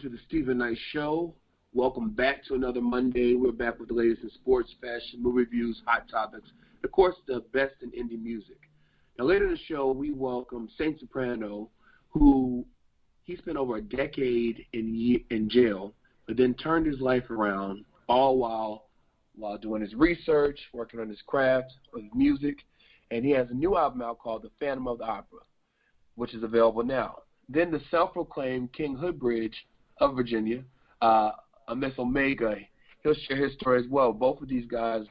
to the Stephen Knight Show. Welcome back to another Monday. We're back with the latest in sports, fashion, movie reviews, hot topics, and of course, the best in indie music. Now, later in the show, we welcome Saint Soprano, who he spent over a decade in jail, but then turned his life around, all while doing his research, working on his craft of music, and he has a new album out called The Phantom of the Opera, which is available now. Then the self-proclaimed King of Hoodbridge of Virginia, Amiss O, he'll share his story as well. Both of these guys,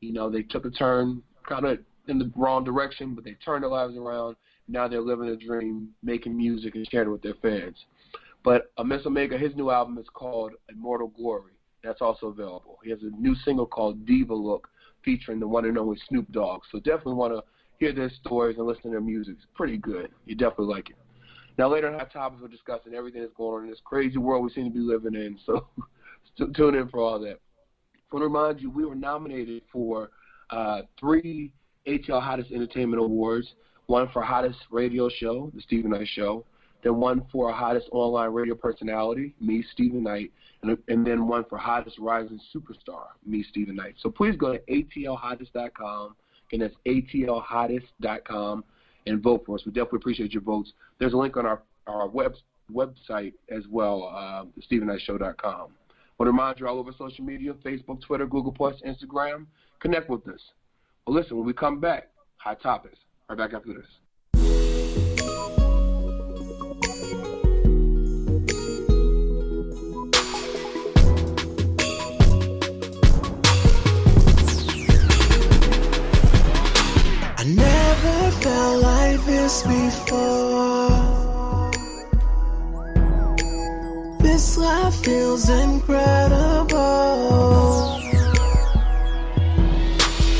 they took a turn kind of in the wrong direction, but they turned their lives around. Now they're living a dream, making music and sharing it with their fans. But Amiss O, his new album is called Immortal Glory. That's also available. He has a new single called DIVA Look, featuring the one and only Snoop Dogg. So definitely want to hear their stories and listen to their music. It's pretty good. You definitely like it. Now, later in Hot Topics, we're discussing everything that's going on in this crazy world we seem to be living in, so tune in for all that. I want to remind you, we were nominated for 3 ATL Hottest Entertainment Awards, one for Hottest Radio Show, The Stephen Knight Show, then one for Hottest Online Radio Personality, me, Stephen Knight, and then one for Hottest Rising Superstar, me, Stephen Knight. So please go to atlhottest.com, and that's atlhottest.com, and vote for us. We definitely appreciate your votes. There's a link on our website as well, theStephenKnightShow.com. I want to remind you all over social media, Facebook, Twitter, Google+, Instagram. Connect with us. Well, listen, when we come back, Hot Topics. Right back after this. Never felt like this before. This life feels incredible.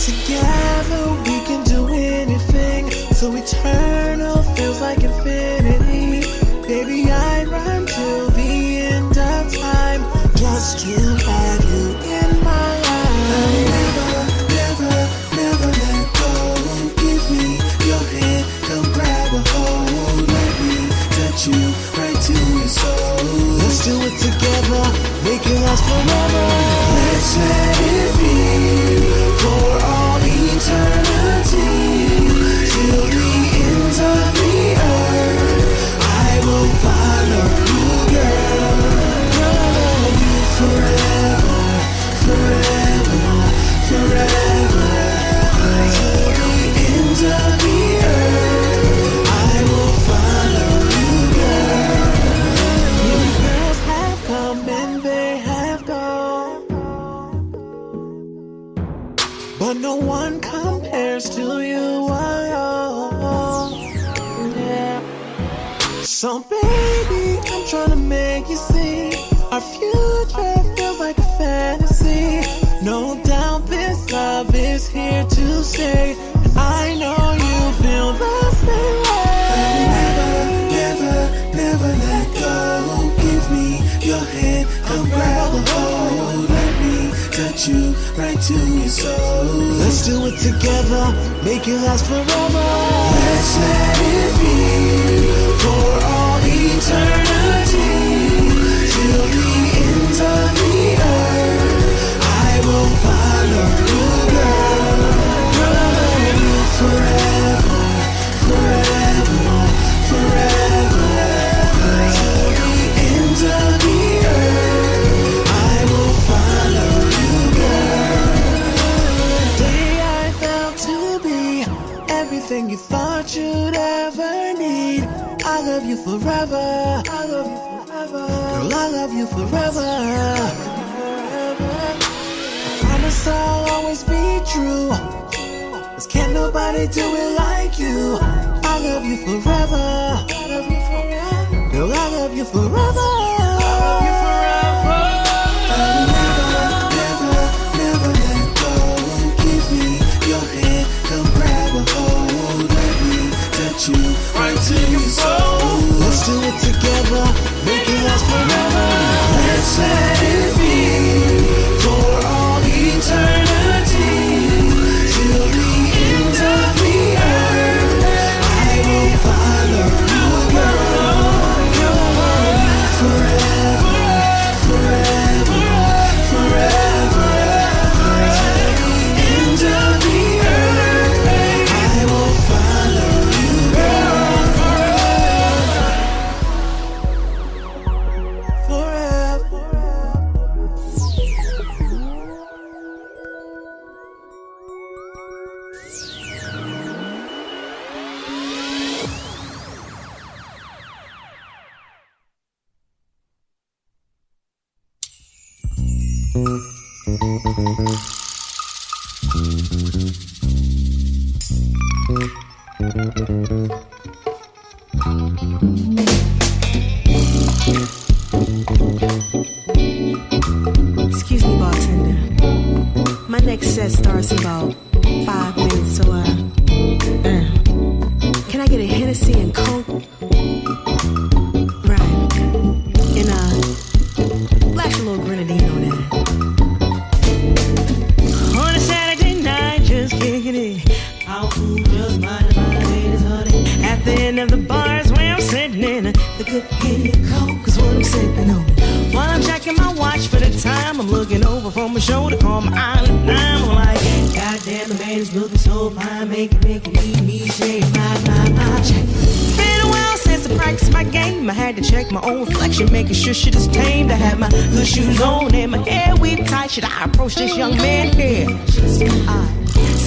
Together we can do anything. So eternal feels like infinity. Baby, I'd run till the end of time just to have you in my life. I'll never let go. Give me your hand, come grab a hold. Let me touch you right to your soul. Let's do it together, make it last forever. Let's let it be for all eternity. Till the ends of the earth, I will follow you, girl. I'll love you forever, forever, forever. Till the ends of the earth, I will follow you, girl. Many girls have come and they have gone, but no one compares to you. Yeah. So baby, I'm trying to make you see our future feels like a fantasy. No doubt this love is here to stay, and I know you feel the same way. Never let go. Give me your hand, come grab a hold. Let me touch you right to your soul. Let's do it together, make it last forever. Let's let it be for all eternity. Till the ends of the earth, I will follow you, girl. Girl, I'll love you forever, forever, forever. Till the ends of the earth, I will follow you, girl. Day I felt to be everything you thought you'd ever need. I love you forever. I love you forever. Girl, I love you forever. I promise I'll always be true. 'Cause can't nobody do it like you. I love you forever. I love you forever. Girl, I love you forever. I love you forever. I'll never let go. Give me your hand, come grab a hold. Let me touch you right to your soul. Let's do it together, make it last forever. Let's let it be for all eternity. Till the ends of the earth, I will follow you, girl. You'll love you forever. Excuse me, bartender. My next set starts in about 5 minutes, so can I get a Hennessy and Coke? Right. And flash a little grenadine on that. On a Saturday night, just kicking it. Out food, just minding my ladies, honey. At the end of the bar is where I'm sitting in the good Henny and Coke is what I'm sipping on. While I'm checking my watch for the time, I'm looking over from my shoulder, call my island time. I'm like, goddamn, the man is looking so fine, making me say, my. Check it. It's been a while since I practiced my game. I had to check my own reflection, making sure shit is tamed. I had my good shoes on and my hair weaved tight. Should I approach this young man here?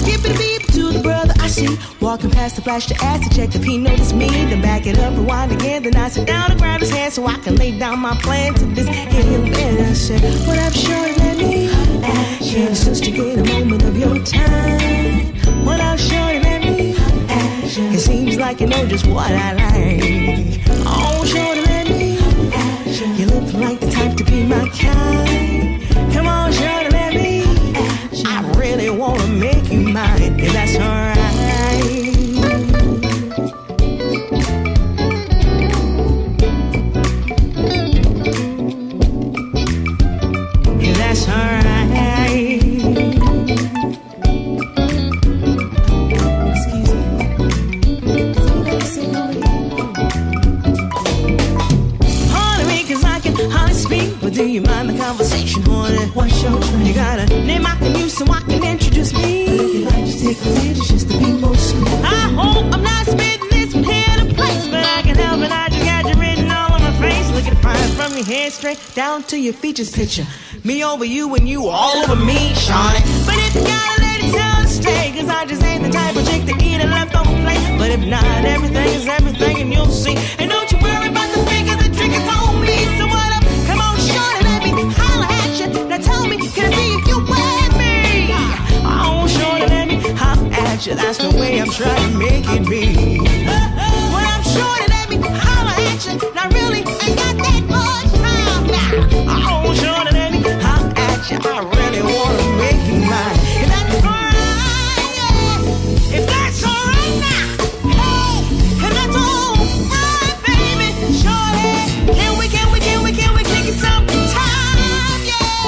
Skipping the beep to the brother I see, walking past the flash to ask to check if he noticed me. Then back it up, rewind again. Then I sit down and grab his hand so I can lay down my plan to this young man. I said, what up, shorty, let me ask you, sister, get a moment of your time. What up, shorty, let me ask you. It seems like you know just what I like. Oh, shorty, let me ask you. You look like the type to be my kind. Come on, shorty, let me ask you. I really wanna make you mine, if that's alright. If that's alright. Excuse me. Somebody sing over here. Pardon me, 'cause I can hardly speak, but do you mind the conversation, honey? What's your name? You got a name I can use so I can introduce me. But if you like, just take a minute just to be more sweet. I hope I'm not spitting this from here to place, but I can help it. I just got you written all on my face. Looking fine from your head straight down to your features. Picture me over you and you all over me, Shawnee. But if you gotta let it tell stay, 'cause I just ain't the type of chick to eat a leftover plate. But if not, everything is everything and you'll see. And don't you worry about the figure, the trick is on me. So what up? Come on, shorty, let me holler at you. Now tell me, can it be if you with me? Oh, shorty, let me holler at you. That's the way I'm trying to make it be. What up, shorty, let me holler at you. Now really, ain't got that much time now. Oh, shorty, let me holler at you. I really wanna make you mine. If that's alright, yeah. If that's alright now, hey, if that's alright, baby, shorty, can we kick it some time, yeah?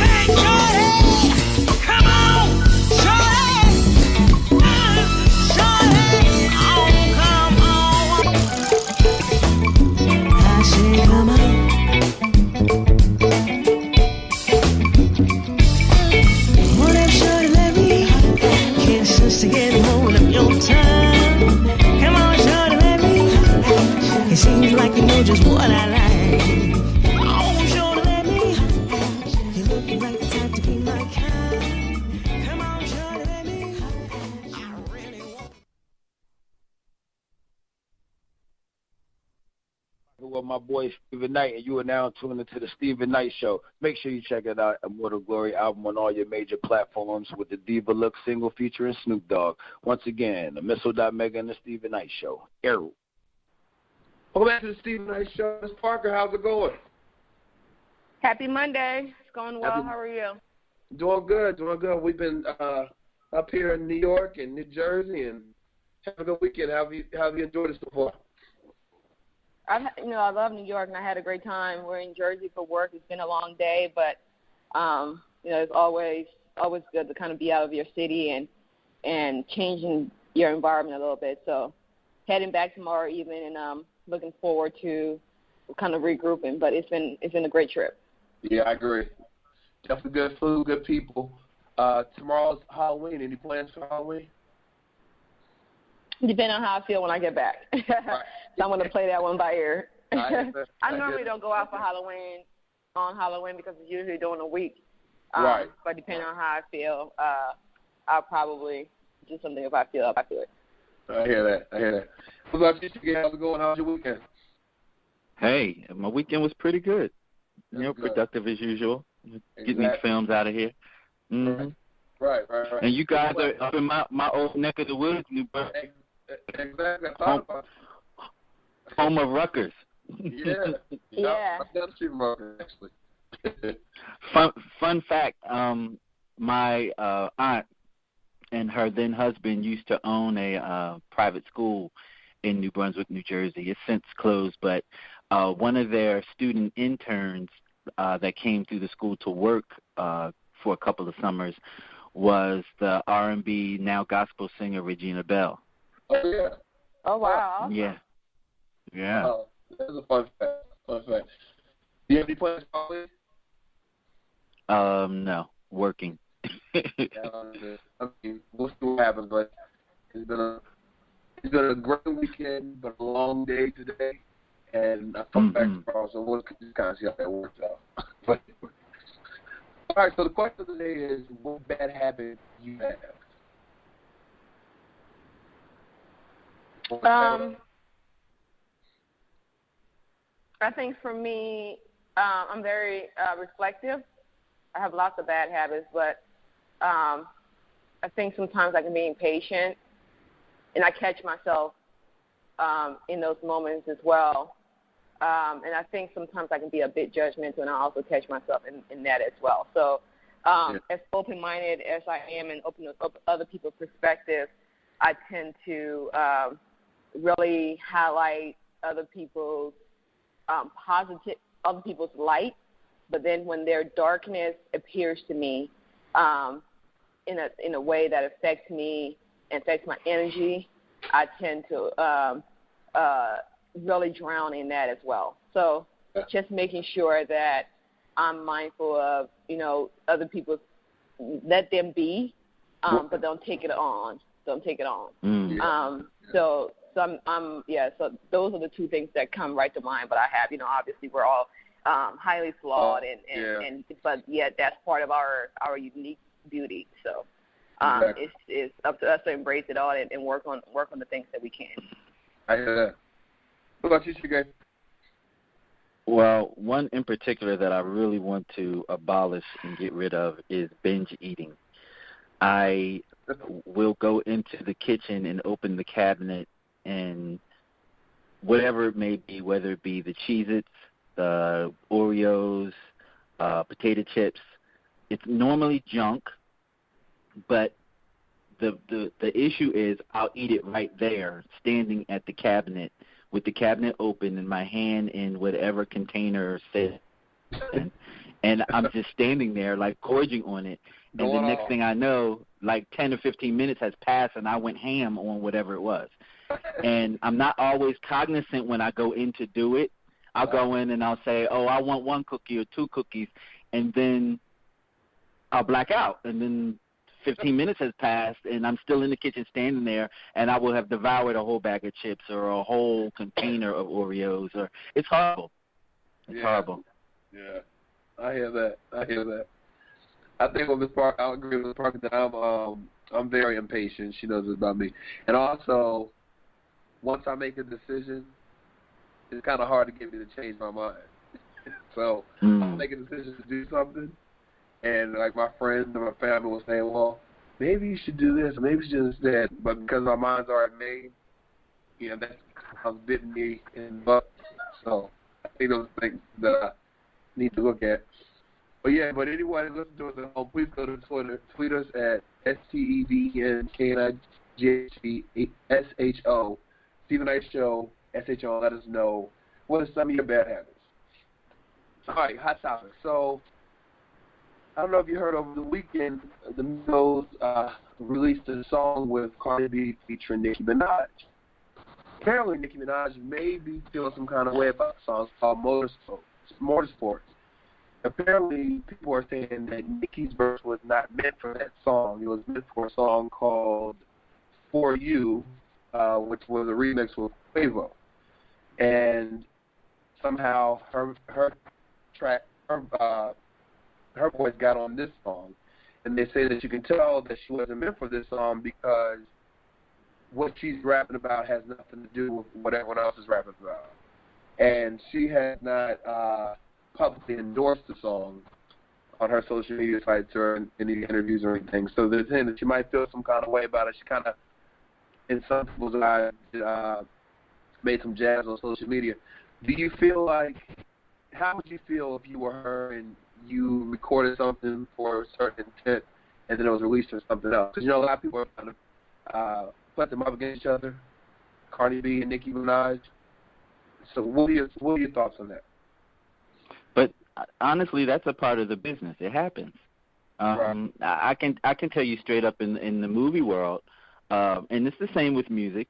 Hey, shorty, come on, shorty, shorty, oh, come on. I say, come on. What up, shorty, let me kiss us to get hold of your time. Come on, shorty, let me. It seems like you know just what I like. Oh, shorty, let me. You looking like the type to be my kind. Come on, shorty, let me. I really want. Well, my boy Stephen Knight, and you are now tuned into the Stephen Knight Show. Make sure you check it out, Immortal Glory album on all your major platforms with the Diva Look single featuring Snoop Dogg. Once again, the Amiss O and the Stephen Knight Show. Arrow. Welcome back to the Stephen Knight Show. Ms. Parker, how's it going? Happy Monday. It's going well. How are you? Doing good. We've been up here in New York and New Jersey and having a good weekend. How have you enjoyed it so far? I love New York, and I had a great time. We're in Jersey for work. It's been a long day, but, it's always good to kind of be out of your city and changing your environment a little bit. So heading back tomorrow evening, and looking forward to kind of regrouping. But it's been a great trip. Yeah, I agree. Definitely good food, good people. Tomorrow's Halloween. Any plans for Halloween? Depending on how I feel when I get back. Right. So I'm going to play that one by ear. I normally don't go out for Halloween because it's usually during the week. Right. But depending on how I feel, I'll probably do something if I feel it. I hear that. What about you, Chicky? How's it going? How's your weekend? Hey, my weekend was pretty good. That's good. Productive as usual. Getting these films out of here. Mm-hmm. Right. Right. And you guys are up in my old neck of the woods, New Brunswick. Exactly. I thought about it. Home of Rutgers. Yeah. I've done street Rutgers, actually. Fun fact, my aunt and her then husband used to own a private school in New Brunswick, New Jersey. It's since closed, but one of their student interns that came through the school to work for a couple of summers was the R&B, now gospel singer Regina Bell. Oh, yeah. Oh, wow. Yeah. That's a fun fact. Do you have any plans for college? No, working. I mean, we'll see what happens, but it's been a great weekend, but a long day today, and I come back tomorrow, so we'll just kind of see how that works out. But, all right, so the question of the day is, what bad habit do you have? I think for me, I'm very reflective. I have lots of bad habits, but I think sometimes I can be impatient, and I catch myself in those moments as well. And I think sometimes I can be a bit judgmental, and I also catch myself in that as well. So as open-minded as I am and open to other people's perspectives, I tend to really highlight other people's other people's light. But then when their darkness appears to me in a way that affects me and affects my energy, I tend to really drown in that as well. So just making sure that I'm mindful of, other people's, let them be, but don't take it on. Don't take it on. So those are the two things that come right to mind. But I have, obviously we're all highly flawed, but yet that's part of our unique beauty. So it's up to us to embrace it all and work on the things that we can. I hear that. What about you, Shigay? Well, one in particular that I really want to abolish and get rid of is binge eating. I will go into the kitchen and open the cabinet, and whatever it may be, whether it be the Cheez-Its, the Oreos, potato chips, it's normally junk, but the issue is I'll eat it right there, standing at the cabinet, with the cabinet open and my hand in whatever container says, and I'm just standing there like gorging on it. And the next thing I know, like 10 or 15 minutes has passed, and I went ham on whatever it was. And I'm not always cognizant when I go in to do it. I'll go in and I'll say, I want 1 cookie or 2 cookies, and then I'll black out. And then 15 minutes has passed, and I'm still in the kitchen standing there, and I will have devoured a whole bag of chips or a whole container of Oreos. It's horrible. It's horrible. Yeah, I hear that. I think with Ms. Parker, I'll agree with Ms. Parker that I'm very impatient. She knows this about me. And also, once I make a decision, it's kind of hard to get me to change my mind. So I'll make a decision to do something, and like my friends and my family will say, well, maybe you should do this, or maybe you should do that. But because my mind's already made, that's how it's bitten me in the butt. So I think those things that I need to look at. But anyone who listens to us at home, please go to Twitter. Tweet us at STEVNKNIGHTSHO, Stephen Knight Show, SHO. Let us know what are some of your bad habits. All right, hot topic. So I don't know if you heard over the weekend, the Migos released a song with Cardi B featuring Nicki Minaj. Apparently, Nicki Minaj may be feeling some kind of way about the song. It's called Motorsports. Apparently, people are saying that Nicki's verse was not meant for that song. It was meant for a song called For You, which was a remix with Quavo. And somehow her voice got on this song. And they say that you can tell that she wasn't meant for this song because what she's rapping about has nothing to do with what everyone else is rapping about. And she has not publicly endorsed the song on her social media sites or in any interviews or anything. So there's hint that she might feel some kind of way about it. She kind of, in some people's eyes, made some jabs on social media. Do you feel like, how would you feel if you were her and you recorded something for a certain intent and then it was released or something else? Because, a lot of people are kind of put them up against each other, Cardi B and Nicki Minaj. So what are your thoughts on that? But honestly, that's a part of the business. It happens. Right. I can tell you straight up in the movie world, and it's the same with music.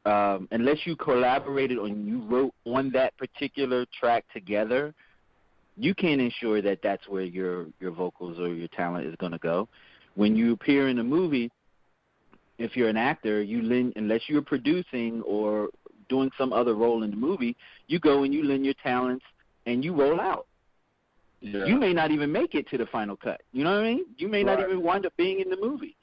Unless you collaborated or you wrote on that particular track together, you can't ensure that that's where your vocals or your talent is going to go. When you appear in a movie, if you're an actor, unless you're producing or doing some other role in the movie, you go and you lend your talents and you roll out. Yeah. You may not even make it to the final cut. You know what I mean? You may not even wind up being in the movie.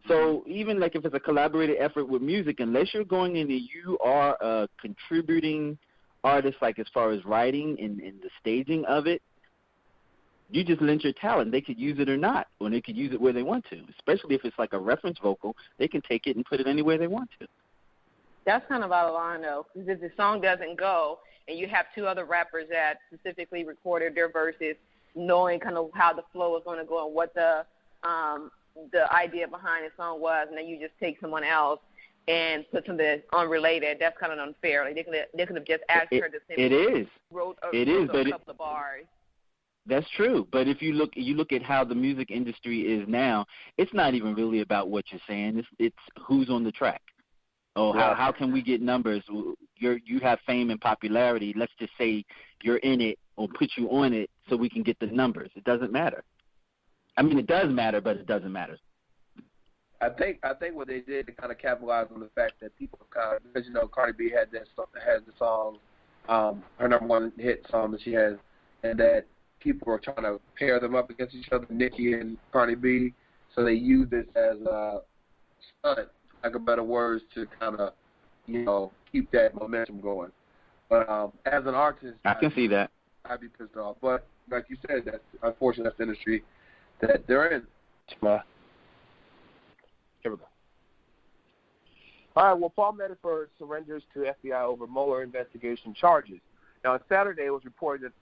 So even like if it's a collaborated effort with music, unless you're going in and you are a contributing artist, like as far as writing and the staging of it, you just lend your talent. They could use it or not, or they could use it where they want to. Especially if it's like a reference vocal, they can take it and put it anywhere they want to. That's kind of out of line, though, because if the song doesn't go and you have two other rappers that specifically recorded their verses, knowing kind of how the flow is going to go and what the idea behind the song was, and then you just take someone else and put something that's unrelated, that's kind of unfair. Like they could have just asked her to simply wrote a couple of bars. That's true, but if you look at how the music industry is now, it's not even really about what you're saying. It's who's on the track. Oh, how can we get numbers? You have fame and popularity. Let's just say you're in it or put you on it so we can get the numbers. It doesn't matter. I mean, it does matter, but it doesn't matter. I think what they did to kind of capitalize on the fact that people kind of, because Cardi B had the song, her number one hit song that she has, and that people were trying to pair them up against each other, Nicki and Cardi B. So they used this as a stunt, like a better words, to kind of, keep that momentum going. But as an artist, I can see that. I'd be pissed off. But like you said, that's unfortunately that's the industry that they're in. Here we go. All right, well, Paul Manafort surrenders to FBI over Mueller investigation charges. Now, on Saturday, it was reported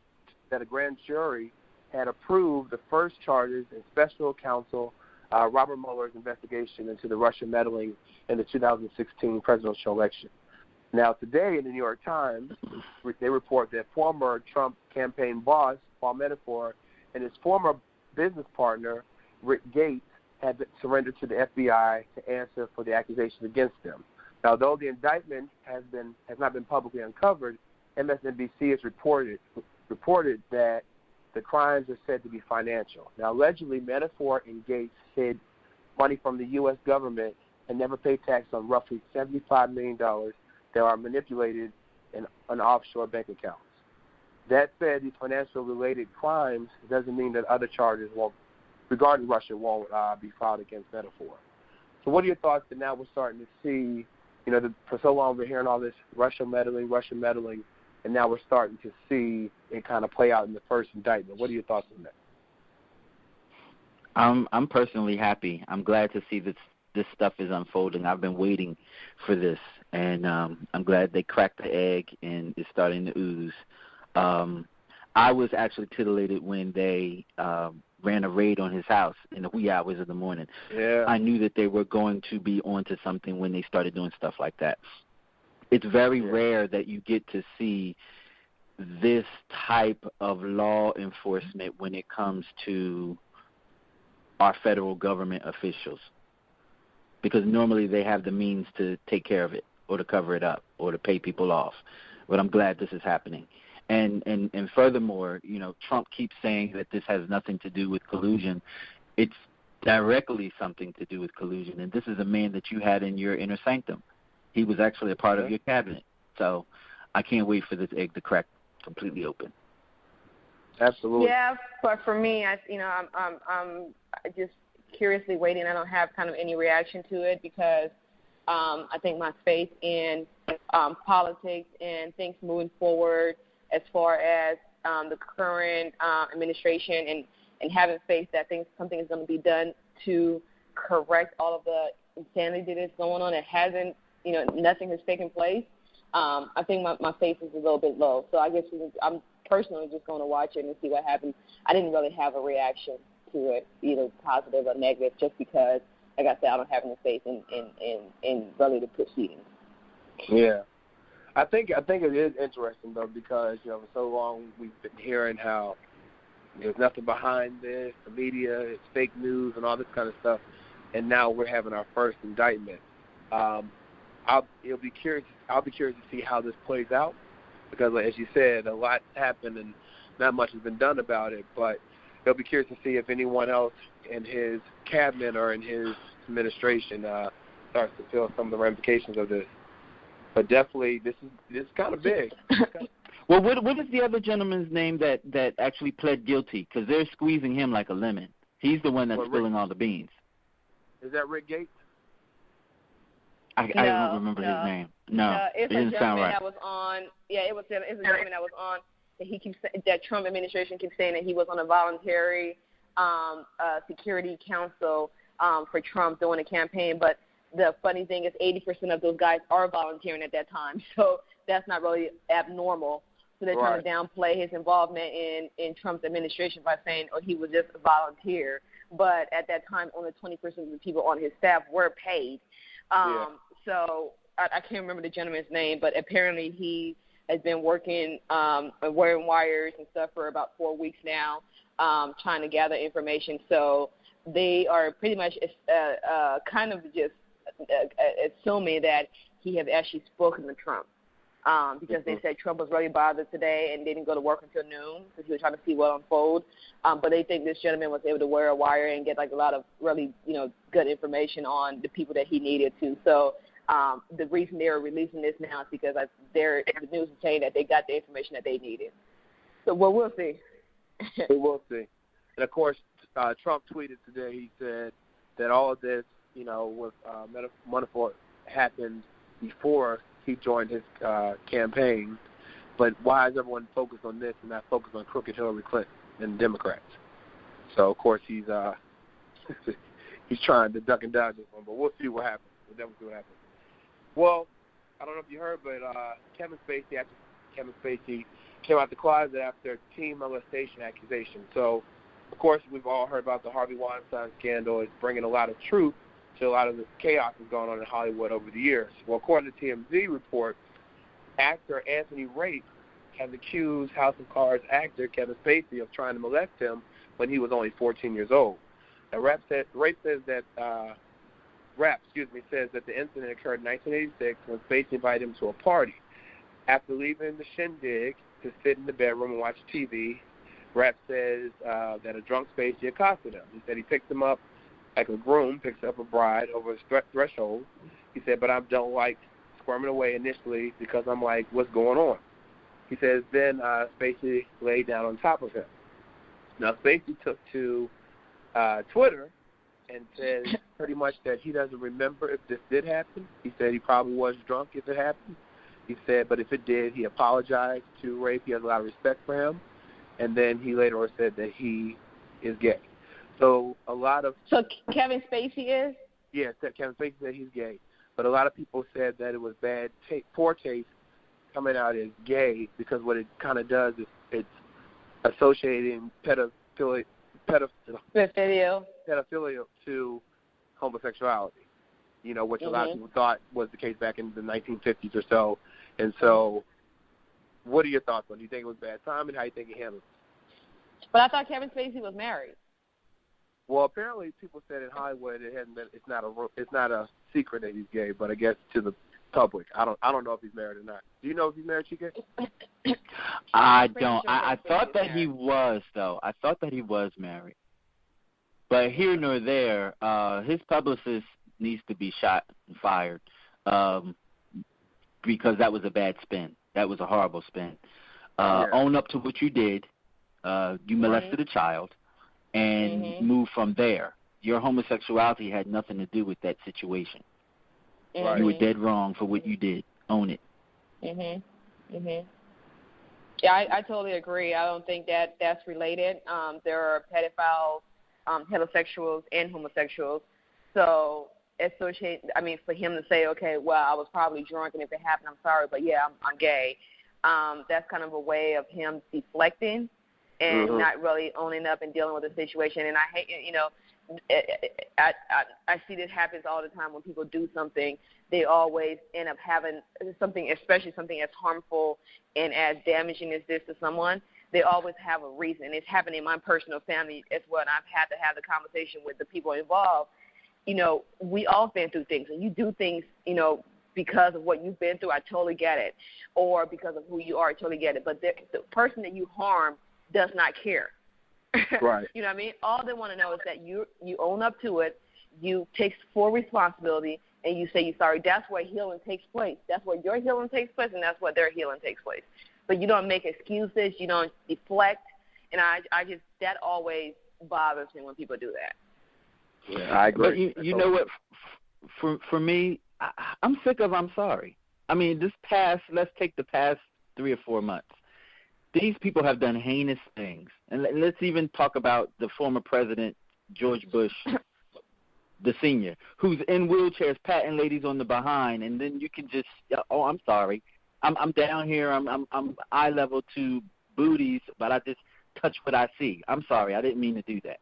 that a grand jury had approved the first charges in special counsel Robert Mueller's investigation into the Russian meddling in the 2016 presidential election. Now, today in the New York Times, they report that former Trump campaign boss, Paul Manafort, and his former business partner, Rick Gates, had surrendered to the FBI to answer for the accusations against them. Now, though the indictment has not been publicly uncovered, MSNBC has reported that the crimes are said to be financial. Now, allegedly, Manafort and Gates hid money from the U.S. government and never paid tax on roughly $75 million that are manipulated in offshore bank accounts. That said, these financial-related crimes doesn't mean that other charges regarding Russia won't be filed against Manafort. So what are your thoughts that now we're starting to see, for so long we're hearing all this Russia meddling, and now we're starting to see it kind of play out in the first indictment. What are your thoughts on that? I'm personally happy. I'm glad to see this stuff is unfolding. I've been waiting for this, and I'm glad they cracked the egg and it's starting to ooze. I was actually titillated when they ran a raid on his house in the wee hours of the morning. Yeah. I knew that they were going to be onto something when they started doing stuff like that. It's very rare that you get to see this type of law enforcement when it comes to our federal government officials, because normally they have the means to take care of it or to cover it up or to pay people off. But I'm glad this is happening. And furthermore, Trump keeps saying that this has nothing to do with collusion. It's directly something to do with collusion. And this is a man that you had in your inner sanctum. He was actually a part of your cabinet. So I can't wait for this egg to crack completely open. Absolutely. Yeah, but for me, I'm just curiously waiting. I don't have kind of any reaction to it because I think my faith in politics and things moving forward as far as the current administration having faith that something is going to be done to correct all of the insanity that's going on. It hasn't, nothing has taken place. I think my faith is a little bit low. So I guess I'm personally just going to watch it and see what happens. I didn't really have a reaction to it, either positive or negative, just because, like I said, I don't have any faith in really the proceedings. Yeah. I think it is interesting, though, because, for so long we've been hearing how there's nothing behind this, the media, it's fake news and all this kind of stuff, and now we're having our first indictment. I'll be curious to see how this plays out, because, as you said, a lot's happened and not much has been done about it, but it'll be curious to see if anyone else in his cabinet or in his administration starts to feel some of the ramifications of this. But definitely, this is kind of big. Well, what is the other gentleman's name that actually pled guilty? Because they're squeezing him like a lemon. He's the one that's spilling all the beans. Is that Rick Gates? I don't remember his name. No, it's it didn't sound right. That was on. Yeah, it's a gentleman that was on. That Trump administration keeps saying that he was on a voluntary security council for Trump during the campaign, but the funny thing is 80% of those guys are volunteering at that time, so that's not really abnormal. So they're trying to downplay his involvement in Trump's administration by saying, he was just a volunteer. But at that time, only 20% of the people on his staff were paid. So I can't remember the gentleman's name, but apparently he has been working, wearing wires and stuff for about 4 weeks now, trying to gather information. So they are pretty much kind of just assuming that he have actually spoken to Trump, because they said Trump was really bothered today and didn't go to work until noon because he was trying to see what unfold. But they think this gentleman was able to wear a wire and get a lot of really good information on the people that he needed to. So the reason they're releasing this now is because the news is saying that they got the information that they needed. So we'll see. We will see. And of course, Trump tweeted today. He said that all of this, was wonderful happened before he joined his campaign, but why is everyone focused on this and not focused on crooked Hillary Clinton and Democrats? So of course he's trying to duck and dodge this one, but we'll see what happens. We'll definitely see what happens. Well, I don't know if you heard, but Kevin Spacey came out the closet after teen molestation accusation. So of course we've all heard about the Harvey Weinstein scandal. It's bringing a lot of truth to a lot of the chaos that's gone on in Hollywood over the years. Well, according to TMZ report, actor Anthony Rape has accused House of Cards actor Kevin Spacey of trying to molest him when he was only 14 years old. Now, Rape says that the incident occurred in 1986 when Spacey invited him to a party. After leaving the shindig to sit in the bedroom and watch TV, Rape says that a drunk Spacey accosted him. He said he picked him up like a groom picks up a bride over his threshold. He said, but I don't like squirming away initially because I'm like, what's going on? He says, then Spacey laid down on top of him. Now, Spacey took to Twitter and said pretty much that he doesn't remember if this did happen. He said he probably was drunk if it happened. He said, but if it did, he apologized to Rape. He has a lot of respect for him. And then he later on said that he is gay. So Kevin Spacey is? Yeah, Kevin Spacey said he's gay. But a lot of people said that it was poor taste coming out as gay because what it kind of does is it's associating pedophilia to homosexuality, which a lot of people thought was the case back in the 1950s or so. And so what are your thoughts on it? Do you think it was bad timing? How do you think he handled it? But I thought Kevin Spacey was married. Well, apparently people said in Hollywood it's not a secret that he's gay, but I guess to the public, I don't know if he's married or not. Do you know if he's married, Chika? I don't. I thought that he was, though. I thought that he was married. But here nor there, his publicist needs to be shot and fired because that was a bad spin. That was a horrible spin. Own up to what you did. You molested a child. And move from there. Your homosexuality had nothing to do with that situation. You were dead wrong for what you did. Own it. Yeah, I totally agree. I don't think that that's related. There are pedophiles, heterosexuals, and homosexuals. So for him to say, okay, well, I was probably drunk, and if it happened, I'm sorry, but yeah, I'm gay. That's kind of a way of him deflecting and not really owning up and dealing with the situation. And I hate, I see this happens all the time when people do something. They always end up having something, especially something as harmful and as damaging as this to someone. They always have a reason. It's happened in my personal family as well, and I've had to have the conversation with the people involved. We all been through things, and you do things, because of what you've been through. I totally get it. Or because of who you are, I totally get it. But the person that you harm does not care. Right. You know what I mean? All they want to know is that you own up to it, you take full responsibility, and you say you're sorry. That's where healing takes place. That's where your healing takes place, and that's where their healing takes place. But you don't make excuses. You don't deflect. And I just, that always bothers me when people do that. Yeah, I agree. But you know what? For me, I'm sick of I'm sorry. I mean, let's take the past 3 or 4 months. These people have done heinous things. And let's even talk about the former president, George Bush, the senior, who's in wheelchairs patting ladies on the behind, and then you can just, oh, I'm sorry. I'm down here. I'm eye level to booties, but I just touch what I see. I'm sorry. I didn't mean to do that.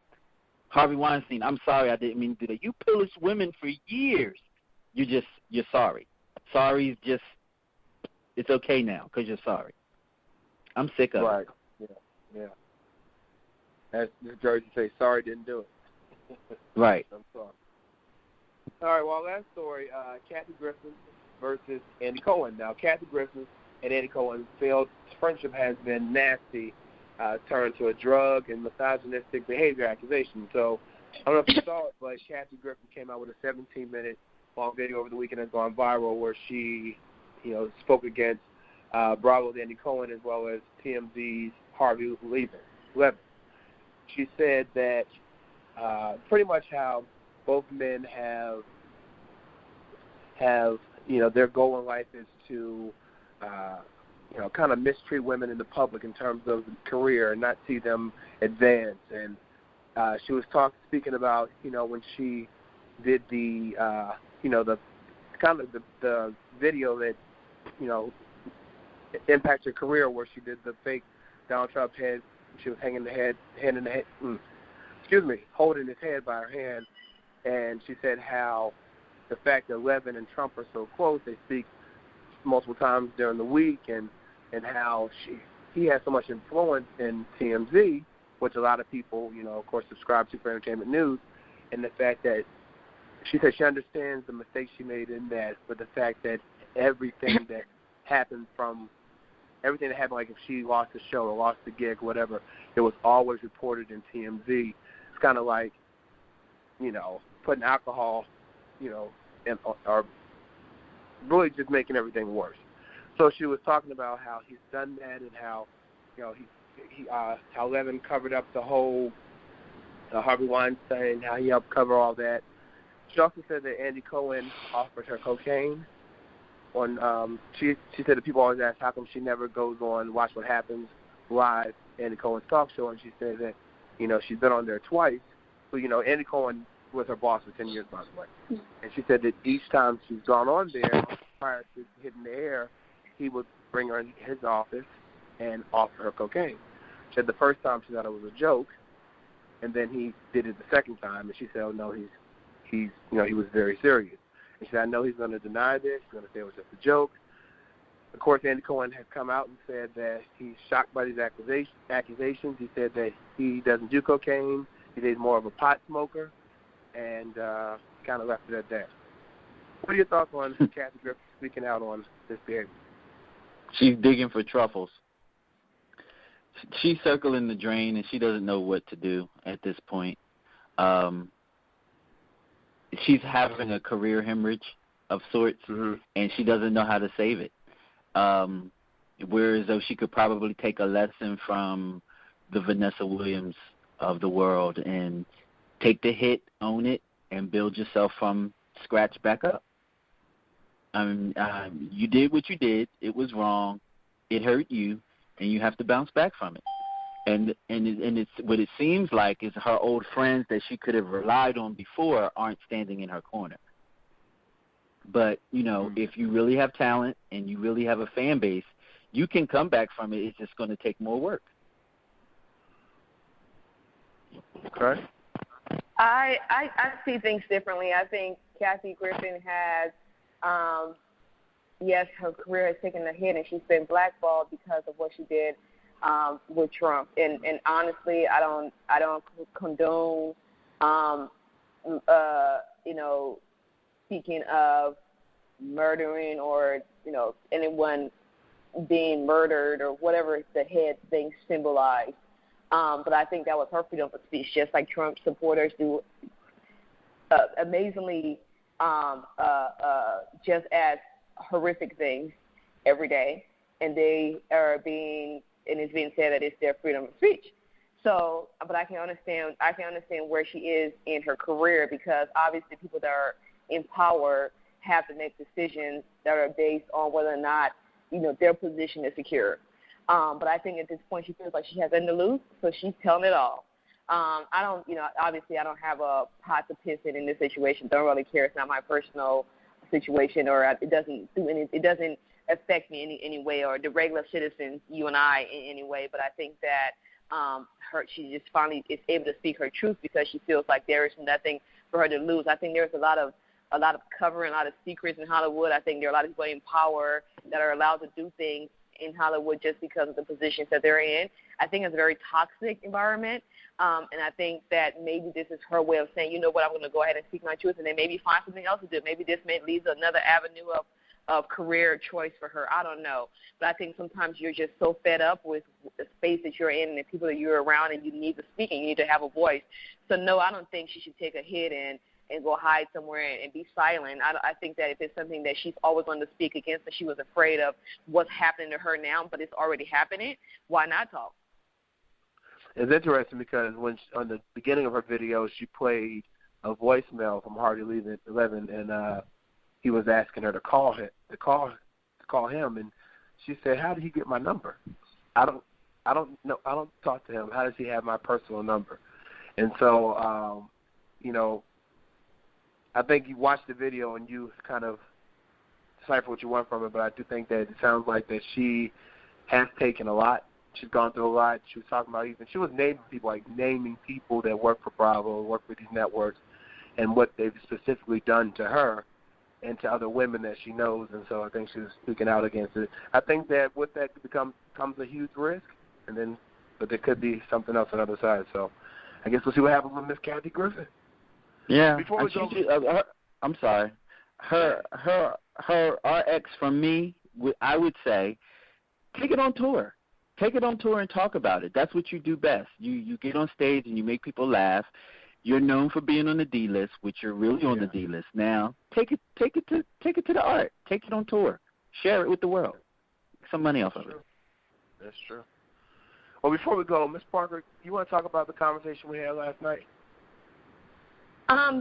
Harvey Weinstein, I'm sorry. I didn't mean to do that. You pillaged women for years. You're sorry. Sorry is just, it's okay now because you're sorry. I'm sick of it. Right. Yeah. As New Jersey say, sorry, didn't do it. Right. I'm sorry. All right, well, last story, Kathy Griffin versus Andy Cohen. Now, Kathy Griffin and Andy Cohen's failed friendship has been nasty, turned to a drug and misogynistic behavior accusation. So, I don't know if you saw it, but Kathy Griffin came out with a 17-minute long video over the weekend that's gone viral where she, spoke against Bravo's Andy Cohen as well as TMZ's Harvey Levin. She said that pretty much how both men have their goal in life is to kind of mistreat women in the public in terms of career and not see them advance. And she was speaking about when she did the the video that impact her career, where she did the fake Donald Trump head. She was holding his head by her hand, and she said how the fact that Levin and Trump are so close, they speak multiple times during the week, and how he has so much influence in TMZ, which a lot of people, of course, subscribe to for entertainment news, and the fact that she said she understands the mistakes she made in that, but the fact that everything that happened, like if she lost the show or lost the gig, whatever, it was always reported in TMZ. It's kind of like, putting alcohol, or really just making everything worse. So she was talking about how he's done that and how, how Levin covered up the whole Harvey Weinstein, how he helped cover all that. She also said that Andy Cohen offered her cocaine. She said that people always ask how come she never goes on Watch What Happens live, Andy Cohen's talk show, and she said that, she's been on there twice. So, Andy Cohen was her boss for 10 years, by the way. And she said that each time she's gone on there, prior to hitting the air, he would bring her in his office and offer her cocaine. She said the first time she thought it was a joke, and then he did it the second time, and she said, oh, no, he was very serious. And she said, I know he's going to deny this. He's going to say it was just a joke. Of course, Andy Cohen has come out and said that he's shocked by these accusations. He said that he doesn't do cocaine. He said he's more of a pot smoker, and kind of left it at that. What are your thoughts on Kathy Griffin speaking out on this behavior? She's digging for truffles. She's circling the drain, and she doesn't know what to do at this point. She's having a career hemorrhage of sorts, and she doesn't know how to save it. Whereas though she could probably take a lesson from the Vanessa Williams of the world and take the hit, own it, and build yourself from scratch back up. You did what you did. It was wrong. It hurt you. and you have to bounce back from it. And it's what it seems like is her old friends that she could have relied on before aren't standing in her corner. But, you know, if you really have talent and you really have a fan base, you can come back from it. It's just going to take more work. Okay. I see things differently. I think Kathy Griffin has, yes, her career has taken a hit, and she's been blackballed because of what she did with Trump. And honestly, I don't condone, you know, speaking of murdering or, you know, anyone being murdered or whatever the head thing symbolized. But I think that was her freedom of speech, just like Trump supporters do amazingly just as horrific things every day, and they are being, and it's being said that it's their freedom of speech. So, but I can understand where she is in her career, because obviously people that are in power have to make decisions that are based on whether or not, you know, their position is secure. But I think at this point she feels like she has nothing to lose, so she's telling it all. I don't, you know, obviously I don't have a pot to piss in this situation. Don't really care. It's not my personal situation, or it doesn't affect me in any way, or the regular citizens, you and I, in any way. But I think that she just finally is able to speak her truth because she feels like there is nothing for her to lose. I think there's a lot of covering, a lot of secrets in Hollywood. I think there are a lot of people in power that are allowed to do things in Hollywood just because of the positions that they're in. I think it's a very toxic environment, and I think that maybe this is her way of saying, you know what, I'm going to go ahead and speak my truth, and then maybe find something else to do. Maybe this leads to another avenue of career choice for her. I don't know. But I think sometimes you're just so fed up with the space that you're in and the people that you're around, and you need to speak and you need to have a voice. So, no, I don't think she should take a hit and go hide somewhere and be silent. I think that if it's something that she's always wanted to speak against, and she was afraid of what's happening to her now, but it's already happening, why not talk? It's interesting because on the beginning of her video, she played a voicemail from Hardy 11, and he was asking her to call him, and she said, "How did he get my number? I don't know. I don't talk to him. How does he have my personal number?" And so, you know, I think you watched the video and you kind of decipher what you want from it, but I do think that it sounds like that she has taken a lot. She's gone through a lot. She was talking about she was naming people that work for Bravo, work for these networks, and what they've specifically done to her and to other women that she knows, and so I think she was speaking out against it. I think that with that comes a huge risk, but there could be something else on the other side. So I guess we'll see what happens with Miss Kathy Griffin. Yeah, Before we go, I'm sorry. Her RX from me, I would say, take it on tour. Take it on tour and talk about it. That's what you do best. You get on stage and you make people laugh. You're known for being on the D list, which you're really on the D list now. Take it to the art. Take it on tour. Share it with the world. Make some money off of it. That's true. Well, before we go, Ms. Parker, you want to talk about the conversation we had last night?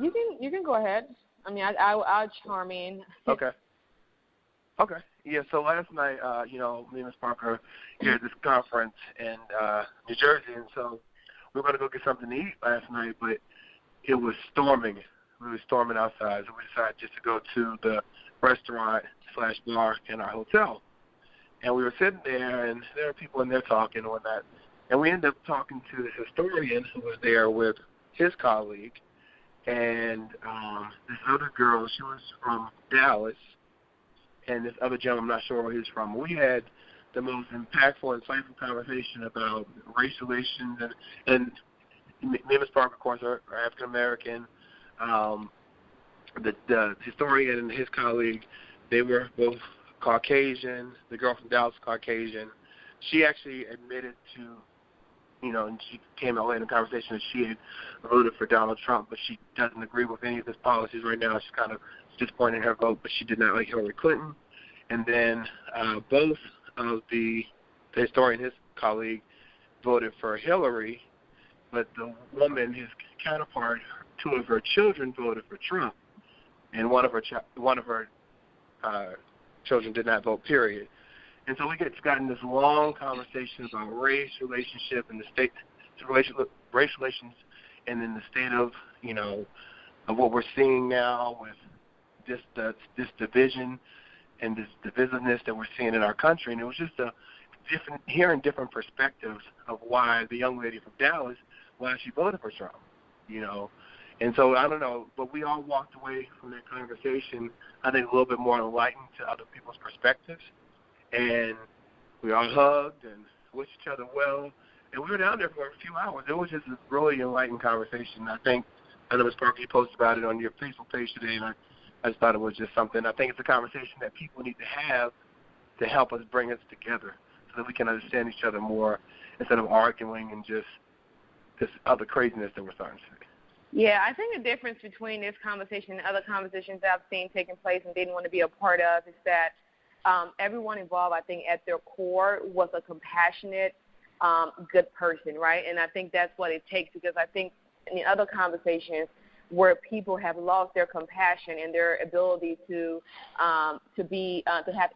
You can go ahead. I mean, I'll chime in. Okay. Yeah. So last night, me and Ms. Parker had this conference in New Jersey, and so we were going to go get something to eat last night, but it was storming. We were storming outside, so we decided just to go to the restaurant/bar in our hotel. And we were sitting there, and there were people in there talking and whatnot. And we ended up talking to the historian who was there with his colleague. And this other girl, she was from Dallas, and this other gentleman, I'm not sure where he's from. We had the most impactful and insightful conversation about race relations, and me and Ms. Parker, of course, are African-American. The historian and his colleague, they were both Caucasian. The girl from Dallas is Caucasian. She actually admitted to, and she came out later in the conversation that she had voted for Donald Trump, but she doesn't agree with any of his policies right now. She's kind of disappointed in her vote, but she did not like Hillary Clinton. And then both of the historian and his colleague voted for Hillary, but the woman, his counterpart, two of her children voted for Trump, and one of her children did not vote, period. And so we got in this long conversation about race, relationship, and the state, race relations, and then the state of, of what we're seeing now with this division and this divisiveness that we're seeing in our country. And it was just hearing different perspectives of why the young lady from Dallas, why she voted for Trump, And so I don't know, but we all walked away from that conversation, I think, a little bit more enlightened to other people's perspectives. And we all hugged and wished each other well. And we were down there for a few hours. It was just a really enlightened conversation. I know Ms. Parker, you posted about it on your Facebook page today, and I just thought it was just something. I think it's a conversation that people need to have to help us bring us together so that we can understand each other more instead of arguing and just this other craziness that we're starting to see. Yeah, I think the difference between this conversation and other conversations that I've seen taking place and didn't want to be a part of is that everyone involved, I think, at their core was a compassionate, good person, right? And I think that's what it takes, because I think in the other conversations where people have lost their compassion and their ability to have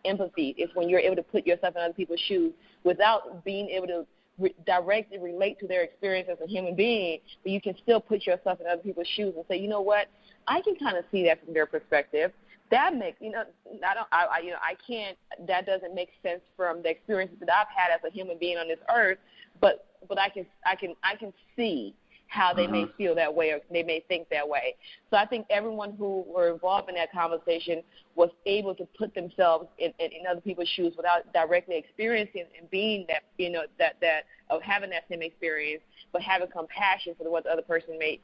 empathy is when you're able to put yourself in other people's shoes without being able to directly relate to their experience as a human being, but you can still put yourself in other people's shoes and say, you know what, I can kind of see that from their perspective. That makes, that doesn't make sense from the experiences that I've had as a human being on this earth, but I can see how they may feel that way or they may think that way. So I think everyone who were involved in that conversation was able to put themselves in other people's shoes without directly experiencing and being that, that of having that same experience, but having compassion for what the other person may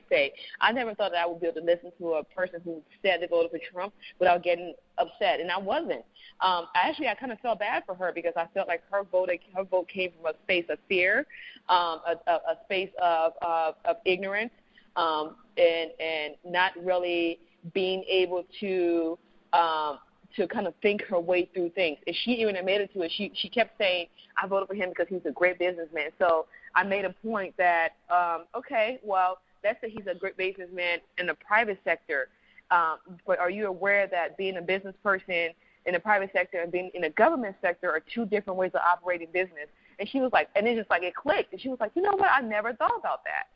say. I never thought that I would be able to listen to a person who said they voted for Trump without getting upset, and I wasn't. I kind of felt bad for her because I felt like her vote came from a space of fear, a space of ignorance, and not really being able to kind of think her way through things. And she even admitted to it. She kept saying, I voted for him because he's a great businessman. So I made a point that, okay, well, let's say he's a great businessman in the private sector, but are you aware that being a business person in the private sector and being in the government sector are two different ways of operating business? And she was like, and it's just like it clicked. And she was like, you know what? I never thought about that.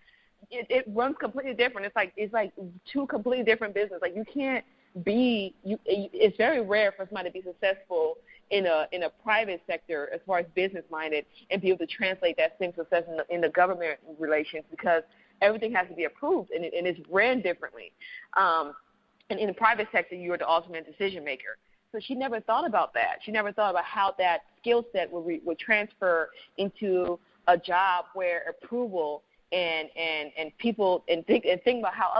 It runs completely different. It's like two completely different businesses. Like you can't be. It's very rare for somebody to be successful in a private sector as far as business minded and be able to translate that same success in the government relations, because everything has to be approved and it's ran differently. And in the private sector, you are the ultimate decision maker. So she never thought about that. She never thought about how that skill set would transfer into a job where approval and people and think about how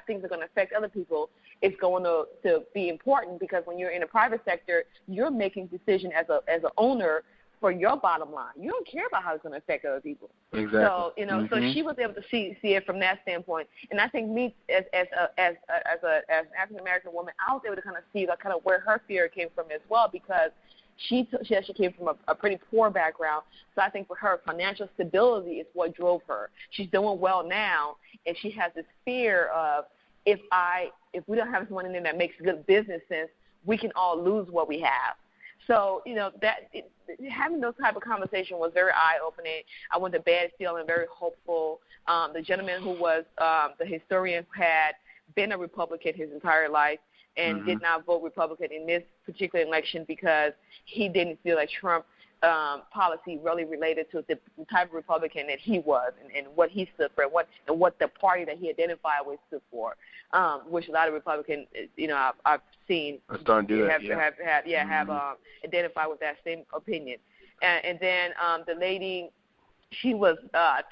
things are going to affect other people is going to be important, because when you're in the private sector, you're making decisions as an owner for your bottom line. You don't care about how it's going to affect other people. Exactly. So so she was able to see it from that standpoint. And I think me as an African American woman, I was able to kind of see kind of where her fear came from as well, because she came from a pretty poor background. So I think for her, financial stability is what drove her. She's doing well now, and she has this fear of if we don't have someone in there that makes good business sense, we can all lose what we have. So, having those type of conversation was very eye-opening. I went to bed feeling very hopeful. The gentleman who was the historian had been a Republican his entire life and did not vote Republican in this particular election because he didn't feel like Trump policy really related to the type of Republican that he was and what he stood for and what the party that he identified with stood for, which a lot of Republicans, I've seen have identified with that same opinion. And then the lady, she was, I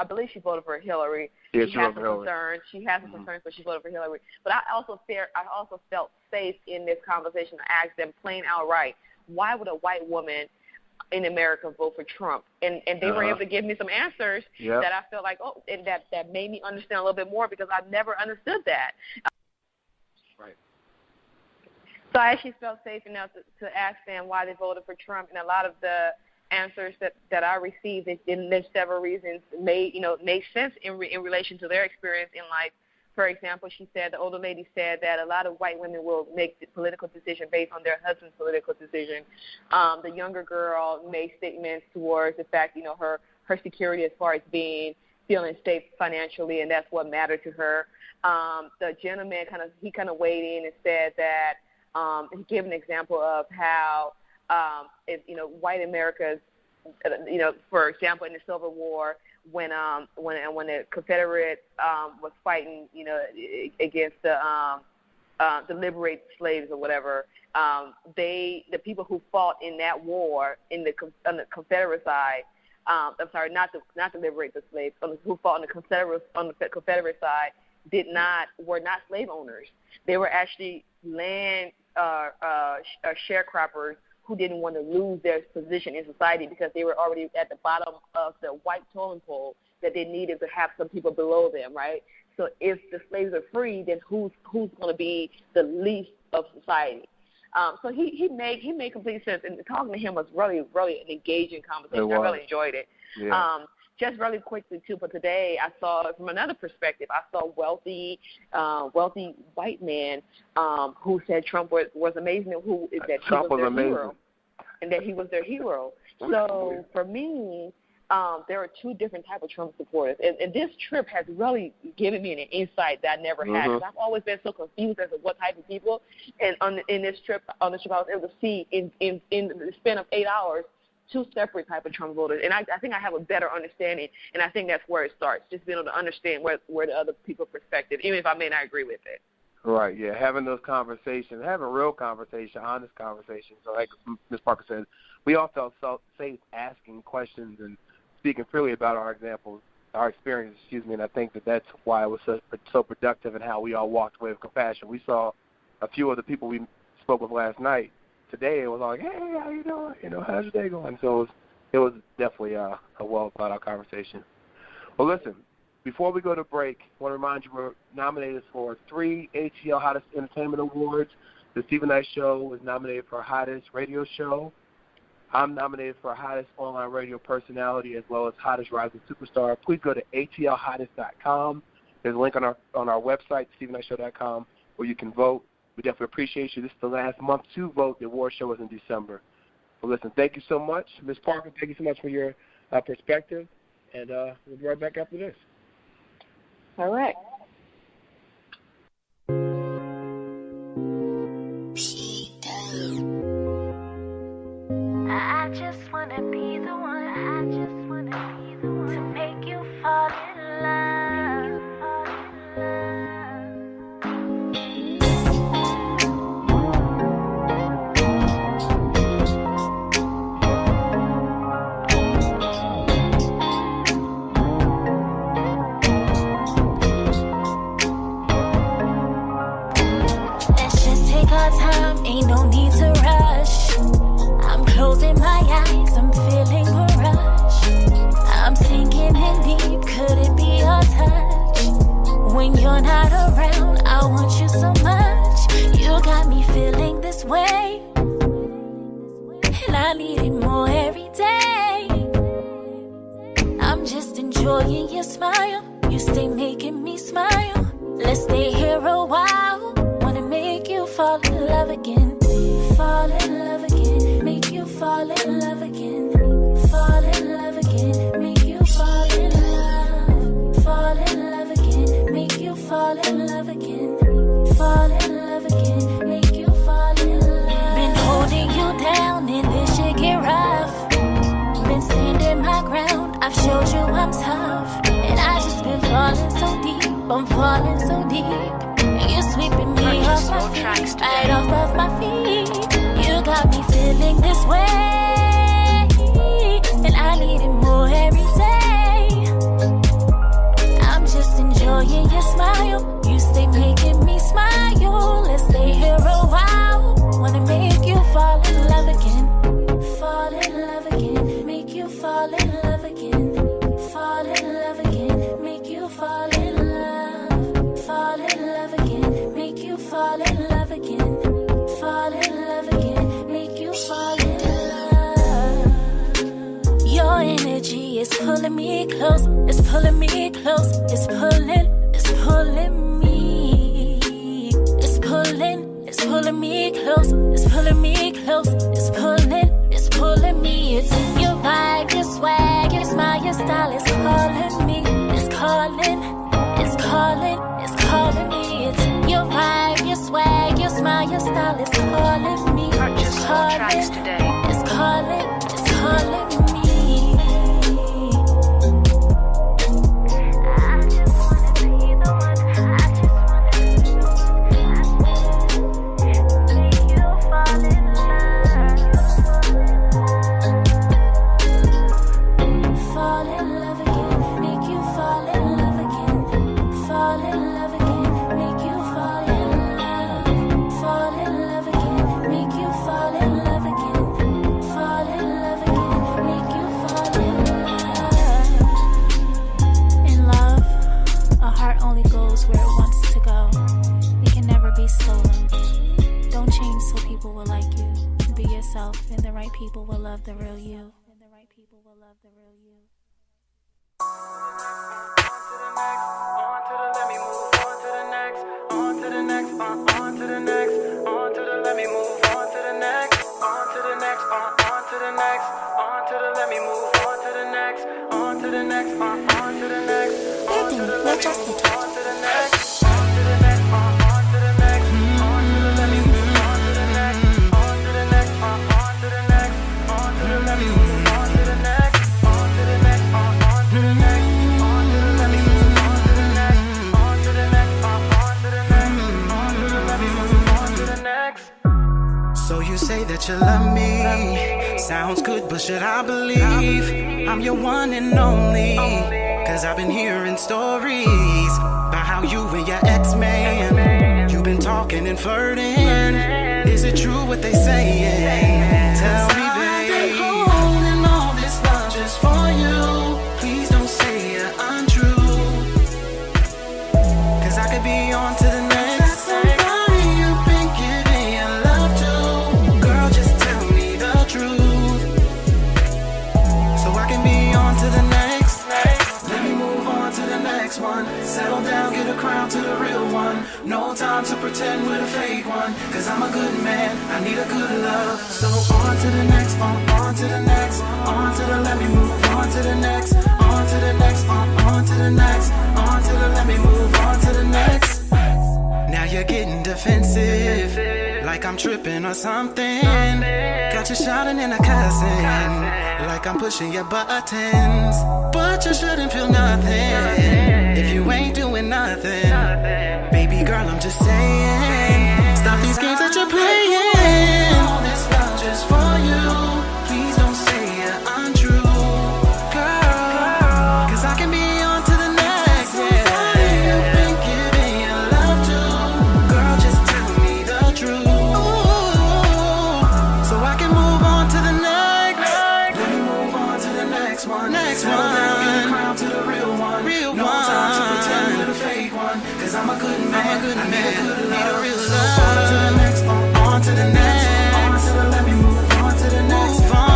believe she voted for Hillary. Yeah, she has some concerns. She has some concerns, but she voted for Hillary. But I also felt safe in this conversation to ask them plain outright, why would a white woman in America vote for Trump? And they were able to give me some answers that I felt like, and that made me understand a little bit more, because I never understood that. Right. So I actually felt safe enough to ask them why they voted for Trump, and a lot of the answers that I received, and there's several reasons, made sense in relation to their experience in life For example, she said, the older lady said that a lot of white women will make the political decision based on their husband's political decision. The younger girl made statements towards the fact, her security as far as feeling safe financially, and that's what mattered to her. The gentleman kind of weighed in and said that he gave an example of how if white America's, for example, in the Civil War, when the Confederate was fighting, against the liberate slaves or whatever, the people who fought in that war on the Confederate side, I'm sorry, not to liberate the slaves, who fought on the Confederate side were not slave owners. They were actually land sharecroppers who didn't want to lose their position in society because they were already at the bottom of the white totem pole, that they needed to have some people below them, right? So if the slaves are free, then who's going to be the least of society? So he made complete sense, and talking to him was really, really an engaging conversation. I really enjoyed it. Yeah. Just really quickly too, but today I saw from another perspective. I saw wealthy white man who said Trump was amazing, that Trump was their hero, and that he was their hero. So for me, there are two different types of Trump supporters, and this trip has really given me an insight that I never had. Because I've always been so confused as to what type of people, and on this trip I was able to see in the span of 8 hours, two separate type of Trump voters, and I think I have a better understanding, and I think that's where it starts, just being able to understand where the other people's perspective, even if I may not agree with it. Right, yeah, having those conversations, having real conversation, honest conversations. So like Ms. Parker said, we all felt safe asking questions and speaking freely about our experience, and I think that's why it was so productive and how we all walked away with compassion. We saw a few of the people we spoke with last night. Today it was like, hey, how you doing? How's your day going? So it was definitely a well thought out conversation. Well, listen, before we go to break, I want to remind you we're nominated for 3 ATL Hottest Entertainment Awards. The Stephen Knight Show was nominated for Hottest Radio Show. I'm nominated for Hottest Online Radio Personality as well as Hottest Rising Superstar. Please go to atlhottest.com. There's a link on our website, StephenKnightShow.com, where you can vote. We definitely appreciate you. This is the last month to vote. The award show is in December. Well, listen, thank you so much. Ms. Parker, thank you so much for your perspective. And we'll be right back after this. All right. I just want to be the one. I just want to be the one to make you fall in love. Ain't no need to rush. I'm closing my eyes, I'm feeling a rush. I'm sinking in deep, could it be your touch? When you're not around, I want you so much. You got me feeling this way, and I need it more every day. I'm just enjoying your smile, you stay making me smile. Let's stay here a while, wanna make you fall in love again. Fall in love again, make you fall in love again. Fall in love again, make you fall in love. Fall in love again, make you fall in love again. Fall in love again, make you fall in love. Been holding you down and this shit get rough. Been standing my ground, I've showed you I'm tough. And I just been falling so deep, I'm falling so deep. You're sweeping me off my feet, right off of my feet. You got me feeling this way, and I need it more every day. I'm just enjoying your smile, you stay making me smile. Let's stay here a while, wanna make you fall in love again. Fall in love again, make you fall in love again. Fall in love again, make you fall in love. Fall in love again, make you fall in love again. Fall in love again, make you fall in love. Your energy is pulling me close, it's pulling me close, it's pulling me. close, it's pulling me close, it's pulling me. It's your vibe, your swag, your smile, your style is calling me. It's calling me. It's your vibe, your swag, your smile, your style is calling me. It's calling me. And the right people will love the real you. And the right people will love the real you. On to the let me move on to the next, on to the next, on to the next, on to the let me move on to the next, on to the next, on to the next, on to the let me move on to the next, on to the next, on to the next, on to the let me move on to the next, on to the next, on to the next, on to the let me move on to the next, on to the next, on to the next, on to the let me move on to the next, on to the next, on to the next, on to the let me move on to the next, on to the next, on to the next, on to the let me move on to the next. So you say that you love me, sounds good, but should I believe I'm your one and only? Cause I've been hearing stories about how you and your ex-man, you've been talking and flirting. Is it true what they say? Tell me, babe. I've been holding all this love just for you. Please don't say you're untrue, cause I could be on to the next. Somebody you've been giving your love to. Girl, just tell me the truth, so I can be on to the next. Let me move on to the next one. Settle down, get a crown to the real one. No time to pretend with a fake one, cause I'm a good man, I need a good love. So on to the next, on to the next, on to the let me move on to the next, on to the next, on to the next, on to the let me move on to the next. Now you're getting defensive, like I'm tripping or something. Got you shouting and a cussing, like I'm pushing your buttons. But you shouldn't feel nothing if you ain't doing nothing. Baby girl, I'm just saying, stop these games that you're playing. All this love just for you. Please don't say you're untrue, girl, cause I can be on to the next. Somebody you've been giving your love to. Girl, just tell me the truth, so I can move on to the next. Let me move on to the next one. Next one. Get a crown to the real one. No time to pretend with a fake one, cause I'm a good man, I need a good love. So on to the next, on to the next, on to the let me move on to the next, on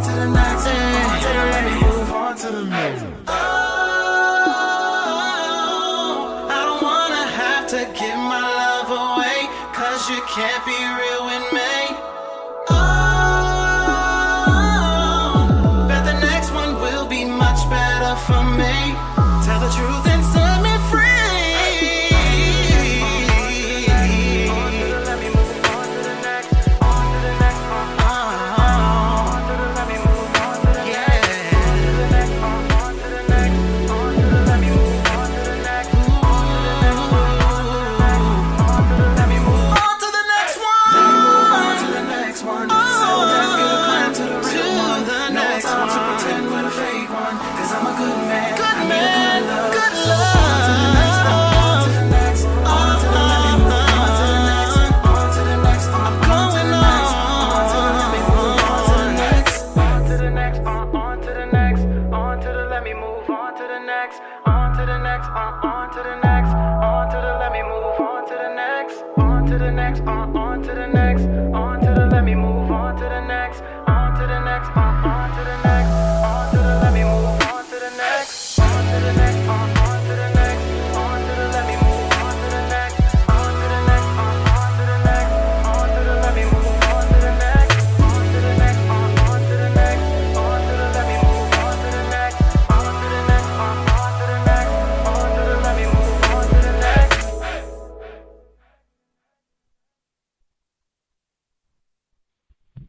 to the next, on to the let me move on to the next. Oh, I don't wanna have to give my love away, cause you can't be real with me. Oh, bet the next one will be much better for me. Tell the truth and set me free.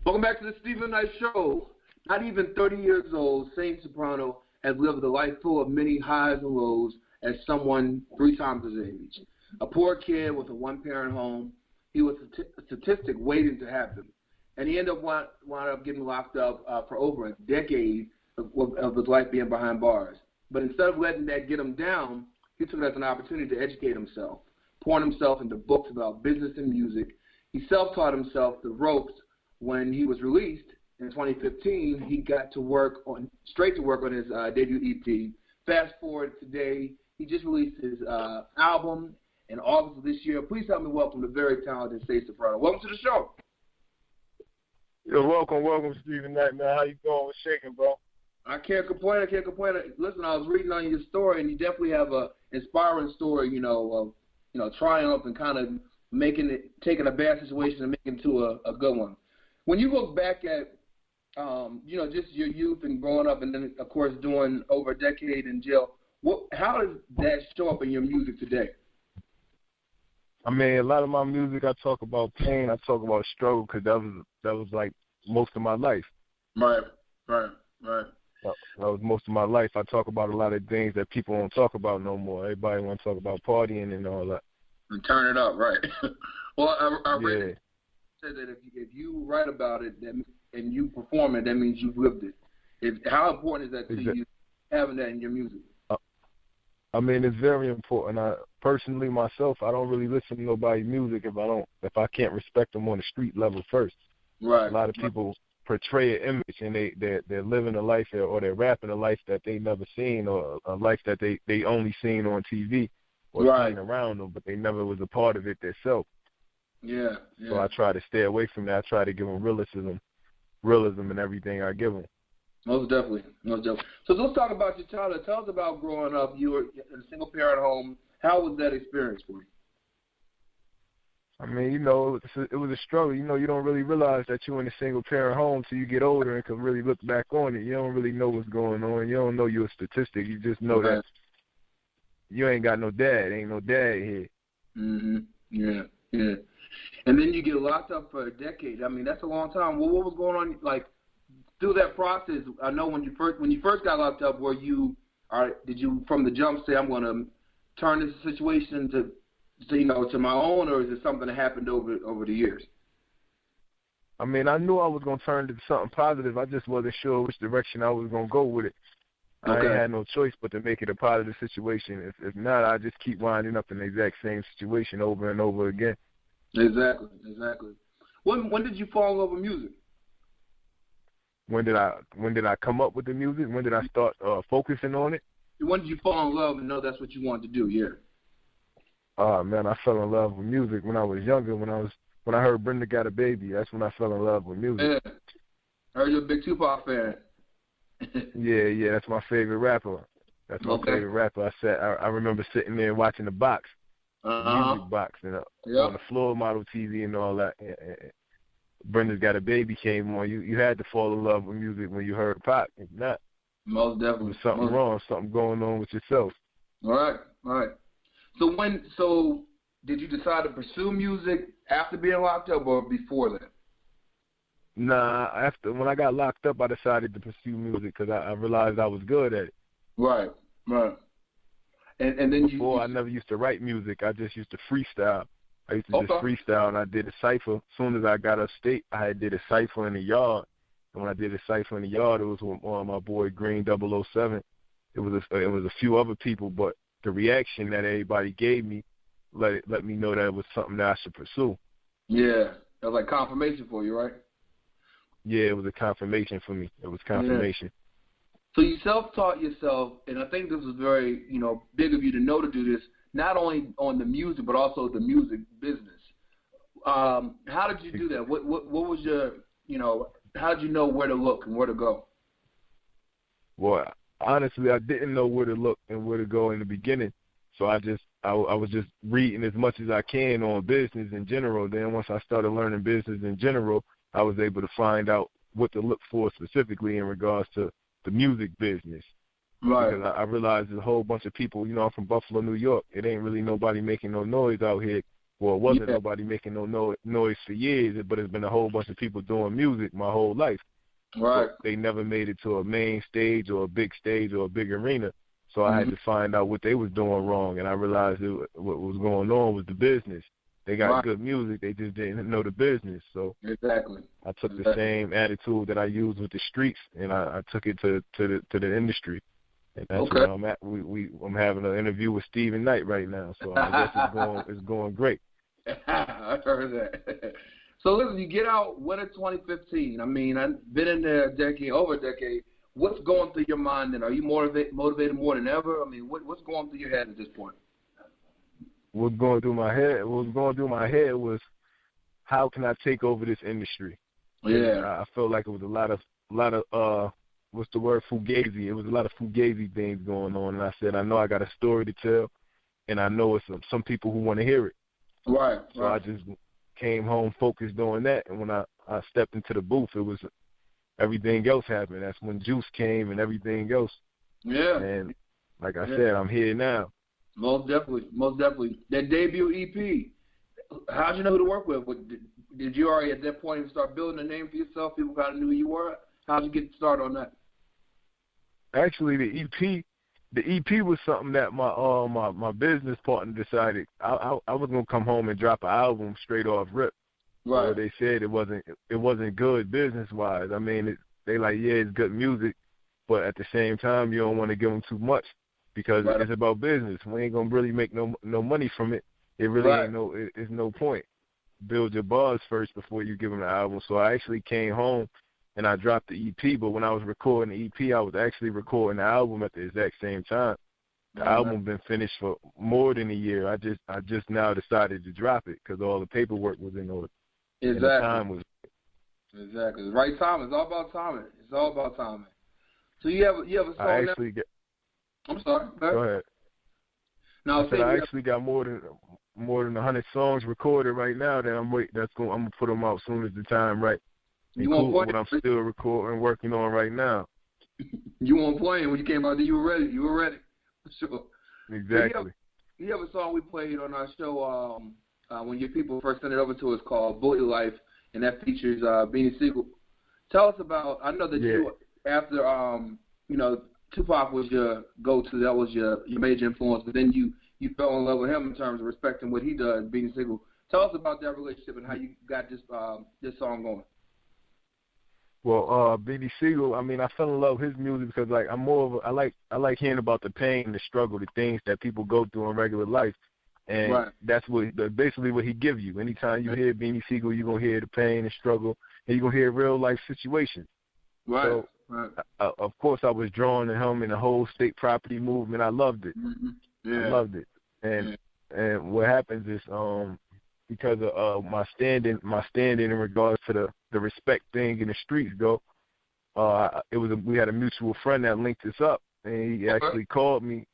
Welcome back to the Stephen Knight Show. Not even 30 years old, Saint Soprano has lived a life full of many highs and lows as someone 3 times his age. A poor kid with a one-parent home, he was a statistic waiting to happen. And he ended up wound up getting locked up for over a decade of his life being behind bars. But instead of letting that get him down, he took it as an opportunity to educate himself, pouring himself into books about business and music. He self-taught himself the ropes. When he was released in 2015, he got straight to work on his debut EP. Fast forward today, he just released his album in August of this year. Please help me welcome the very talented Saint Soprano. Welcome to the show. You're welcome, Stephen Knight, man. How you doing? What's shaking, bro? I can't complain. Listen, I was reading on your story, and you definitely have a inspiring story, of triumph and kind of taking a bad situation and making it to a good one. When you look back at, just your youth and growing up, and then of course doing over a decade in jail, how does that show up in your music today? I mean, a lot of my music, I talk about pain, I talk about struggle, because that was like most of my life. Right. That was most of my life. I talk about a lot of things that people don't talk about no more. Everybody want to talk about partying and all that. And turn it up, right? Well, I read yeah. it said that if you write about it and you perform it, that means you've lived it. How important is that to you, having that in your music? I mean, it's very important. Personally, myself, I don't really listen to nobody's music if I can't respect them on the street level first. Right. A lot of people portray an image, and they're living a life or they're rapping a life that they never seen, or a life that they only seen on TV or seen around them, but they never was a part of it themselves. Yeah. So I try to stay away from that. I try to give them realism in everything I give them. Most definitely. So let's talk about your childhood. Tell us about growing up. You were in a single-parent home. How was that experience for you? I mean, it was a struggle. You don't really realize that you're in a single-parent home till you get older and can really look back on it. You don't really know what's going on. You don't know you're a statistic. You just know that you ain't got no dad. Ain't no dad here. Mm-hmm. Yeah. And then you get locked up for a decade. I mean, that's a long time. Well, what was going on, like, through that process? I know when you first got locked up, did you from the jump say, I'm going to turn this situation to my own, or is it something that happened over the years? I mean, I knew I was going to turn to something positive. I just wasn't sure which direction I was going to go with it. I ain't had no choice but to make it a positive situation. If not, I just keep winding up in the exact same situation over and over again. Exactly. When did you fall in love with music? When did I come up with the music? When did I start focusing on it? When did you fall in love and know that's what you wanted to do? Yeah. Man, I fell in love with music when I was younger. When I heard Brenda Got a Baby, that's when I fell in love with music. Yeah. I heard you're a big Tupac fan. Yeah, that's my favorite rapper. That's my favorite rapper. I remember sitting there watching the box, the music box, on the floor model TV and all that. Brenda's Got a Baby came on. You had to fall in love with music when you heard Pac. If not, most definitely, there was something wrong, something going on with yourself. All right. So did you decide to pursue music after being locked up or before that? Nah, when I got locked up, I decided to pursue music because I realized I was good at it. Right. And then before I never used to write music. I just used to freestyle. I used to just freestyle, and I did a cipher. As soon as I got upstate, I did a cipher in the yard. And when I did a cipher in the yard, it was with my boy Green 007. It was a few other people, but the reaction that everybody gave me let me know that it was something that I should pursue. Yeah, that was like confirmation for you, right? Yeah, it was a confirmation for me. It was confirmation. So you self-taught yourself, and I think this was very, big of you to know to do this, not only on the music, but also the music business. How did you do that? What was your, how did you know where to look and where to go? Well, honestly, I didn't know where to look and where to go in the beginning. So I was just reading as much as I can on business in general. Then once I started learning business in general, I was able to find out what to look for specifically in regards to the music business. Right. Because I realized there's a whole bunch of people, I'm from Buffalo, New York. It ain't really nobody making no noise out here Well, it wasn't nobody making no noise for years, but it's been a whole bunch of people doing music my whole life. Right. But they never made it to a main stage or a big stage or a big arena. So I had to find out what they was doing wrong, and I realized what was going on was the business. They got good music, they just didn't know the business. So I took the same attitude that I used with the streets, and I took it to the industry. And that's where I'm at. I'm having an interview with Stephen Knight right now, so I guess it's going great. I heard that. So listen, you get out winter 2015. I mean, I've been in there over a decade. What's going through your mind then? Are you motivated more than ever? I mean, what's going through your head at this point? What was going through my head was, how can I take over this industry? Yeah. And I felt like it was a lot of what's the word, fugazi. It was a lot of fugazi things going on, and I said, I know I got a story to tell, and I know it's some people who want to hear it. Right. So I just came home focused on that, and when I stepped into the booth, it was everything else happened. That's when Juice came and everything else. Yeah. And like I said, I'm here now. Most definitely. That debut EP, how'd you know who to work with? Did you already at that point start building a name for yourself? People kind of knew who you were? How'd you get started on that? Actually, the EP was something that my business partner decided I was gonna come home and drop an album straight off rip. Right. So they said it wasn't good business wise. I mean, they like, yeah, it's good music, but at the same time, you don't want to give them too much because it's about business. We ain't gonna really make no money from it. It really ain't it's no point. Build your buzz first before you give them the album. So I actually came home and I dropped the EP, but when I was recording the EP, I was actually recording the album at the exact same time. The album been finished for more than a year. I just now decided to drop it because all the paperwork was in order. Exactly. And the time was exactly. Right time. It's all about timing. So you have a song I'm sorry. Go ahead. No, I actually got more than 100 songs recorded right now that I'm gonna put them out as soon as the time right. Including what I'm still recording, working on right now. You weren't playing when you came out there. You were ready. For sure. Exactly. You have a song we played on our show when your people first sent it over to us called Bully Life, and that features Beanie Sigel. Tell us about, I know that you, after, Tupac was your go-to, that was your major influence, but then you fell in love with him in terms of respecting what he does, Beanie Sigel. Tell us about that relationship and how you got this song going. Well, Beanie Sigel, I mean, I fell in love with his music because, like, I like hearing about the pain, the struggle, the things that people go through in regular life, and that's basically what he give you. Anytime you hear Beanie Sigel, you're gonna hear the pain and struggle, and you're gonna hear real life situations. Right. So, of course, I was drawn to him and the whole state property movement. I loved it. Mm-hmm. Yeah. I loved it. And what happens is, because of my standing in regards to the respect thing in the streets, though, we had a mutual friend that linked us up, and he actually called me.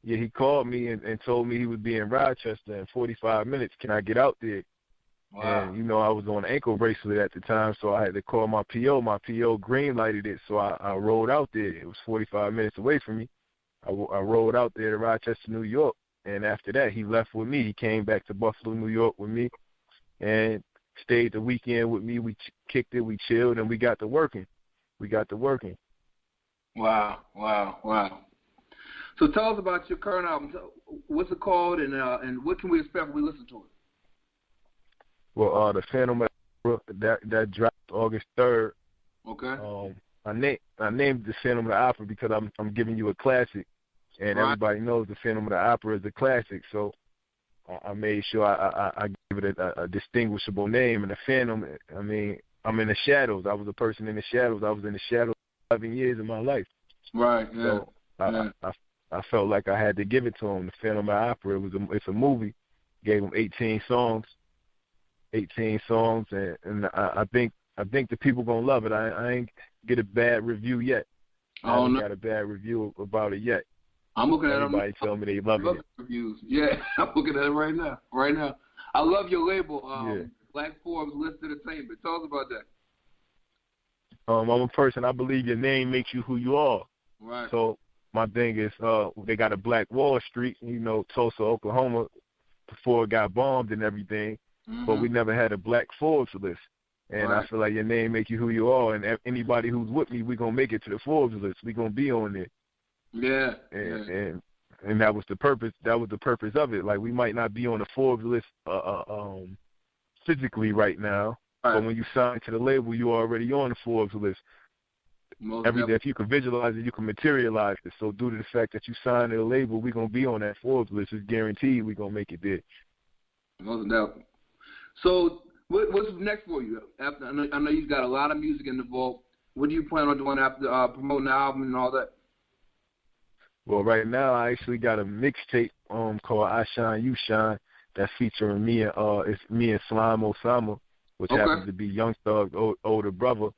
Yeah, he called me and told me he would be in Rochester in 45 minutes. Can I get out there? Wow. And, I was on an ankle bracelet at the time, so I had to call my PO. My PO green-lighted it, so I rode out there. It was 45 minutes away from me. I rode out there to Rochester, New York, and after that, he left with me. He came back to Buffalo, New York with me and stayed the weekend with me. We kicked it, we chilled, and we got to working. Wow. So tell us about your current album. What's it called, and what can we expect when we listen to it? Well, the Phantom of the Opera, that dropped August 3rd. Okay. I named the Phantom of the Opera because I'm giving you a classic, and everybody knows the Phantom of the Opera is a classic. So I made sure I give it a distinguishable name. And the Phantom, I mean, I'm in the shadows. I was a person in the shadows. I was in the shadows 11 years of my life. Right. Yeah. So I felt like I had to give it to him. The Phantom of the Opera. It's a movie. Gave him 18 songs, and I think the people gonna love it. I ain't get a bad review yet. I haven't got a bad review about it yet. I'm looking at everybody tell me they love it. Reviews. Yeah, I'm looking at it right now. I love your label, Black Forbes List Entertainment. Tell us about that. I'm a person. I believe your name makes you who you are. Right. So my thing is, they got a Black Wall Street, Tulsa, Oklahoma. before it got bombed and everything, but we never had a black Forbes list. And I feel like your name make you who you are, and anybody who's with me, we gonna make it to the Forbes list. We gonna be on there. Yeah. And that was the purpose. That was the purpose of it. Like, we might not be on the Forbes list physically right now, but when you sign to the label, you already on the Forbes list. If you can visualize it, you can materialize it. So due to the fact that you signed to the label, we're gonna be on that Forbes list. It's guaranteed we're gonna make it there. Most definitely. So what's next for you? After I know you've got a lot of music in the vault. What do you plan on doing after promoting the album and all that? Well, right now I actually got a mixtape called I Shine You Shine that's featuring me and it's me and Slime Osama, which happens to be Young Thug's older brother.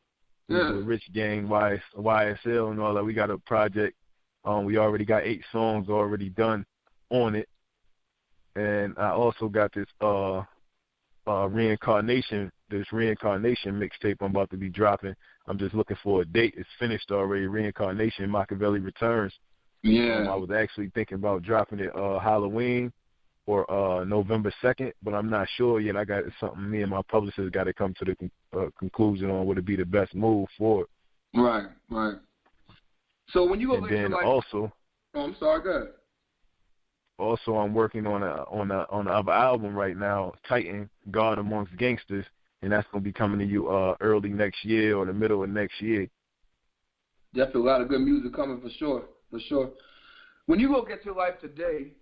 He's a Rich Gang, YSL and all that. We got a project. We already got 8 songs already done on it. And I also got this reincarnation mixtape I'm about to be dropping. I'm just looking for a date. It's finished already. Reincarnation, Machiavelli Returns. Yeah. I was actually thinking about dropping it Halloween or November 2nd, but I'm not sure yet. I got something. Me and my publicist got to come to the conclusion on what would be the best move for it. Right. So when you go, and then also, I'm sorry, go ahead. Also, I'm working on another album right now, Titan, God Amongst Gangsters, and that's gonna be coming to you early next year or the middle of next year. Definitely a lot of good music coming for sure. When you look at your life today,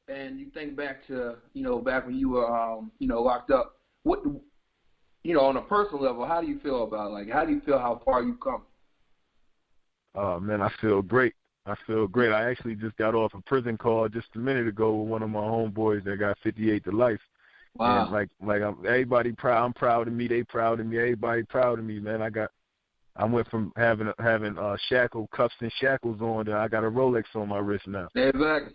and you think back to back when you were locked up, what on a personal level, how do you feel about it? Like, how do you feel how far you've come? Man, I feel great. I actually just got off a prison call just a minute ago with one of my homeboys that got 58 to life. Wow. And everybody proud. I'm proud of me. They proud of me. Everybody proud of me, man. I went from having shackle cuffs and shackles on to I got a Rolex on my wrist now. Exactly.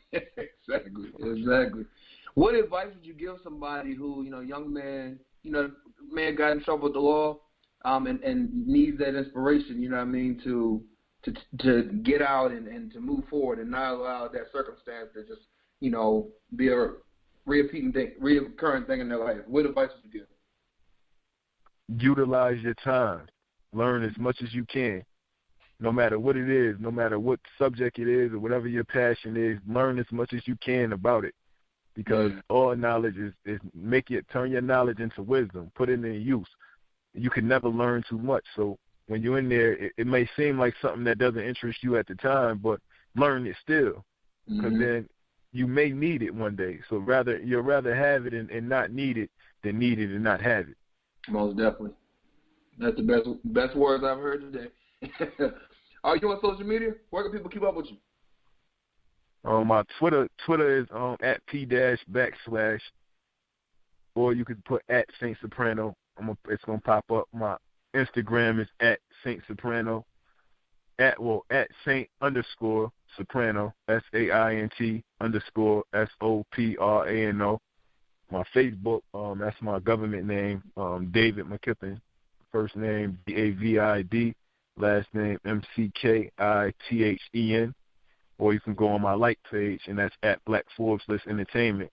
What advice would you give somebody who, young man, man got in trouble with the law, and needs that inspiration, to get out and to move forward and not allow that circumstance to just, be a reoccurring thing in their life? What advice would you give? Utilize your time. Learn as much as you can. No matter what it is, no matter what subject it is or whatever your passion is, learn as much as you can about it. Because all knowledge is turn your knowledge into wisdom. Put it in use. You can never learn too much. So when you're in there, it may seem like something that doesn't interest you at the time, but learn it still. Because then you may need it one day. So you'd rather have it and not need it than need it and not have it. Most definitely. That's the best words I've heard today. Are you on social media? Where can people keep up with you? My Twitter is at @p_, or you could put at Saint Soprano. It's gonna pop up. My Instagram is at Saint Soprano. At Saint_Soprano. SAINT_SOPRANO. My Facebook, that's my government name, David McKippen. First name David, last name MCKITHEN. Or you can go on my like page, and that's at Black Forbes List Entertainment.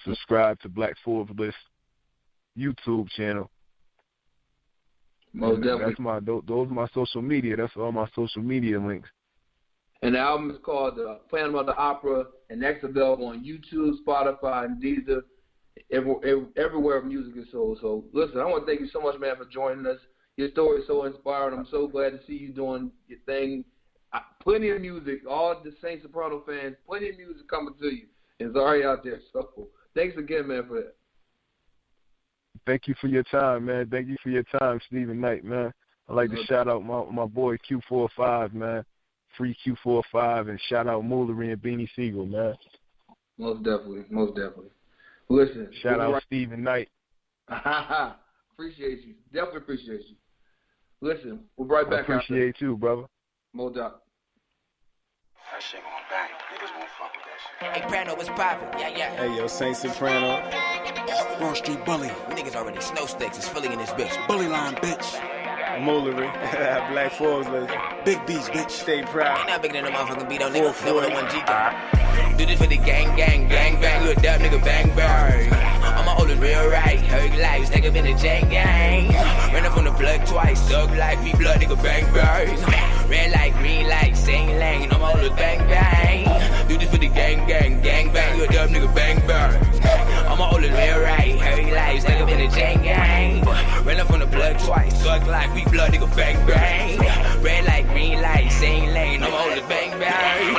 Subscribe to Black Forbes List YouTube channel. Most definitely. Those are my social media. That's all my social media links. And the album is called Phantom of the Opera, and that's available on YouTube, Spotify, and Deezer, everywhere music is sold. So, listen, I want to thank you so much, man, for joining us. Your story is so inspiring. I'm so glad to see you doing your thing. Plenty of music, all the Saint Soprano fans, plenty of music coming to you. It's already out there. So, thanks again, man, for that. Thank you for your time, man. Thank you for your time, Stephen Knight, man. I'd like to shout out my boy Q45, man. Free Q45, and shout out Moolery and Beanie Siegel, man. Most definitely. Listen. Shout out Stephen Knight. Appreciate you. Definitely appreciate you. Listen, we'll be right back. Appreciate you, brother. No doubt. That shit gonna bang. Niggas won't fuck with that shit. Hey, Brando, what's poppin'? Yeah. Hey, yo, Saint Soprano. Wall Street Bully. Niggas already snow sticks. It's Philly in this bitch. Bully line, bitch. Moolery. Black Forbes legend. Big beats, bitch. Stay proud. Ain't not bigger than a motherfucking beat on nigga. Never the one G gang. Do this for the gang, gang, gang, bang. You a dub nigga, bang, bang. All my oldest real right. Heard life, take up in the chain gang. Ran up from the plug twice. Thug life, he blood nigga, bang, bang. Red light, green light, same lane. All my oldest bang, bang. Do this for the gang, gang, gang, bang. You a dub nigga, bang, bang. All my oldest real right. Heard life, take up in the chain gang. Ran up from the plug twice. Thug life, we blood nigga, bang, bang. Red light, green light, same lane. All my oldest bang, bang.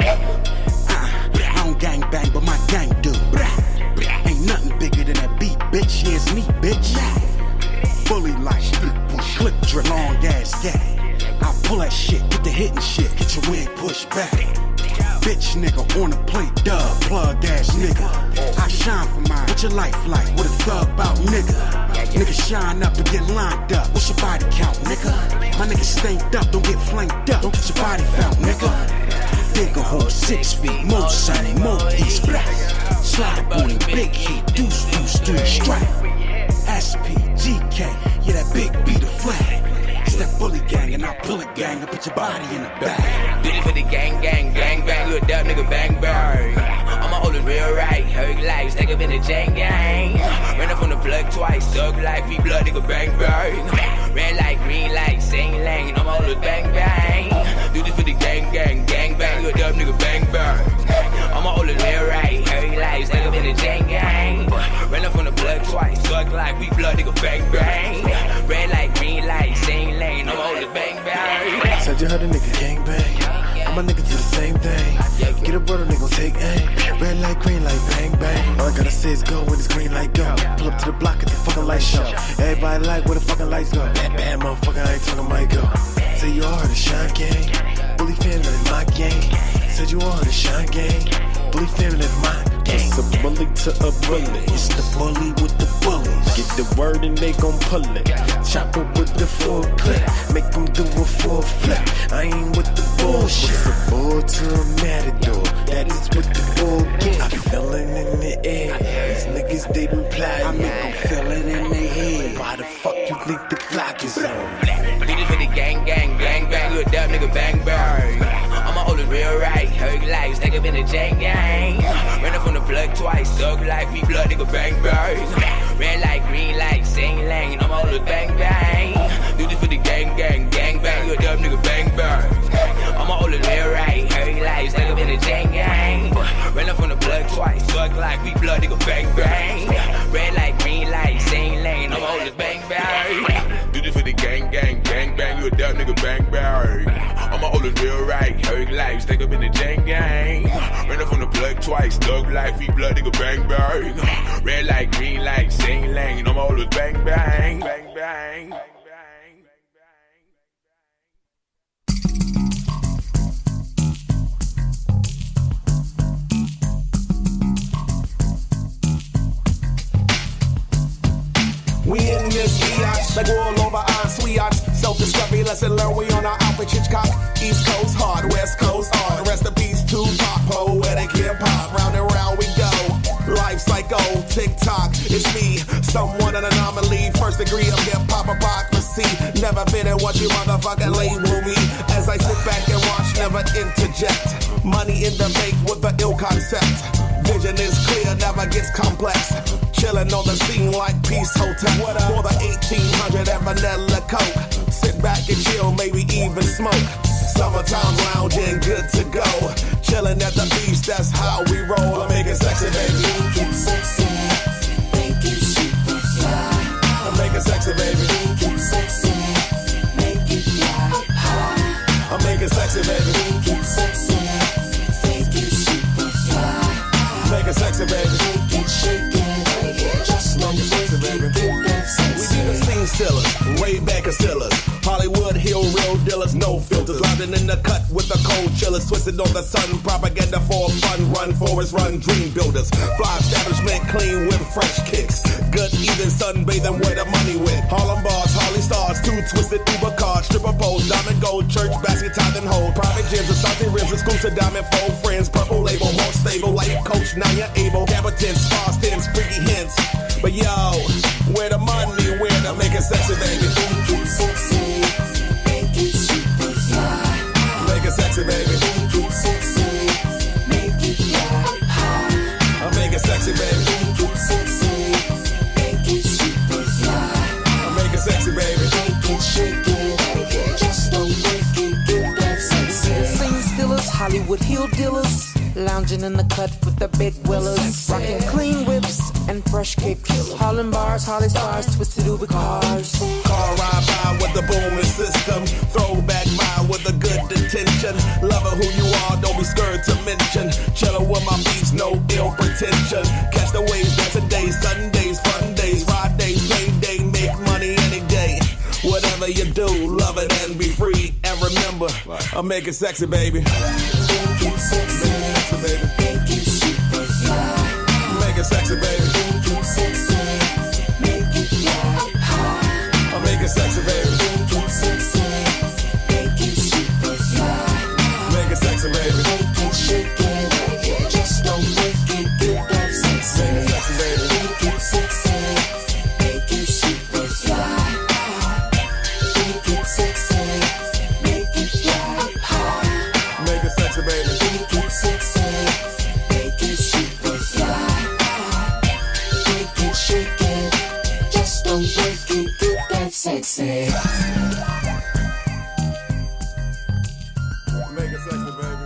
I don't gang bang, but my gang do. Ain't nothing bigger than that beat, bitch. Yeah, it's me, bitch. Bully like, clip drip, long ass gang. I pull that shit, get the hitting shit, get your wig pushed back. Bitch nigga on the plate, dub, plug ass nigga. I shine for mine, what your life like? What a thug about, nigga? Nigga shine up and get lined up. What's your body count, nigga? My nigga stanked up, don't get flanked up. Don't get your body felt, nigga. Dig a hole 6 feet, more sunny, more east, black. Slide up on him, big heat, deuce, 3 strike. SP, GK, yeah, that big beat a flag. It's that bully gang, and I pull it gang, I put your body in the bag. Do this for the gang, gang, gang, bang. You a dub nigga, bang, bang. All my oldest real right. Heard life, take up in the chain gang. Ran up from the plug twice. Thug life, he blood nigga, bang, bang. Red light, green light, same lane. All my oldest bang, bang. Do this for the gang, gang, gang, bang. You a dub nigga, bang, bang. All my oldest real right. Heard life, take up in the chain gang. Ran up from the plug twice. Thug life, we blood nigga, bang, bang. Red light, green light, same lane. All my oldest bang, bang. Said you heard a nigga gang bang. All my niggas do the same thing. Get a brother, they gon' take aim. Red light, green light, bang, bang. All I gotta say is go when it's green light, go. Pull up to the block at the fucking light show. Everybody like where the fucking lights go. Bad motherfucker, I ain't talking my go. Say you all heard of Shine Gang. Bully family in my gang. Said you all heard of Shine Gang. Bully family in my gang. It's a bully to a bully. It's the bully with the bullies. Get the word and they gon' pull it. Chop it with the full clip. Make them do a full flip. I ain't with the bullshit. What's a bull to a matador? That is what the bull get. I feel it in the air. These niggas, they been plotting. I make them feel it in their head. Why the fuck you think the clock is on? Do this for the gang, gang, gang, bang. You a dub nigga, bang, bang. All my oldest real right. Heard life, take up in the chain gang. Ran up from the plug twice. Thug life, we blood nigga, bang, bang. Red light, green light, same lane. All my oldest bang, bang. Do this for the gang, gang, gang, bang. You a dub nigga, bang, bang. All my oldest real right. Heard life, take up in the chain gang. Ran up from the plug twice. Thug life, we blood nigga, bang, bang. Red light, green light, same lane. All my oldest bang, bang. Do this for the gang, gang, gang, bang. You a dub nigga, bang, bang. All my oldest real right. Heard life, take up in the chain gang. Ran up from the plug twice. Thug life, we blood nigga, bang, bang. Red light, green light, same lane. All my oldest bang, bang, bang, bang. We in this biatch, like we're all over our sweethearts. Self-discovery, lesson learned, we on our Alfred Hitchcock. East Coast hard, West Coast hard. Rest in peace to Pop, poetic hip-hop. Round and round we go. Life cycle, tick-tock, it's me. Someone an anomaly, first degree of hip-hop hypocrisy. Never fit in what you motherfucking label me. As I sit back and watch, never interject. Money in the bank with the ill concept. Vision is clear, never gets complex. Chillin' on the scene like Peace Hotel. For the 1800 and vanilla coke. Sit back and chill, maybe even smoke. Summertime lounging, good to go. Chillin' at the beach, that's how we roll. I make it sexy, baby. Make it sexy, make it super fly. I make it sexy, baby. Make it sexy, make it fly high. I make it sexy, baby. Make it sexy, make it super fly. Make it sexy, baby. Make it shake it, just like sexy, baby. We do the scene stillers, way back Castillers. Hollywood Hill, real dealers, no filters. Louding in the cut with the cold chillers. Twisted on the sun, propaganda for fun. Run, forest, run, dream builders. Fly establishment, clean with fresh kicks. Good eating, sunbathing where the money went. Harlem bars, Harley stars, two twisted Uber cars. Stripper poles, diamond gold, church basket, tied and hold. Private gyms, salty ribs, exclusive diamond fold. Friends, purple label, more stable. Life coach, now you're able. Cabotins, spas, tins, freaky hints. But yo, where the money, where to make it sexy, baby. Make it sexy. Hollywood heel dealers, lounging in the cut with the big willers, rocking clean whips and fresh kicks, Harlem bars, Harley stars, twisted Uber cars. Car ride by with the booming system, throwback vibe with a good intention. Love her who you are, don't be scared to mention. Chillin' with my beats, no ill pretension. Catch the waves, dancing days, Sundays, fun days, Fridays, payday, make money any day. Whatever you do, love it and be free. And remember, I'm making sexy, baby. Make it sexy, baby. make it super fly. Make it sexy, baby. Make it sexy, make it fly high. I'm making sexy, baby. Make it sexy, make it super fly. Make it sexy, baby. Make it shake it, just don't break it, get that sexy. Make it sexy, baby. Make it sexy, make it super fly. Make it sexy, make it fly high. Make it sexy, baby. Make it sexy, make it super fly. Make it shake it, just don't break it, get that sexy. Make it sexy, baby.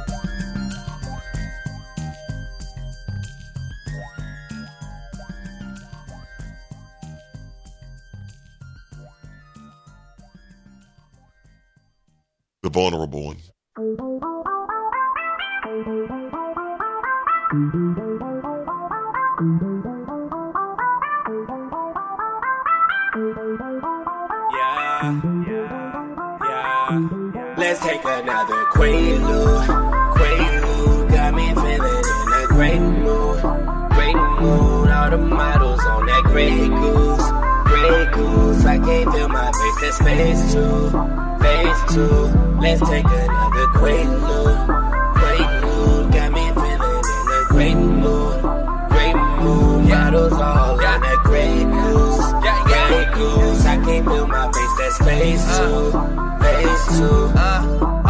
The vulnerable one. Let's take another Quaalude. Quaalude got me feeling in a great mood. Great mood, all the models on that Grey Goose. Grey Goose, I can't feel my face, that's phase two. Phase two, let's take another Quaalude. Quaalude got me feeling in a great mood. Great mood, models all on that Grey Goose. Grey Goose, I can't feel my face, that's phase two.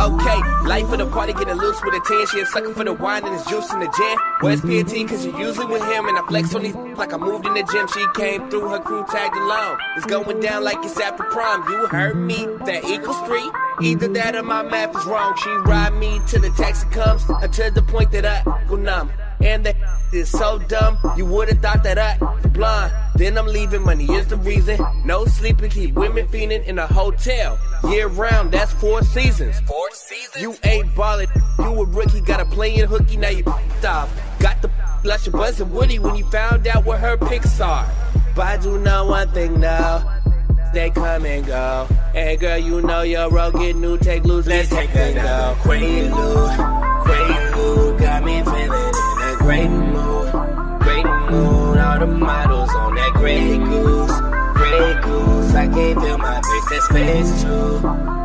Okay, life of the party getting loose with a 10. She a sucker for the wine and his juice in the gin. Where's PNT? Cause you usually with him. And I flex on these like I moved in the gym. She came through, her crew tagged along. It's going down like it's after prom. You heard me, that equals 3. Either that or my math is wrong. She ride me till the taxi comes, until the point that I go numb. And that is so dumb, you would've thought that I was blonde. Then I'm leaving, money is the reason. No sleeping, keep women feeding in a hotel. Year round, that's 4 seasons. 4 seasons? You ain't ballin', you a rookie, got a playin' hooky, now you off. Got the blush your Buzz and Woody when you found out what her pics are. But I do know one thing now, they come and go. And girl, you know your role, get new, take loose, let's take another Quaalude. Quaalude got me feeling in a great mood. Great mood, all the models on that Grey Goose. Grey Goose, I can't feel my face, that's phase two.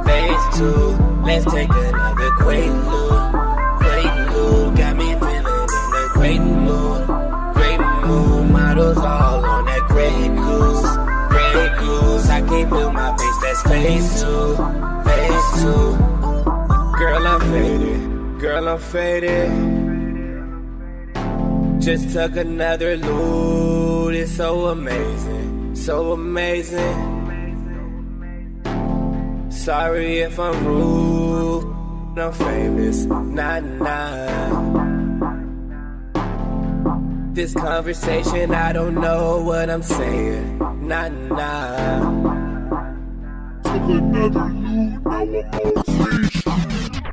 Phase two, let's take another Quaalude. Quaalude got me feeling in a great mood. Great mood, models all on that Grey Goose. Grey Goose, I can't feel my face, that's phase two. Phase two. Girl, I'm faded. Girl, I'm faded. Just took another loot. It's so amazing. So amazing. Sorry if I'm rude. I'm famous. Nah. This conversation, I don't know what I'm saying. Nah. Took another loot. Now I'm on stage.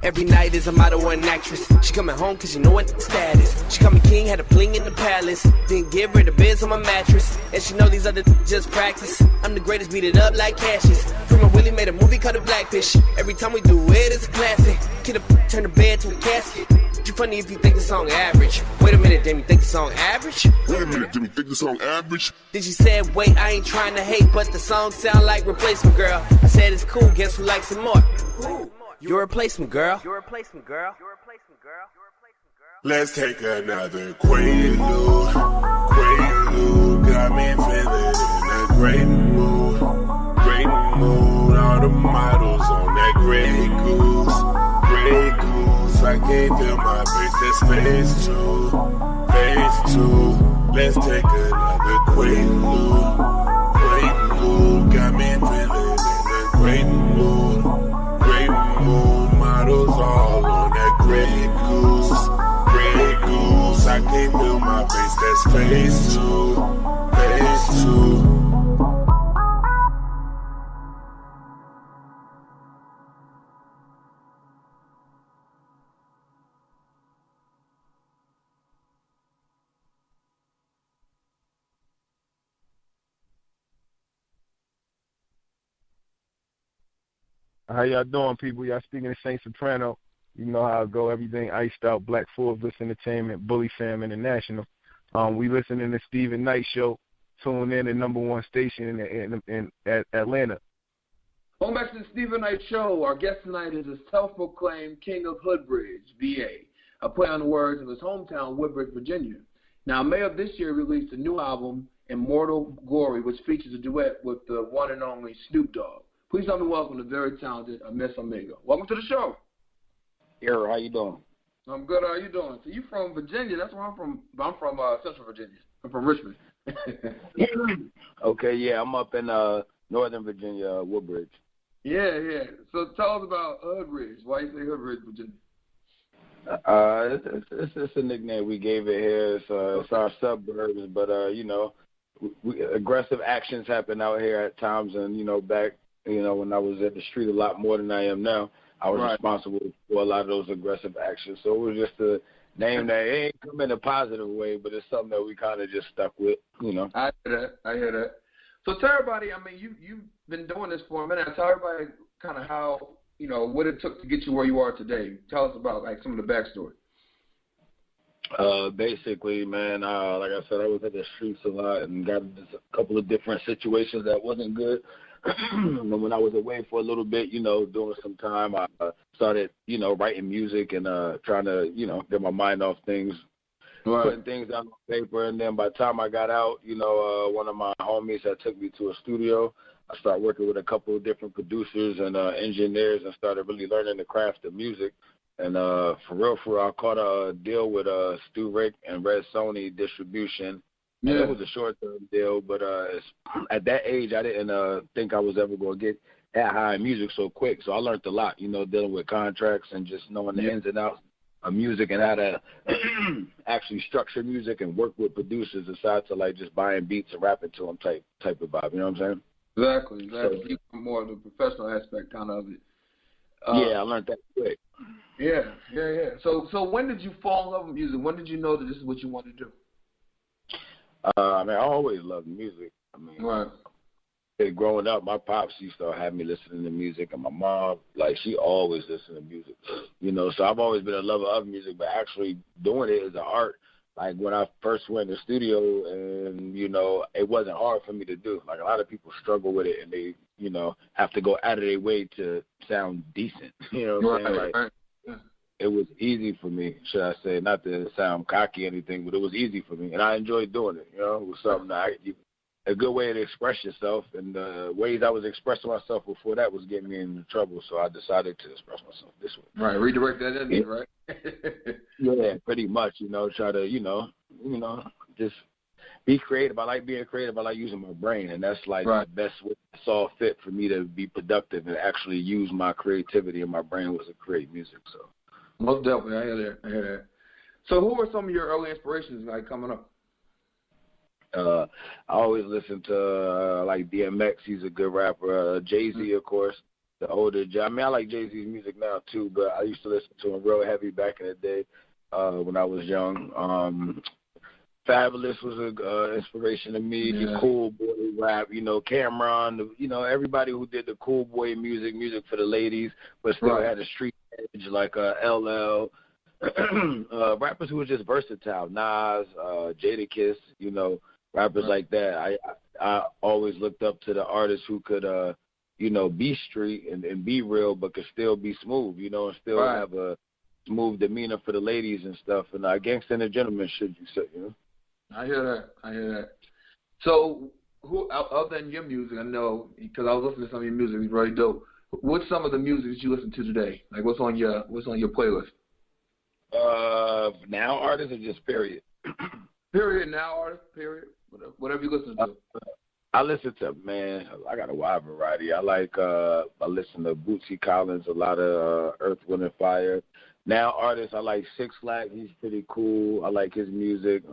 Every night is a model or an actress. She coming home cause you know what status. She call me king, had a bling in the palace. Then give her the biz on my mattress. And she know these other just practice. I'm the greatest, beat it up like Cassius. Prima Willie made a movie called The Blackfish. Every time we do it, it's a classic. Kid up, turn the bed to a casket. You funny if you think the song average. Wait a minute, did you think the song average? Wait a minute, did you think the song average? Then she said, wait, I ain't trying to hate, but the song sound like Replacement Girl. I said it's cool, guess who likes it more? Who? Your replacement, girl. Your replacement, girl. Your replacement, girl. Your replacement, girl. Let's take another Quaalude. Quaalude got me feeling in a great mood. Great mood, all the models on that Grey Goose. Grey Goose, I can't feel my face, that's phase two. Phase two, let's take another Quaalude. Quaalude got me feeling in a great mood. Great mood, models all on that Grey Goose. phase two, phase two. How y'all doing, people? Y'all speaking to Saint Soprano. You know how it go. Everything iced out. Black Forbes Entertainment, Bully Fam International. We listening to Stephen Knight Show. Tune in the #1 station in Atlanta. Going back to the Stephen Knight Show, our guest tonight is a self-proclaimed King of Hoodbridge, VA, a play on the words of his hometown, Woodbridge, Virginia. Now, in May of this year, released a new album, Immortal Glory, which features a duet with the one and only Snoop Dogg. Please help me welcome the very talented Amiss O. Welcome to the show. Here, how you doing? I'm good. How you doing? So you from Virginia? That's where I'm from. I'm from Central Virginia. I'm from Richmond. Okay, yeah, I'm up in Northern Virginia, Woodbridge. Yeah. So tell us about Hoodbridge. Why you say Hoodbridge, Virginia? It's a nickname we gave it here. It's our suburbs, but aggressive actions happen out here at times, and back. When I was at the street a lot more than I am now, I was responsible for a lot of those aggressive actions. So it was just a name that ain't come in a positive way, but it's something that we kind of just stuck with, I hear that. So tell everybody, you've been doing this for a minute. Tell everybody kind of how, what it took to get you where you are today. Tell us about, some of the backstory. Basically, man, like I said, I was at the streets a lot and got into a couple of different situations that wasn't good. When I was away for a little bit, doing some time, I started, writing music and trying to, get my mind off things, putting things down on paper. And then by the time I got out, one of my homies that took me to a studio, I started working with a couple of different producers and engineers and started really learning the craft of music. And for real, I caught a deal with Stu Rick and Red Sony Distribution. Yeah. It was a short-term deal, but at that age, I didn't think I was ever going to get that high in music so quick. So I learned a lot, dealing with contracts and just knowing the ins and outs of music and how to actually structure music and work with producers aside to, just buying beats and rapping to them type of vibe. You know what I'm saying? Exactly. So, more of the professional aspect kind of it. I learned that quick. Yeah. So when did you fall in love with music? When did you know that this is what you wanted to do? I always loved music. Growing up, my pops used to have me listening to music, and my mom, she always listened to music. So I've always been a lover of music, but actually doing it as an art, when I first went to the studio, and, it wasn't hard for me to do. A lot of people struggle with it, and they, have to go out of their way to sound decent. You know what I'm saying? It was easy for me, should I say, not to sound cocky or anything, but it was easy for me, and I enjoyed doing it. It was something a good way to express yourself, and the ways I was expressing myself before that was getting me into trouble, so I decided to express myself this way. Right, redirect that in, right? Yeah, pretty much, try to, just be creative. I like being creative. I like using my brain, and that's the best way I saw fit for me to be productive and actually use my creativity and my brain was to create music, so. Most definitely, I hear that. So, who are some of your early inspirations coming up? I always listen to DMX. He's a good rapper. Jay-Z, of course, the older. I like Jay-Z's music now too, but I used to listen to him real heavy back in the day when I was young. Fabulous was an inspiration to me. The cool boy rap, Cameron, everybody who did the cool boy music for the ladies, but still had a street edge like LL. Rappers who were just versatile, Nas, Jadakiss, rappers like that. I always looked up to the artists who could, be street and be real, but could still be smooth, and still have a smooth demeanor for the ladies and stuff. And gangster and a gentleman, should you say, I hear that. So, who other than your music? I know because I was listening to some of your music. It's really dope. What's some of the music that you listen to today? What's on your playlist? Now artists or just period? Period. Now artists. Period. Whatever you listen to. I listen to I got a wide variety. I listen to Bootsy Collins, a lot of Earth, Wind and Fire. Now artists, I like Six Flags. He's pretty cool. I like his music.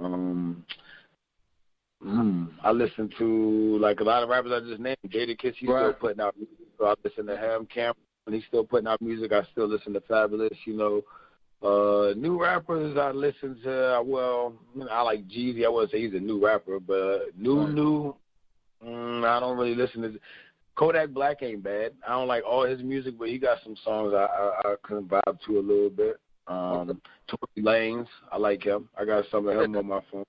I listen to, like, a lot of rappers I just named. Jadakiss, he's still putting out music. So I listen to him. Cameron, he's still putting out music. I still listen to Fabulous, you know. New rappers I listen to, well, you know, I like Jeezy. I wouldn't say he's a new rapper, but I don't really listen to. Kodak Black ain't bad. I don't like all his music, but he got some songs I can vibe to a little bit. Tory Lanez, I like him. I got some of him on my phone.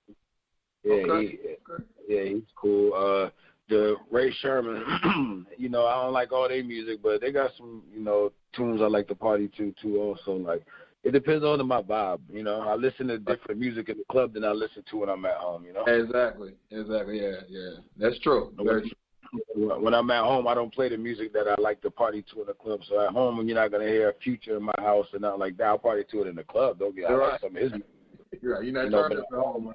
Yeah, he's cool. The Ray Sherman, you know, I don't like all their music, but they got some, you know, tunes I like to party to too. Also, like, it depends on my vibe. You know, I listen to different music in the club than I listen to when I'm at home. You know. Exactly. Yeah. That's true. Very true. When I'm at home, I don't play the music that I like to party to in the club. So at home, you're not gonna hear Future in my house and nothing like that. I'll party to it in the club. Don't get like some of his music. You're right. You're not turning it at home.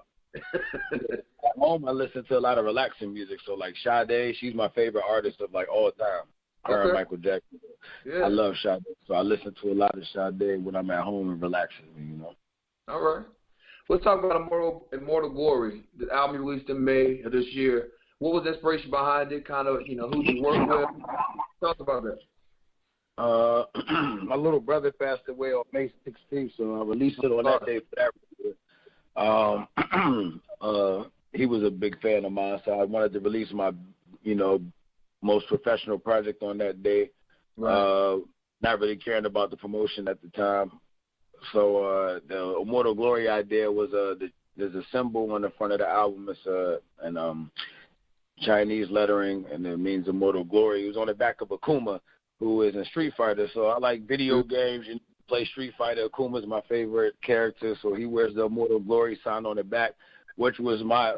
At home, I listen to a lot of relaxing music. So like Sade, she's my favorite artist of like all time. Her and Michael Jackson. Yeah. I love Sade, so I listen to a lot of Sade when I'm at home and relaxing. You know. All right. Let's talk about Immortal Glory. The album released in May of this year. What was the inspiration behind it? Kind of, you know, who you work with? Tell us about that. My little brother passed away on May 16th, so I released it on that day for that. He was a big fan of mine, so I wanted to release my, you know, most professional project on that day. Right. Not really caring about the promotion at the time. So the Immortal Glory idea was there's a symbol on the front of the album. It's an Chinese lettering, and it means Immortal Glory. It was on the back of Akuma, who is in Street Fighter. So I like video games. You play Street Fighter. Akuma's my favorite character, so he wears the Immortal Glory sign on the back, which was my,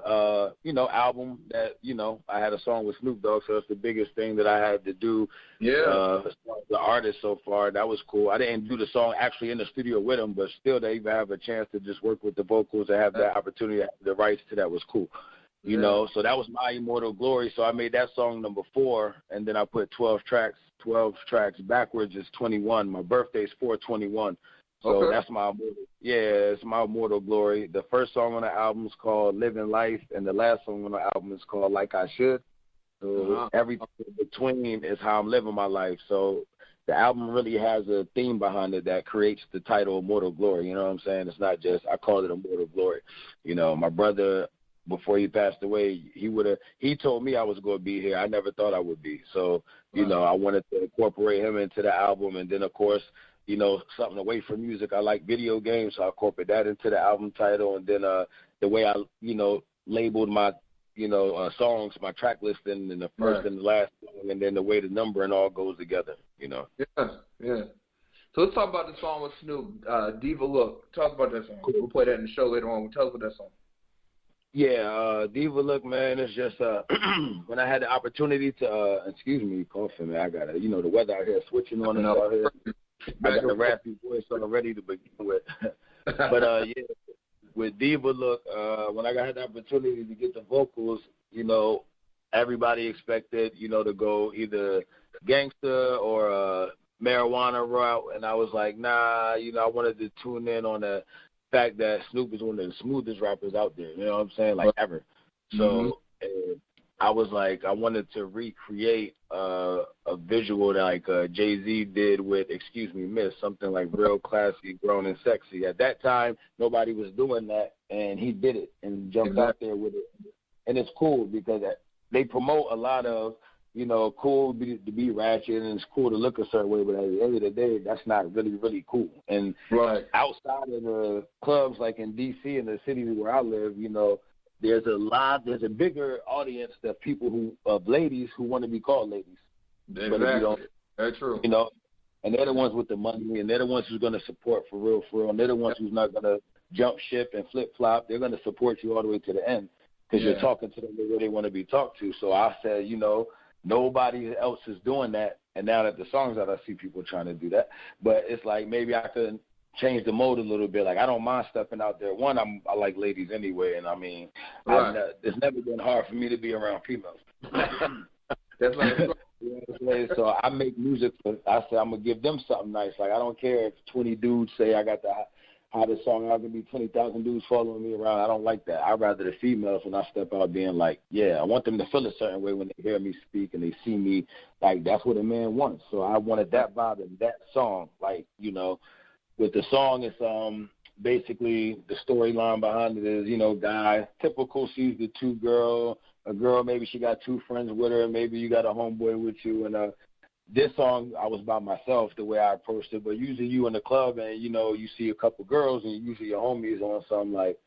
you know, album that, you know, I had a song with Snoop Dogg, so it's the biggest thing that I had to do. Yeah. As far as the artist so far, that was cool. I didn't do the song actually in the studio with him, but still to even have a chance to just work with the vocals and have that opportunity to have the rights to that was cool. You know, so that was my Immortal Glory. So I made that song number 4, and then I put 12 tracks. 12 tracks backwards is 21. My birthday's 4/21. So that's my it's my Immortal Glory. The first song on the album is called Living Life, and the last song on the album is called Like I Should. So everything in between is how I'm living my life. So the album really has a theme behind it that creates the title Immortal Glory. You know what I'm saying? It's not just I call it Immortal Glory. You know, my brother, before he passed away, he told me I was going to be here. I never thought I would be. So, you know, I wanted to incorporate him into the album. And then, of course, you know, something away from music. I like video games, so I incorporated that into the album title. And then the way I, you know, labeled my, you know, songs, my track listing, and the first and the last song, and then the way the numbering all goes together, you know. Yeah. So let's talk about the song with Snoop, Diva Look. Talk about that song. We'll play that in the show later on. Tell us about that song. Yeah, Diva Look, man, it's just when I had the opportunity to, excuse me, coughing, man, I got it. You know, the weather out here switching on and out here. I got a raspy voice already to begin with. But, yeah, with Diva Look, when I had the opportunity to get the vocals, you know, everybody expected, you know, to go either gangster or marijuana route, and I was like, nah, you know, I wanted to tune in on the fact that Snoop is one of the smoothest rappers out there, you know what I'm saying, like ever. So I was like, I wanted to recreate a visual like Jay-Z did with Excuse Me Miss, something like real classy, grown and sexy. At that time, nobody was doing that, and he did it and jumped out there with it. And it's cool because they promote a lot of, you know, cool to be ratchet, and it's cool to look a certain way, but at the end of the day, that's not really, really cool. And outside of the clubs, like in D.C. and the cities where I live, you know, there's a bigger audience of people of ladies who want to be called ladies. Exactly. That's true. You know, and they're the ones with the money, and they're the ones who's going to support for real, and they're the ones who's not going to jump ship and flip-flop. They're going to support you all the way to the end because you're talking to them the way they want to be talked to. So I said, you know, nobody else is doing that, and now that the song's out, I see people trying to do that. But it's like maybe I could change the mode a little bit. Like I don't mind stepping out there. One, I like ladies anyway, and I mean, it's never been hard for me to be around females. That's like so I make music. I say I'm gonna give them something nice. Like I don't care if 20 dudes say I got the how the song out can be 20,000 dudes following me around. I don't like that. I'd rather the females when I step out being like, yeah, I want them to feel a certain way when they hear me speak and they see me. Like, that's what a man wants. So I wanted that vibe in that song. Like, you know, with the song, it's basically the storyline behind it is, you know, guy, typical sees the a girl, maybe she got two friends with her, maybe you got a homeboy with you, and this song, I was by myself the way I approached it, but usually you in the club and, you know, you see a couple girls and usually your homies on something like,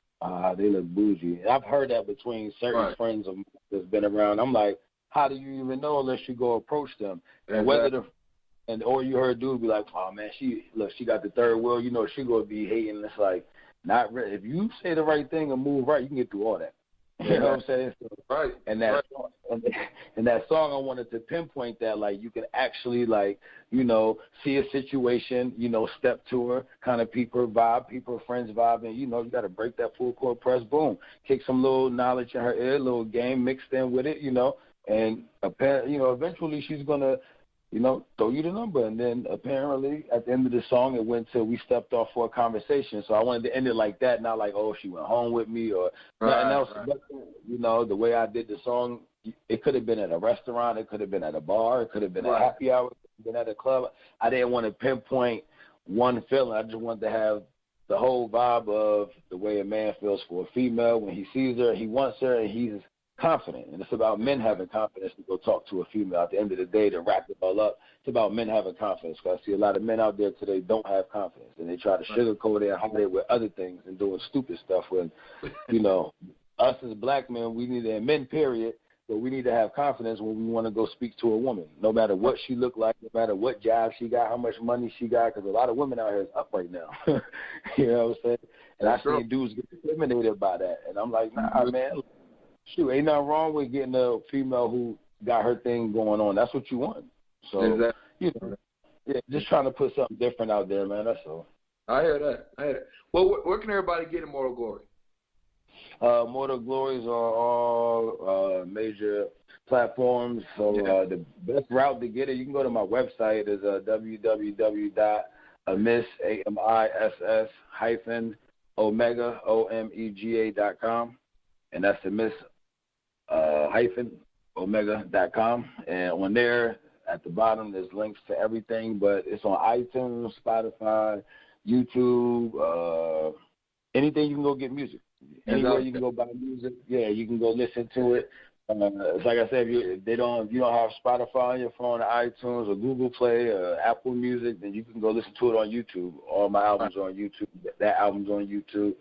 they look bougie. And I've heard that between certain friends of mine that's been around. I'm like, how do you even know unless you go approach them? And whether or you heard a dude be like, oh, man, she got the third wheel, you know, she going to be hating. It's like, not really. If you say the right thing and move right, you can get through all that. You know what I'm saying? So, right. And that song, I wanted to pinpoint that, like, you can actually, like, you know, see a situation, you know, step to her, kind of peep her friends vibe, and, you know, you got to break that full court press, boom, kick some little knowledge in her ear, little game mixed in with it, you know, and, you know, eventually she's going to, you know, throw you the number. And then apparently at the end of the song, it went to we stepped off for a conversation. So I wanted to end it like that, not like, oh, she went home with me or nothing else. But, you know, the way I did the song, it could have been at a restaurant. It could have been at a bar. It could have been a happy hour. It could have been at a club. I didn't want to pinpoint one feeling. I just wanted to have the whole vibe of the way a man feels for a female. When he sees her, he wants her, and he's confident. And it's about men having confidence to go talk to a female. At the end of the day, to wrap it all up, it's about men having confidence. Because I see a lot of men out there today don't have confidence, and they try to sugarcoat it and hide it with other things and doing stupid stuff. When, you know, us as black men, we need, and men, period, but we need to have confidence when we want to go speak to a woman, no matter what she look like, no matter what job she got, how much money she got, because a lot of women out here is up right now. You know what I'm saying? And I see dudes get intimidated by that. And I'm like, nah, man, shoot, ain't nothing wrong with getting a female who got her thing going on. That's what you want. So, you know, yeah, just trying to put something different out there, man. That's all. I hear that. Well, where can everybody get Immortal Glory? Immortal Glories are all major platforms. So the best route to get it, you can go to my website. Is www.amiss-omega.com, and that's amiss-omega.com. And on there, at the bottom, there's links to everything, but it's on iTunes, Spotify, YouTube, anything you can go get music. Anywhere you can go buy music, you can go listen to it. It's like I said, if you don't have Spotify on your phone, or iTunes, or Google Play, or Apple Music, then you can go listen to it on YouTube. All my albums are on YouTube. That album's on YouTube.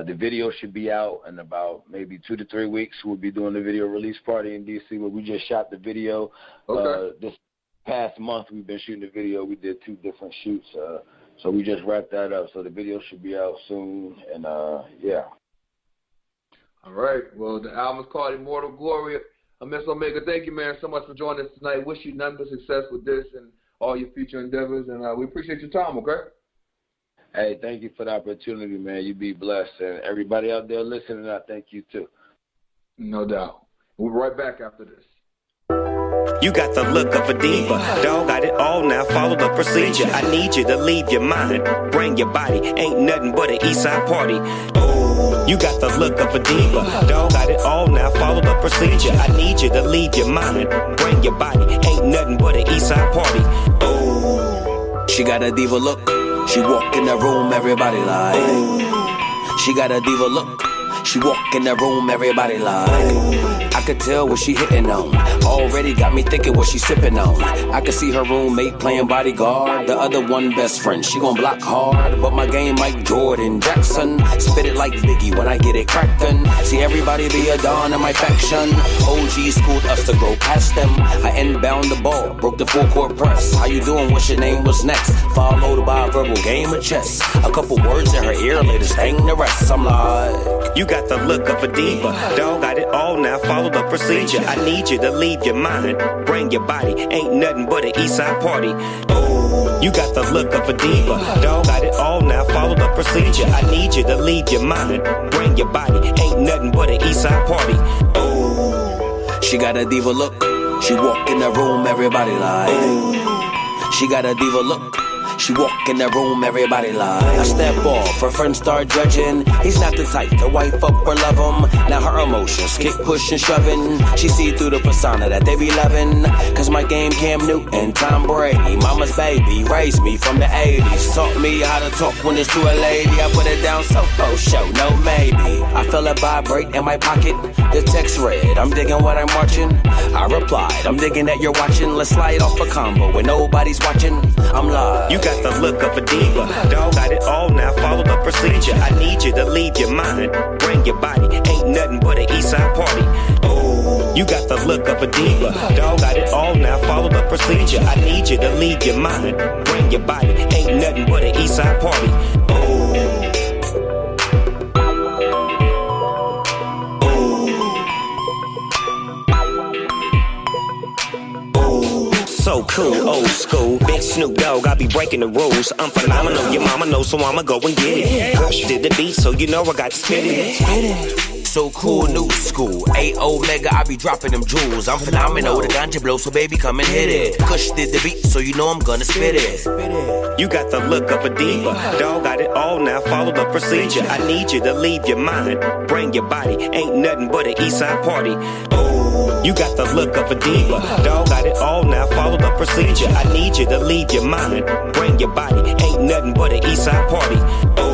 The video should be out in about maybe 2 to 3 weeks. We'll be doing the video release party in D.C. where we just shot the video. This past month we've been shooting the video. We did 2 different shoots. So we just wrapped that up. So the video should be out soon. And, yeah. All right. Well, the album's called Immortal Glory. Amiss Omega, thank you, man, so much for joining us tonight. Wish you nothing but success with this and all your future endeavors. And we appreciate your time, okay? Hey, thank you for the opportunity, man. You be blessed. And everybody out there listening, I thank you, too. No doubt. We'll be right back after this. You got the look of a diva. Dog got it all now, follow the procedure. I need you to leave your mind, bring your body. Ain't nothing but an Eastside party. Oh, you got the look of a diva. Dog got it all now, follow the procedure. I need you to leave your mind, bring your body. Ain't nothing but an Eastside party. Oh, she got a diva look. She walk in the room, everybody like. Oh, she got a diva look. She walk in the room, everybody like. I could tell what she hitting on. Already got me thinking what she sipping on. I could see her roommate playing bodyguard. The other one best friend, she gon' block hard. But my game like Jordan Jackson. Spit it like Biggie when I get it crackin'. See everybody be a don in my faction. OG schooled us to grow past them. I inbound the ball, broke the full court press. How you doing? What's your name? What's next? Followed by a verbal game of chess. A couple words in her ear, later sting the rest. I'm like, you got the look of a diva. Dog got it all now, follow the procedure. I need you to leave your mind, bring your body. Ain't nothing but an Eastside party. Oh, you got the look of a diva. Dog got it all now, follow the procedure. I need you to leave your mind, bring your body. Ain't nothing but an Eastside party. Oh, she got a diva look. She walk in the room, everybody like. Oh, she got a diva look. She walk in the room, everybody like. I step off, her friends start judging. He's not the type to wife up or love him. Now her emotions kick, push and shoving. She see through the persona that they be loving. Cause my game Cam Newton, Tom Brady. Mama's baby, raised me from the 80s. Taught me how to talk when it's to a lady. I put it down so for show, no maybe. I feel it vibrate in my pocket. The text read, I'm digging what I'm watching. I replied, I'm digging that you're watching. Let's slide off a combo when nobody's watching. I'm live. You got the look of a diva. Dog got it all now, follow the procedure. I need you to leave your mind, bring your body. Ain't nothing but an Eastside party. Oh, you got the look of a diva. Dog got it all now, follow the procedure. I need you to leave your mind, bring your body. Ain't nothing but an Eastside party. Oh. So cool, old school, big Snoop Dogg, I be breaking the rules. I'm phenomenal, your mama knows, so I'ma go and get it. Push did the beat, so you know I got to spit it. So cool, new school. A-Omega, I be dropping them jewels. I'm phenomenal, the ganja blow, so baby come and hit it. Kush did the beat, so you know I'm gonna spit it. You got the look of a diva. Dog got it all now, follow the procedure. I need you to leave your mind, bring your body. Ain't nothing but an Eastside party. Oh, you got the look of a diva. Dog got it all now, follow the procedure. I need you to leave your mind, bring your body. Ain't nothing but an Eastside party. Oh.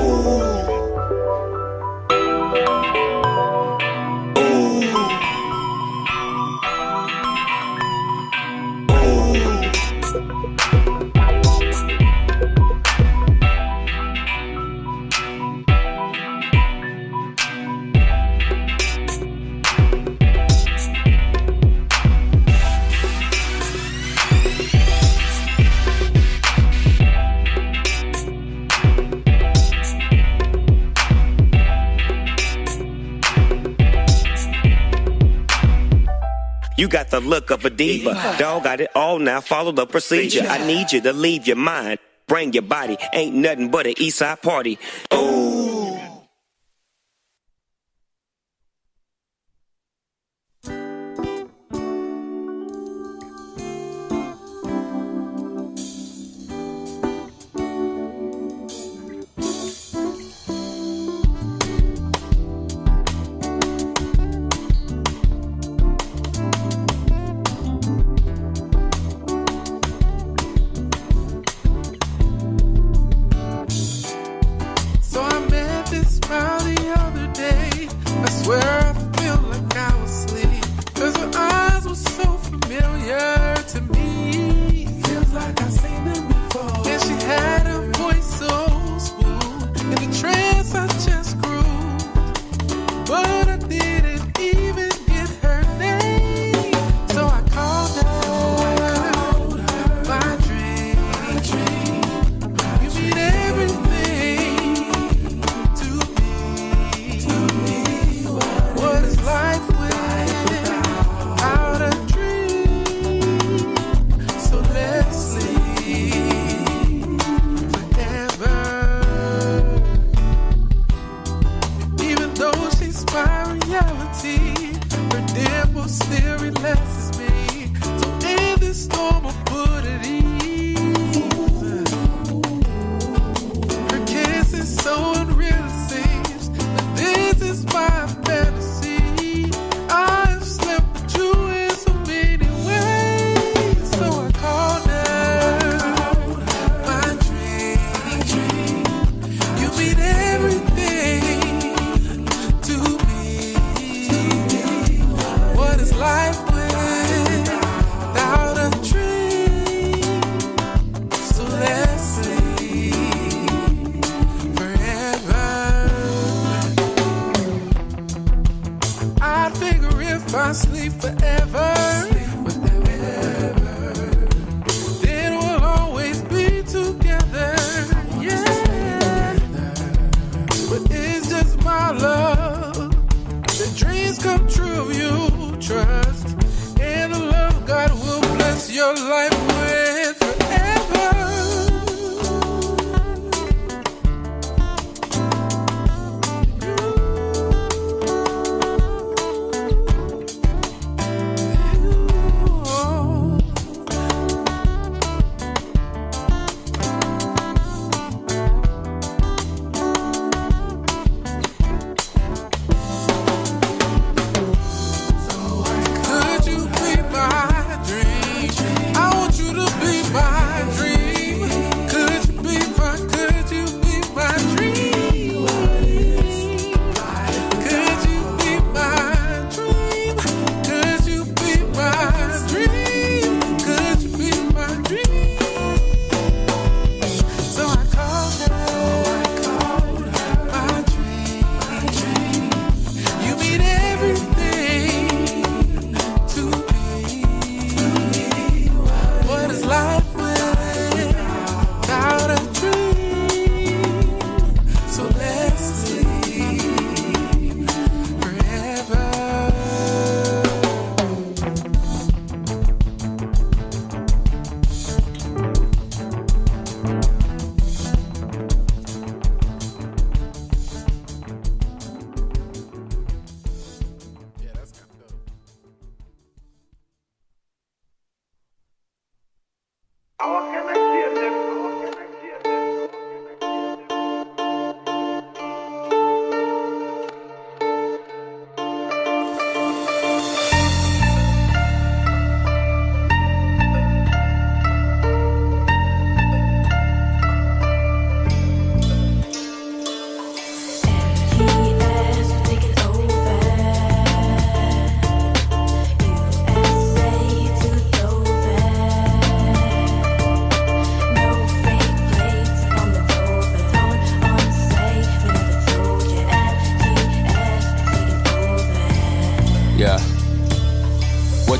You got the look of a diva. Dog got it all now, follow the procedure. I need you to leave your mind, bring your body. Ain't nothing but an Eastside party. Oh.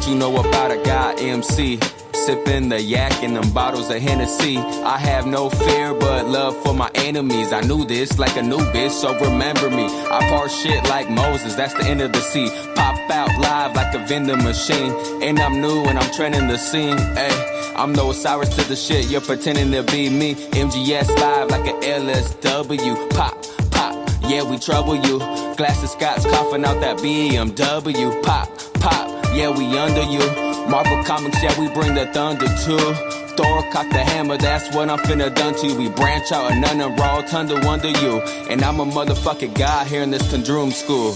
What you know about a guy, MC? Sipping the yak and them bottles of Hennessy. I have no fear but love for my enemies. I knew this like a new bitch, so remember me. I part shit like Moses, that's the end of the sea. Pop out live like a vending machine. And I'm new and I'm trending the scene. Ay, I'm no Osiris to the shit, you're pretending to be me. MGS live like a LSW. Pop, pop, yeah, we trouble you. Glass of Scott's coughing out that BMW. Pop, pop, yeah, we under you. Marvel Comics, yeah, we bring the thunder too. Thor cock the hammer, that's what I'm finna done to you. We branch out and none and raw, thunder wonder you. And I'm a motherfucking guy here in this Condrum school.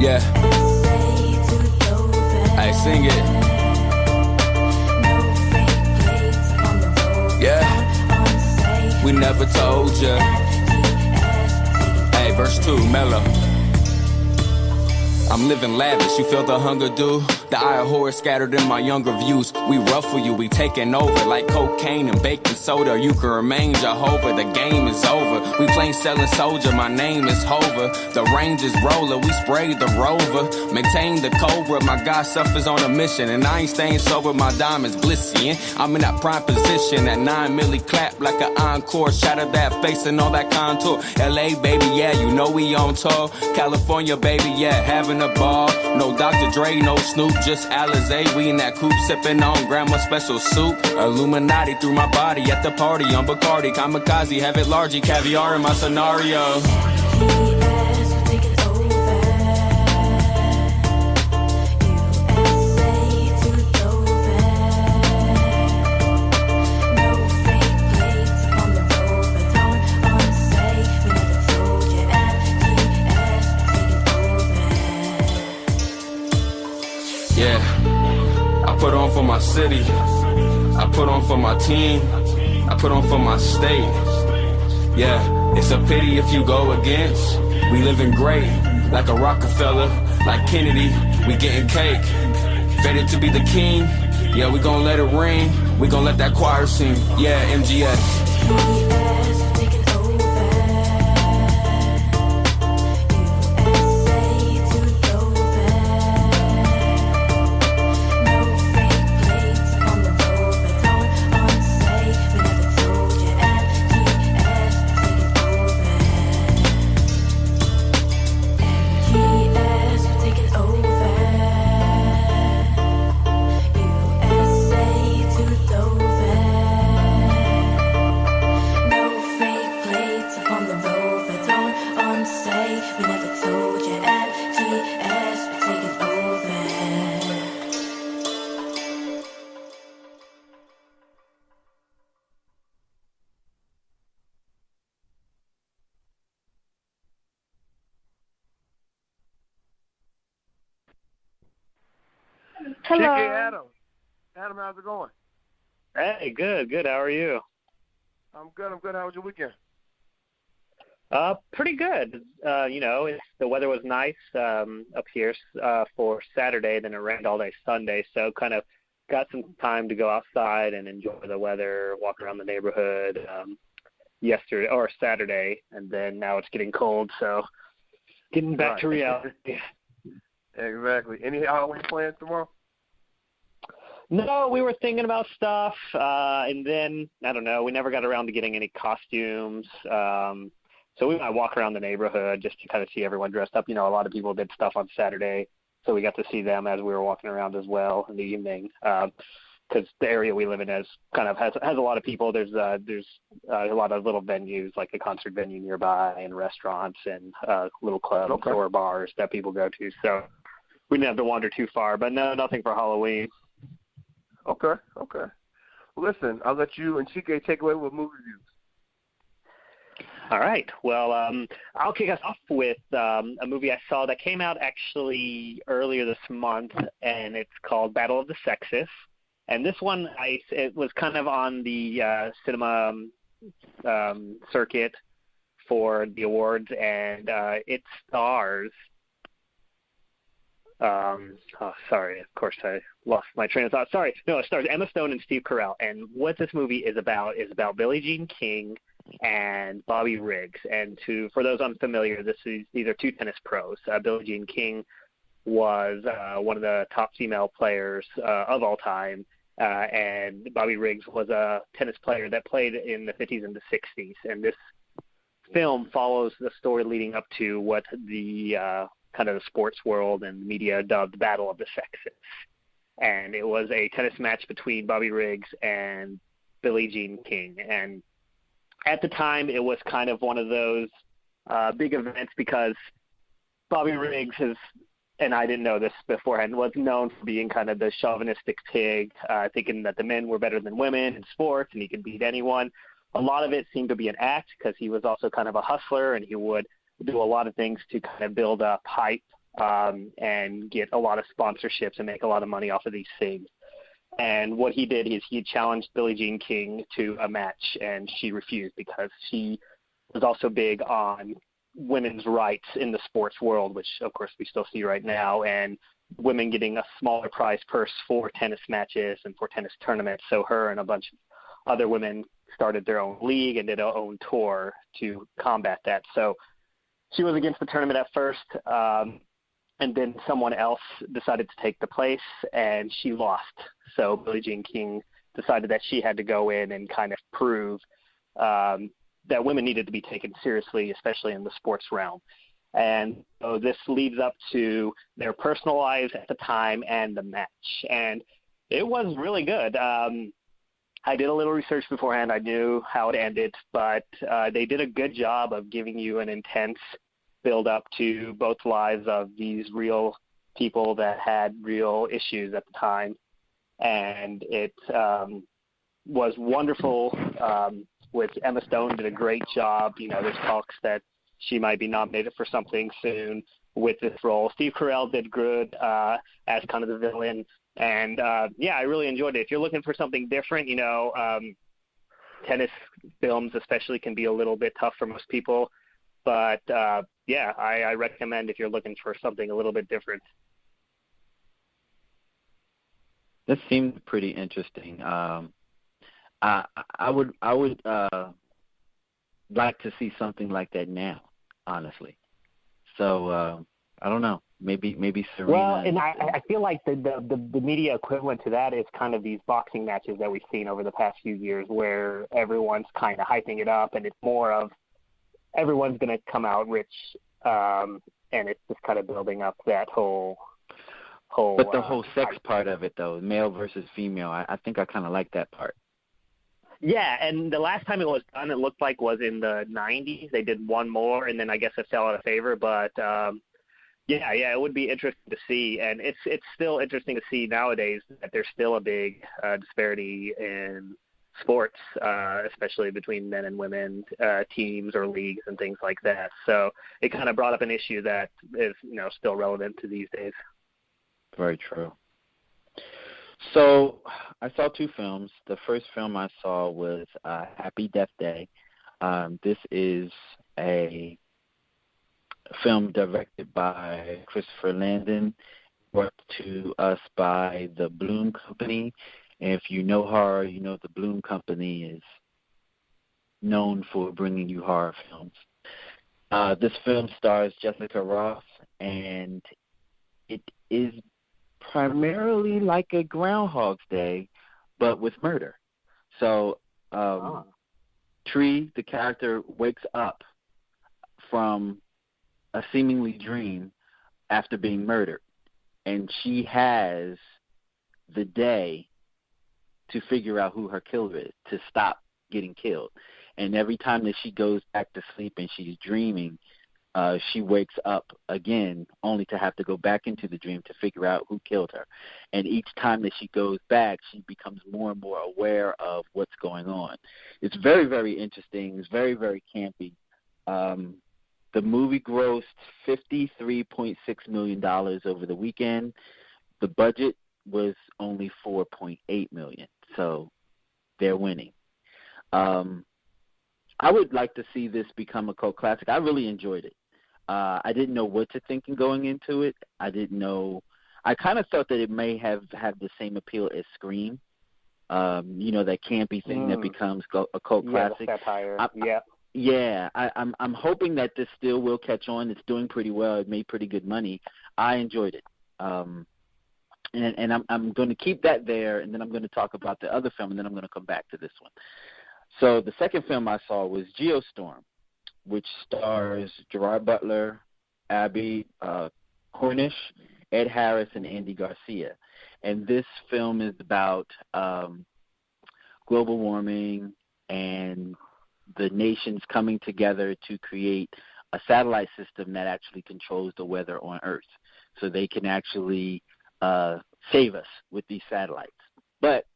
Yeah. Hey, sing it. Yeah. We never told ya. Hey, verse 2, mellow. I'm living lavish, you feel the hunger, dude? The eye of horror scattered in my younger views. We ruffle you, we taking over like cocaine and baking soda. You can remain Jehovah, the game is over. We plain selling soldier, my name is Hover. The range is roller, we sprayed the rover. Maintain the cobra, my God suffers on a mission. And I ain't staying sober, my diamonds glistening. I'm in that prime position, that 9 milli clap like an encore. Shatter that face and all that contour. LA, baby, yeah, you know we on tour. California, baby, yeah, having a ball. No Dr. Dre, no Snoop, just Alizé. We in that coupe sipping on grandma special soup. Illuminati through my body at the party on Bacardi. Kamikaze, have it largey, caviar in my scenario. Yeah, I put on for my city, I put on for my team, I put on for my state. Yeah, it's a pity if you go against. We living great, like a Rockefeller, like Kennedy, we getting cake. Fated to be the king, yeah, we gon' let it ring. We gon' let that choir sing, yeah, MGS. Hello. Adam. Adam, how's it going? Hey, good. How are you? I'm good. How was your weekend? Pretty good. The weather was nice up here for Saturday, then it rained all day Sunday, so kind of got some time to go outside and enjoy the weather, walk around the neighborhood yesterday or Saturday, and then now it's getting cold, so getting back to reality. Exactly. Any Halloween plans tomorrow? No, we were thinking about stuff, and then, I don't know, we never got around to getting any costumes. So we might walk around the neighborhood just to kind of see everyone dressed up. You know, a lot of people did stuff on Saturday, so we got to see them as we were walking around as well in the evening. Because the area we live in has a lot of people. There's a lot of little venues, like a concert venue nearby, and restaurants and little clubs or bars that people go to. So we didn't have to wander too far. But no, nothing for Halloween. Okay. Well, listen, I'll let you and Chike take away with movie reviews. All right. Well, I'll kick us off with a movie I saw that came out actually earlier this month, and it's called Battle of the Sexes. And this one, it was kind of on the cinema circuit for the awards, and it stars. Sorry, of course I lost my train of thought. Sorry, no, it stars Emma Stone and Steve Carell. And what this movie is about Billie Jean King and Bobby Riggs. And for those unfamiliar, these are two tennis pros. Billie Jean King was one of the top female players of all time, and Bobby Riggs was a tennis player that played in the 50s and the 60s. And this film follows the story leading up to what the kind of the sports world and media dubbed Battle of the Sexes. And it was a tennis match between Bobby Riggs and Billie Jean King. And at the time, it was kind of one of those big events because Bobby Riggs is, and I didn't know this beforehand, was known for being kind of the chauvinistic pig, thinking that the men were better than women in sports and he could beat anyone. A lot of it seemed to be an act because he was also kind of a hustler, and he would do a lot of things to kind of build up hype and get a lot of sponsorships and make a lot of money off of these things. And what he did is he challenged Billie Jean King to a match, and she refused because she was also big on women's rights in the sports world, which, of course, we still see right now, and women getting a smaller prize purse for tennis matches and for tennis tournaments. So her and a bunch of other women started their own league and did their own tour to combat that. So she was against the tournament at first, and then someone else decided to take the place, and she lost. So Billie Jean King decided that she had to go in and kind of prove that women needed to be taken seriously, especially in the sports realm. And so this leads up to their personal lives at the time and the match. And it was really good. I did a little research beforehand. I knew how it ended, but they did a good job of giving you an intense build up to both lives of these real people that had real issues at the time. And it was wonderful. With Emma Stone did a great job. You know, there's talks that she might be nominated for something soon with this role. Steve Carell did good as kind of the villain. And, yeah, I really enjoyed it. If you're looking for something different, you know, tennis films especially can be a little bit tough for most people. But, yeah, I recommend if you're looking for something a little bit different. This seemed pretty interesting. I would like to see something like that now, honestly. So I don't know. Maybe Serena. Well, and I feel like the media equivalent to that is kind of these boxing matches that we've seen over the past few years, where everyone's kind of hyping it up, and it's more of everyone's going to come out rich, and it's just kind of building up that whole. But the whole sex part of it, though, male versus female, I think I kind of like that part. Yeah, and the last time it was done, it looked like was in the 90s. They did one more, and then I guess it fell out of favor. But, yeah, it would be interesting to see. And it's still interesting to see nowadays that there's still a big disparity in sports, especially between men and women teams or leagues and things like that. So it kind of brought up an issue that is, you know, still relevant to these days. Very true. So I saw two films. The first film I saw was Happy Death Day. This is a film directed by Christopher Landon, brought to us by the Bloom Company. And if you know horror, you know the Bloom Company is known for bringing you horror films. This film stars Jessica Ross, and it is primarily like a Groundhog's Day, but with murder. So Tree, the character, wakes up from a seemingly dream after being murdered, and she has the day to figure out who her killer is, to stop getting killed. And every time that she goes back to sleep and she's dreaming, she wakes up again only to have to go back into the dream to figure out who killed her. And each time that she goes back, she becomes more and more aware of what's going on. It's very, very interesting. It's very, very campy. The movie grossed $53.6 million over the weekend. The budget was only $4.8 million, so they're winning. I would like to see this become a cult classic. I really enjoyed it. I didn't know what to think going into it. I didn't know. I kind of thought that it may have had the same appeal as Scream, That campy thing that becomes a cult classic. The satire. I'm hoping that this still will catch on. It's doing pretty well. It made pretty good money. I enjoyed it. And I'm going to keep that there, and then I'm going to talk about the other film, and then I'm going to come back to this one. So the second film I saw was Geostorm, which stars Gerard Butler, Abby Cornish, Ed Harris, and Andy Garcia. And this film is about global warming and the nations coming together to create a satellite system that actually controls the weather on Earth, so they can actually save us with these satellites. But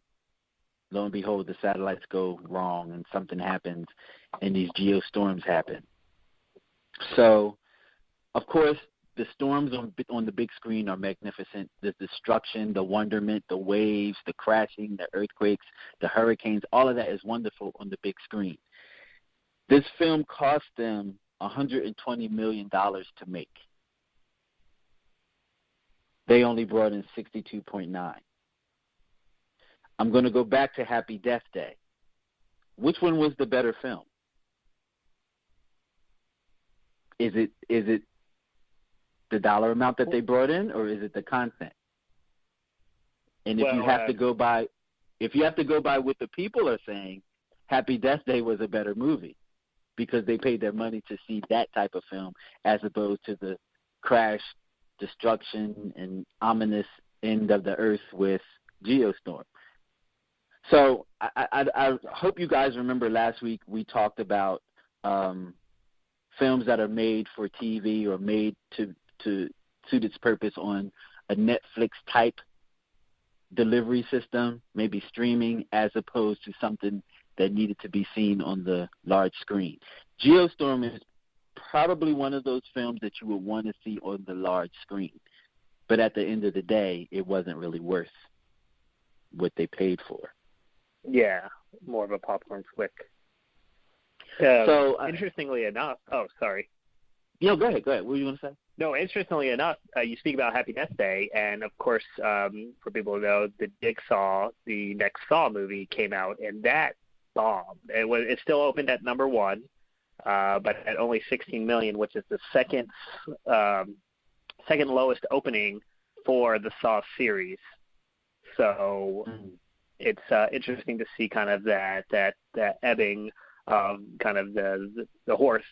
lo and behold, the satellites go wrong and something happens, and these geostorms happen. So, of course, the storms on the big screen are magnificent. The destruction, the wonderment, the waves, the crashing, the earthquakes, the hurricanes, all of that is wonderful on the big screen. This film cost them $120 million to make. They only brought in 62.9. I'm going to go back to Happy Death Day. Which one was the better film? Is it the dollar amount that they brought in, or is it the content? And if you have to go by what the people are saying, Happy Death Day was a better movie because they paid their money to see that type of film as opposed to the crash, destruction, and ominous end of the earth with Geostorm. So I hope you guys remember last week we talked about films that are made for TV or made to suit its purpose on a Netflix-type delivery system, maybe streaming, as opposed to something that needed to be seen on the large screen. Geostorm is probably one of those films that you would want to see on the large screen. But at the end of the day, it wasn't really worth what they paid for. Yeah, more of a popcorn flick. Interestingly enough, sorry. Yeah, go ahead. What were you going to say? No, interestingly enough, you speak about Happy Death Day, and of course, for people who know, the next Saw movie came out, and that bombed. It still opened at number 1, but at only $16 million, which is the second lowest opening for the Saw series. So it's interesting to see kind of that ebbing of kind of the horror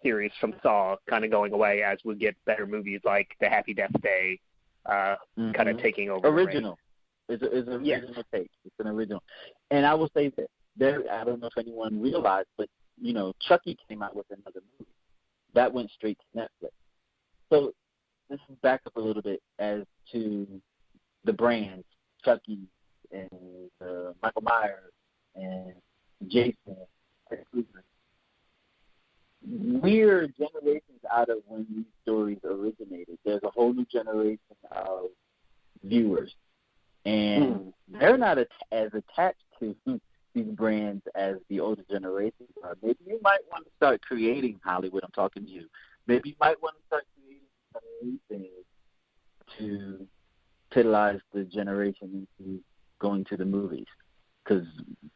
series from Saw kind of going away as we get better movies like the Happy Death Day kind of taking over. Original. It's an original take. It's an original. And I will say that I don't know if anyone realized, but Chucky came out with another movie that went straight to Netflix. So this is back up a little bit as to the brands, Chucky and Michael Myers and Jason. We're generations out of when these stories originated. There's a whole new generation of viewers, and they're not as attached to these brands as the older generations are. Maybe you might want to start creating, Hollywood, I'm talking to you. Maybe you might want to start creating some new things to titilize the generation into going to the movies, because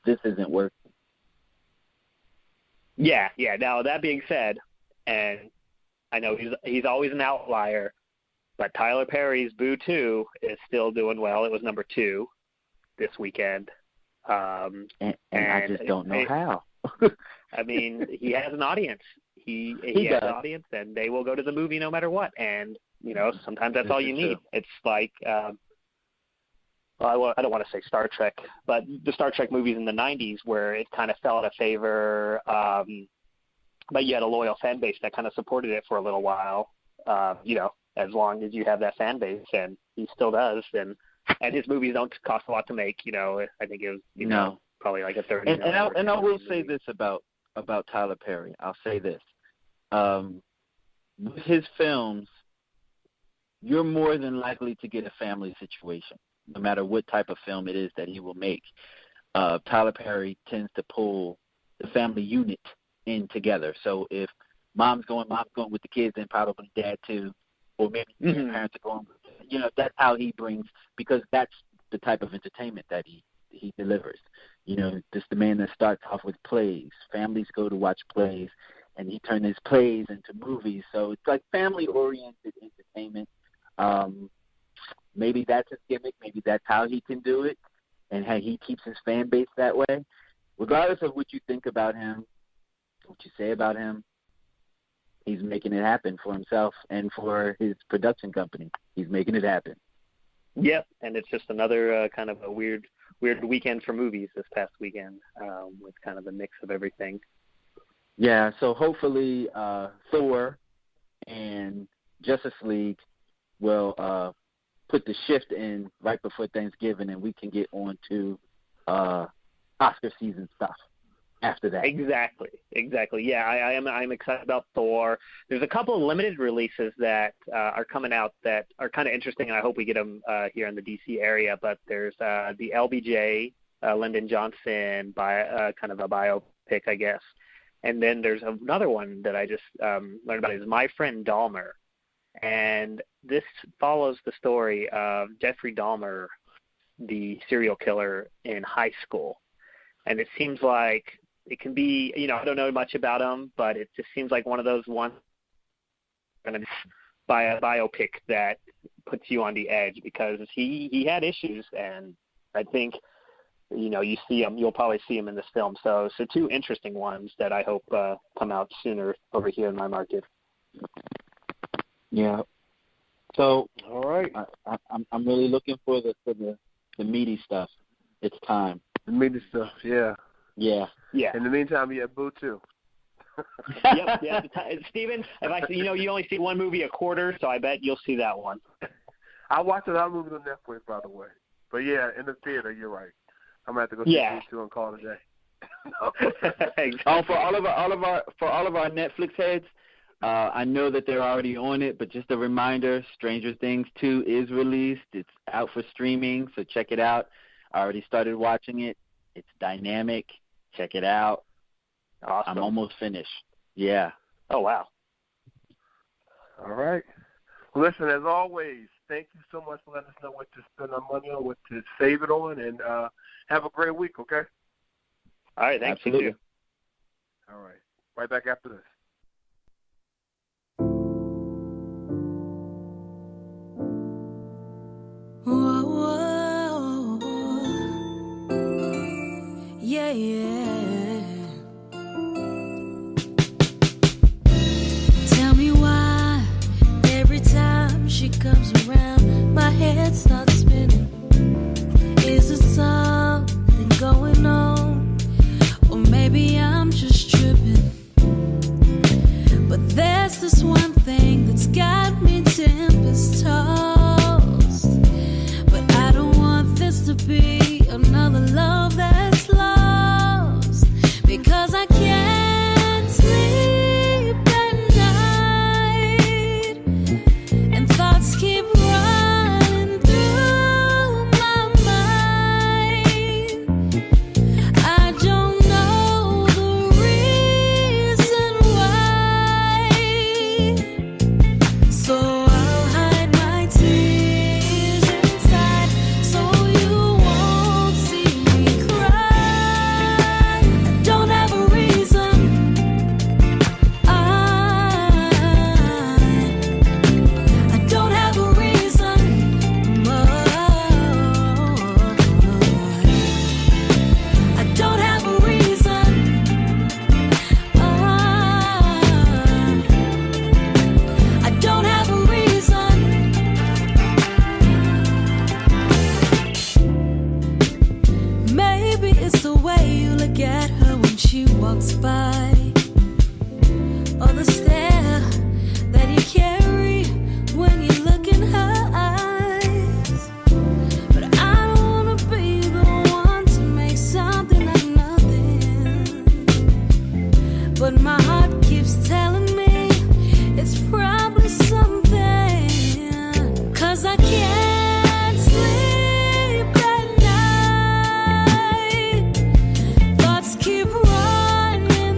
this isn't working. Yeah. Now, that being said, and I know he's always an outlier, but Tyler Perry's Boo 2 is still doing well. It was number 2 this weekend. And I just don't know how. I mean, he has an audience. He has an audience, and they will go to the movie no matter what. And, sometimes that's all you need. It's like I don't want to say Star Trek, but the Star Trek movies in the 90s where it kind of fell out of favor, but you had a loyal fan base that kind of supported it for a little while, as long as you have that fan base, and he still does. And his movies don't cost a lot to make, I think it was, probably like a 30 And I will say this about Tyler Perry. I'll say this. With his films, you're more than likely to get a family situation, no matter what type of film it is that he will make. Tyler Perry tends to pull the family unit in together. So if mom's going with the kids, then probably dad too, or maybe parents are going with, that's how he brings, because that's the type of entertainment that he delivers. You know, just the man that starts off with plays. Families go to watch plays, and he turned his plays into movies. So it's like family-oriented entertainment. Maybe that's his gimmick. Maybe that's how he can do it, and how he keeps his fan base that way. Regardless of what you think about him, what you say about him, he's making it happen for himself and for his production company. He's making it happen. Yep, and it's just another kind of a weird weekend for movies this past weekend, with kind of a mix of everything. Yeah, so hopefully Thor and Justice League will put the shift in right before Thanksgiving, and we can get on to Oscar season stuff after that. Exactly. Yeah, I'm excited about Thor. There's a couple of limited releases that are coming out that are kind of interesting, and I hope we get them here in the D.C. area. But there's the LBJ, Lyndon Johnson, kind of a biopic, I guess. And then there's another one that I just learned about is My Friend Dahmer. And this follows the story of Jeffrey Dahmer, the serial killer in high school. And it seems like it can be, I don't know much about him, but it just seems like one of those ones by a biopic that puts you on the edge, because he had issues, and I think, you see him, you'll probably see him in this film. So two interesting ones that I hope come out sooner over here in my market. Yeah. So, all right, I'm really looking for the meaty stuff. It's time. The meaty stuff, yeah. Yeah. In the meantime, you have Boo too. Yep. Yeah. Steven, you only see one movie a quarter, so I bet you'll see that one. I watched a lot of movies on Netflix, by the way. But yeah, in the theater, you're right. I'm gonna have to go see these two and call it a day. Exactly. For all of our Netflix heads, I know that they're already on it, but just a reminder: Stranger Things 2 is released. It's out for streaming, so check it out. I already started watching it. It's dynamic. Check it out. Awesome. I'm almost finished. Yeah. Oh, wow. All right. Listen, as always, thank you so much for letting us know what to spend our money on, what to save it on, and have a great week, okay? All right, thanks. Absolutely. You too. All right. Right back after this. Yeah. Tell me why every time she comes around, my head starts spinning. Is there something going on? Or maybe I'm just tripping. But there's this one thing that's got me tempest tossed. But I don't want this to be another love that's lost, because I can't sleep at night, and thoughts keep running through my mind. I don't know the reason why, so I'll hide my tears inside so you won't see me cry. I don't have a reason. I don't have a reason. I don't have a reason. I don't have a reason. Maybe it's the way you look at her when she walks by, or the stare that you carry when you look in her eyes. But I don't wanna be the one to make something out of nothing. But my heart keeps telling me it's probably something, 'cause I can't sleep at night. Thoughts keep running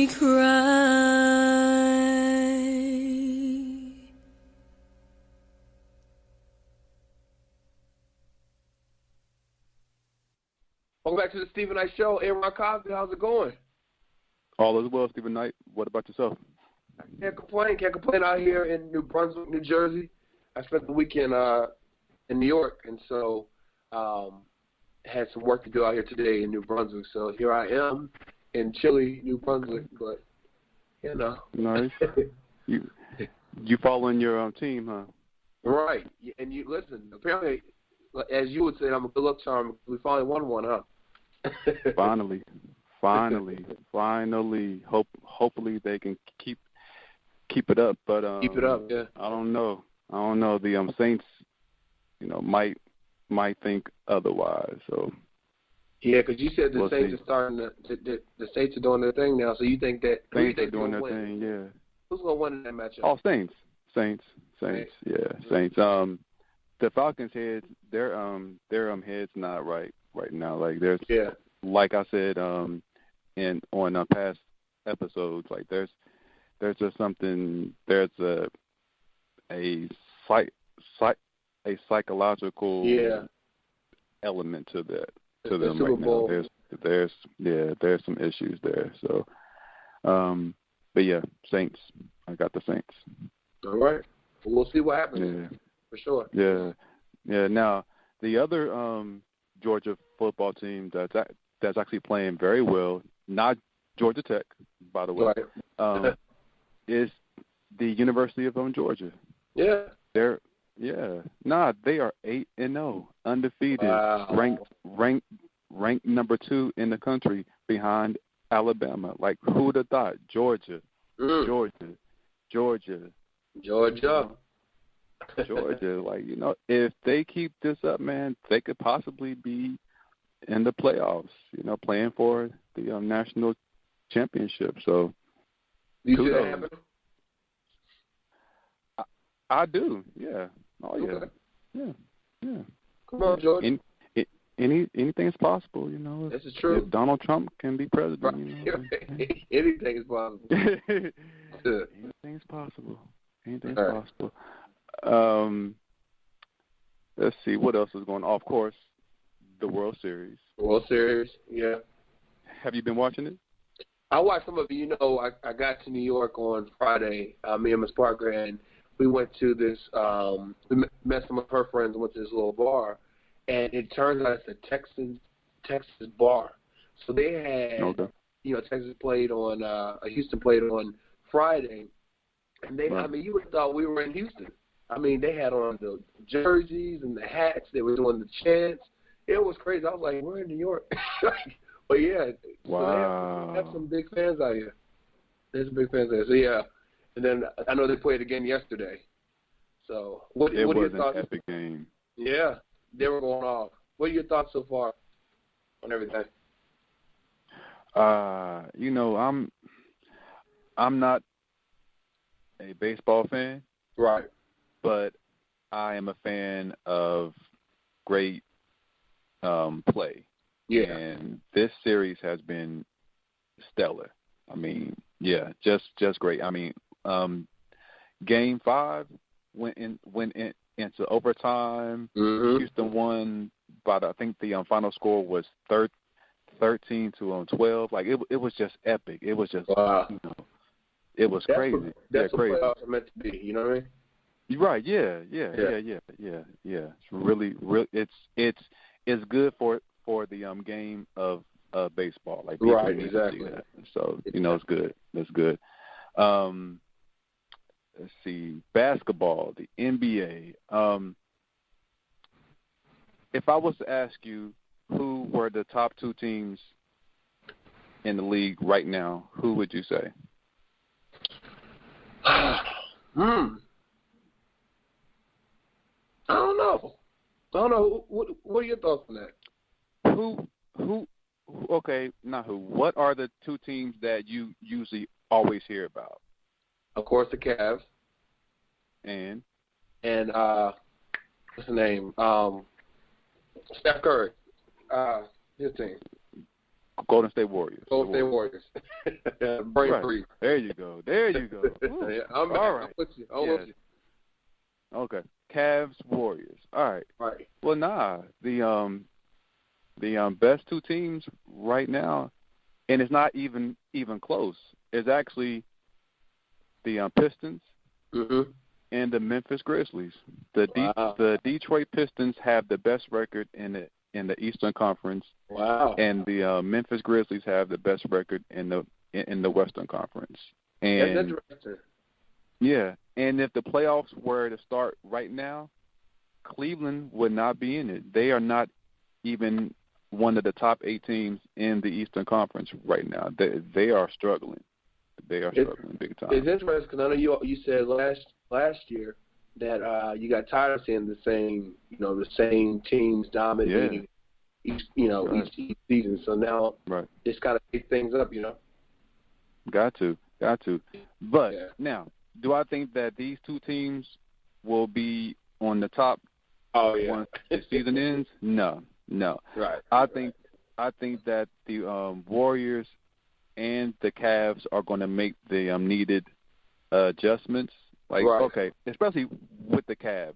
me cry. Welcome back to the Stephen Knight Show. Aaron Cosby, how's it going? All is well, Stephen Knight. What about yourself? I can't complain out here in New Brunswick, New Jersey. I spent the weekend in New York, and so had some work to do out here today in New Brunswick. So here I am in chilly New Brunswick, but, you know. Nice. You following your team, huh? Right. And you listen, apparently, as you would say, I'm a good luck charm. We finally won one, huh? Finally. Hopefully they can keep it up. But keep it up, yeah. I don't know. The Saints, might think otherwise. So yeah, because you said the Saints see. are starting the Saints are doing their thing now. So you think that Saints are doing their thing? Yeah. Who's gonna win in that matchup? Oh, Saints. Yeah, Saints. The Falcons' heads, their heads not right now. Like there's, like I said, on past episodes, like there's just something. There's a psychological element to that to them right now. There's some issues there. So, but yeah, Saints. I got the Saints. All right. We'll see what happens. Yeah. For sure. Yeah. Now the other Georgia football team that's actually playing very well, not Georgia Tech, by the way, is the University of Georgia. Yeah. They are 8-0, undefeated, ranked number 2 in the country behind Alabama. Like who'd have thought? Georgia. Georgia, like, if they keep this up, man, they could possibly be in the playoffs, playing for the national championship. So, you see that happen? I do, yeah. Oh, yeah. Okay. Yeah. Come on, Georgia. Anything is possible, This is true. If Donald Trump can be president, anything is possible. Anything is possible. Anything's possible. Let's see what else is going on. Of course, the World Series. Yeah. Have you been watching it? I watched some of it. I got to New York on Friday. Me and Miss Parker, and we went to this. We met some of her friends and went to this little bar, and it turns out it's a Texas bar. So they had, Texas played on. Houston played on Friday. And they, you would have thought we were in Houston. They had on the jerseys and the hats. They were doing the chants. It was crazy. I was like, we're in New York. But yeah, wow. So they have some big fans out here. There's some big fans there. So yeah, and then I know they played again yesterday. So what are your thoughts? It was an epic game. Yeah, they were going off. What are your thoughts so far on everything? I'm not a baseball fan, right? But I am a fan of great play. Yeah. And this series has been stellar. Just great. Game 5 went into overtime. Mm-hmm. Houston won by I think the final score was 13-12. Like it was just epic. It was just it was crazy. That's what crazy. playoffs are meant to be. You know what I mean? You're right. Yeah. It's really it's good for the game of baseball. Like right, exactly. So it's good. It's good. Let's see, basketball, the NBA. If I was to ask you who were the top 2 teams in the league right now, who would you say? I don't know. What are your thoughts on that? Who? Okay, not who. What are the 2 teams that you usually always hear about? Of course, the Cavs. And what's the name? Steph Curry. His team. Golden State Warriors. Golden State Warriors. Brain freeze. There you go. Yeah, I'm with you. I'm with you. Okay. Cavs, Warriors. All right. Right. Well, the best two teams right now, and it's not even close. It's actually the Pistons and the Memphis Grizzlies. The Detroit Pistons have the best record in the Eastern Conference. Wow. And the Memphis Grizzlies have the best record in the Western Conference. And that's interesting. Yeah, and if the playoffs were to start right now, Cleveland would not be in it. They are not even one of the top 8 teams in the Eastern Conference right now. They are struggling. They are struggling big time. It's interesting because I know you said last year that you got tired of seeing the same teams dominating each season. So now it's got to pick things up, Got to. But now, do I think that these two teams will be on the top once the season ends? No. Right. I think that the Warriors and the Cavs are going to make the needed adjustments. Okay, especially with the Cavs.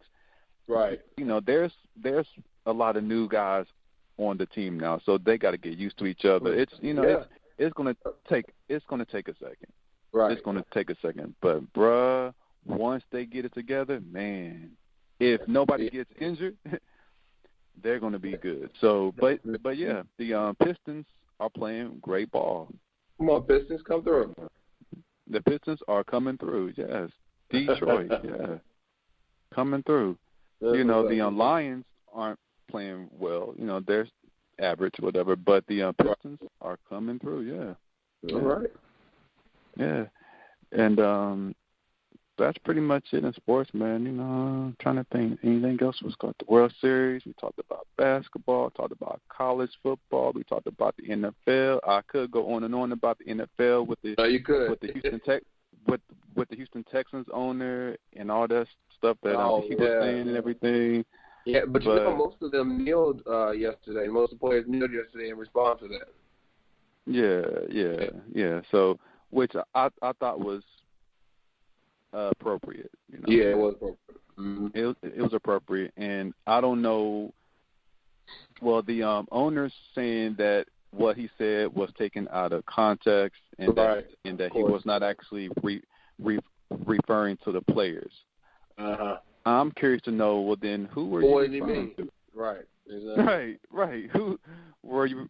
Right. There's a lot of new guys on the team now, so they got to get used to each other. It's going to take a second. Right. It's going to take a second, but bruh, once they get it together, man, if nobody gets injured, they're going to be good. So, but yeah, the Pistons are playing great ball. Come on, Pistons, come through. The Pistons are coming through. Yes, Detroit, coming through. The Lions aren't playing well. They're average, whatever. But the Pistons are coming through. Yeah. All right. Yeah, and that's pretty much it in sports, man. I'm trying to think anything else. Was got the World Series. We talked about basketball. Talked about college football. We talked about the NFL. I could go on and on about the NFL with the with the Houston Texans owner and all that stuff that he was saying and everything. Yeah, but most of them kneeled yesterday. Most of the players kneeled yesterday in response to that. Yeah. So, which I thought was appropriate. Yeah, it was appropriate. Mm-hmm. It was appropriate, and I don't know. Well, the owner's saying that what he said was taken out of context, and that he was not actually referring to the players. I'm curious to know. Well, then who were you referring to? Right. Exactly. Right. Who were you?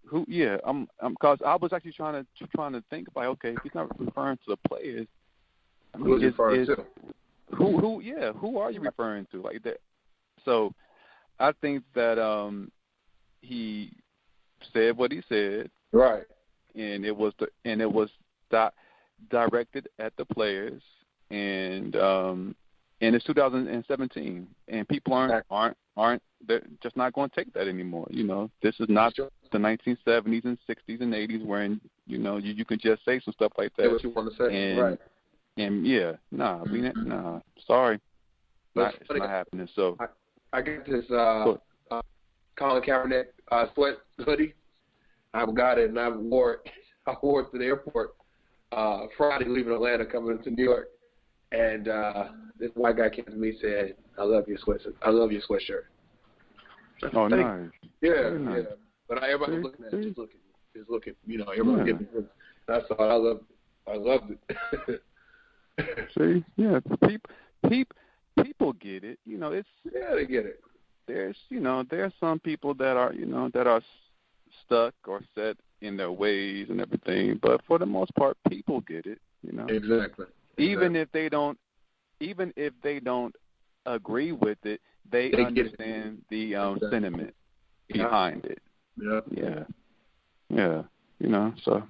Who? Yeah. I'm because I was actually trying to think about. Okay, if he's not referring to the players, I mean, who? Yeah. Who are you referring to? Like that. So, I think that he said what he said. Right. And it was directed at the players, and it's 2017, and people aren't they're just not going to take that anymore. This is not the 1970s and 60s and 80s where you can just say some stuff like that. Say what you want to say, right? And nah, sorry, it's not happening. So I got this Colin Kaepernick sweat hoodie. I've got it, and I wore it to the airport Friday, leaving Atlanta, coming to New York. And this white guy came to me and said, I love your sweatshirt. Oh, nice. Yeah, nice. Yeah. But everybody was looking at it, just looking. Everybody getting it. That's all. I loved it. See, yeah, people get it. It's they get it. There's some people that are stuck or set in their ways and everything, but for the most part, people get it. Exactly. Even if they don't agree with it, they understand the sentiment behind it. Yeah. So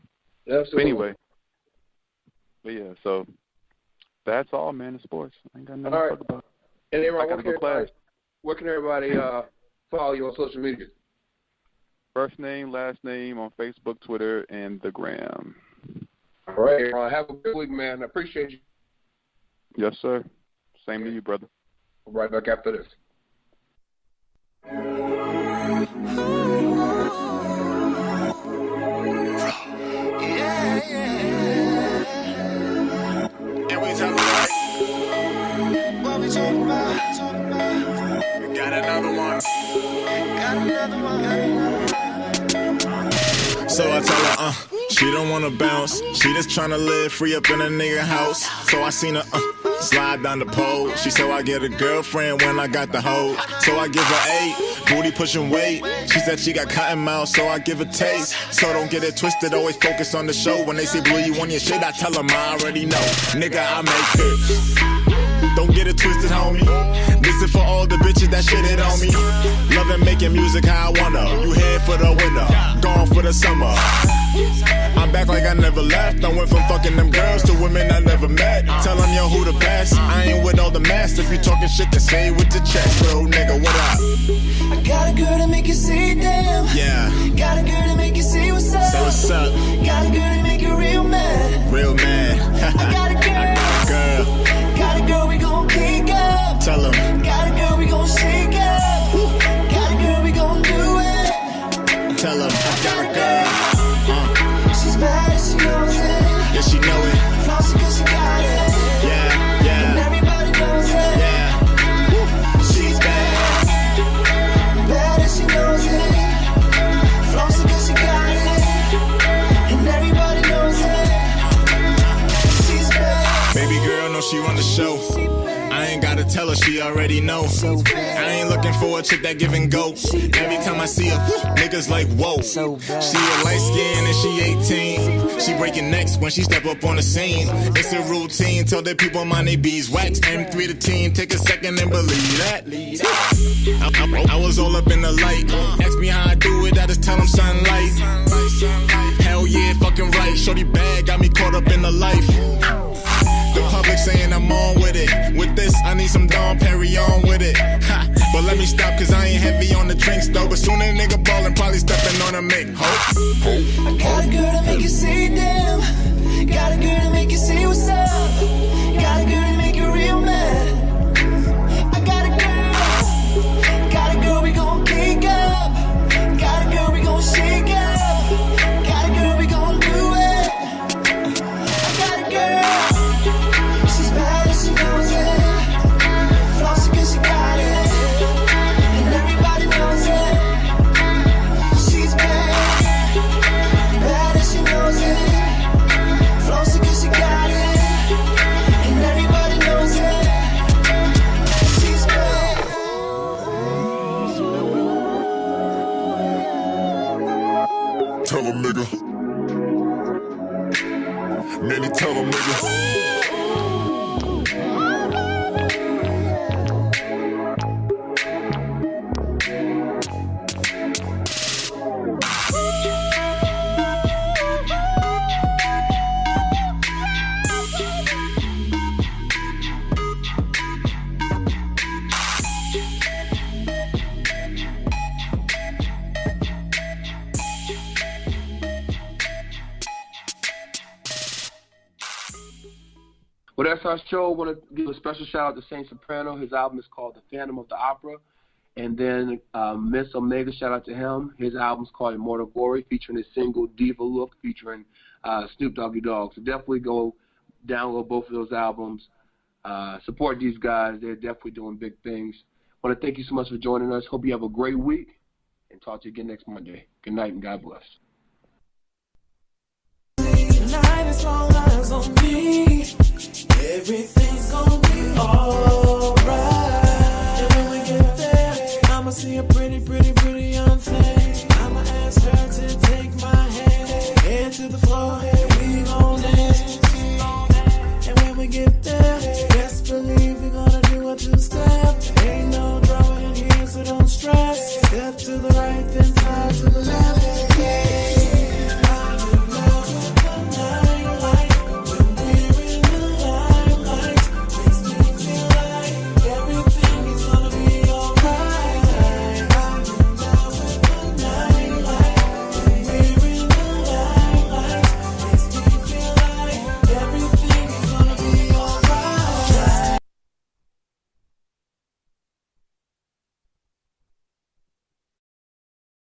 absolutely. Anyway, but yeah, so that's all, man. In sports, I ain't got nothing to talk about. And I gotta go class. Where can everybody follow you on social media? First name, last name on Facebook, Twitter, and the Gram. All right. Have a good week, man. I appreciate you. Yes, sir. Same to you, brother. We'll be right back after this. She don't wanna bounce, she just tryna live free up in a nigga house. So I seen her slide down the pole. She said I get a girlfriend when I got the hoe. So I give her 8, booty pushing weight. She said she got cotton mouth, so I give a taste. So don't get it twisted, always focus on the show. When they say blue, you on your shit, I tell them I already know. Nigga, I make hits. Don't get it twisted, homie. This is for all the bitches that shit it on me. Loving making music how I wanna. You here for the winter, gone for the summer. I'm back like I never left. I went from fucking them girls to women I never met. Tell them yo who the best. I ain't with all the mess. If you talking shit, then say it with the chest. Real nigga, what up? I got a girl to make you say damn. Yeah. Got a girl to make you say what's up. Say what's up. Got a girl to make you real mad. Real mad. I got a girl. Got a girl we gon' kick up. Tell them. Got a girl we gon' shake up. Got a girl we gon' do it. Tell them I got a girl. She's bad, she knows it. Yeah, she know it. Flossy 'cause she got it. Yeah, yeah. And everybody knows it. Yeah. She's bad. Bad and she knows it. Flossy 'cause she got it. And everybody knows it. She's bad. Baby girl know she run the show. I ain't gotta tell her, she already know. I ain't looking for a chick that give and go. Every time I see her, niggas like, whoa. She a light skin and she 18. She breaking necks when she step up on the scene. It's a routine, tell the people mind they beeswax. M3 the team, take a second and believe that. I was all up in the light. Ask me how I do it, I just tell them sunlight. Hell yeah, fucking right. Shorty bad, got me caught up in the life. The public saying I'm on with it. With this, I need some Dom Perignon with it. Ha. But let me stop, cause I ain't heavy on the drinks though. But soon a nigga ballin', probably stepping on a Mick. I got a girl to make you say damn. Got a girl to make you say what's up. Got a girl to make you real mad. I got a girl. Got a girl we gon' kick up. Got a girl we gon' shake up. Got a girl we gon' do it. I got a girl. She's bad and she knows it. Flossy 'cause she got it. And everybody knows it. She's bad. Bad and she knows it. Flossy 'cause she got it. And everybody knows it. She's bad. Tell him, nigga. Manny, tell him, nigga. Well, that's our show. I want to give a special shout out to Saint Soprano. His album is called The Phantom of the Opera. And then Amiss O, shout out to him. His album's called Immortal Glory, featuring his single Diva Look, featuring Snoop Dogg. So definitely go download both of those albums. Support these guys. They're definitely doing big things. I want to thank you so much for joining us. Hope you have a great week, and talk to you again next Monday. Good night, and God bless.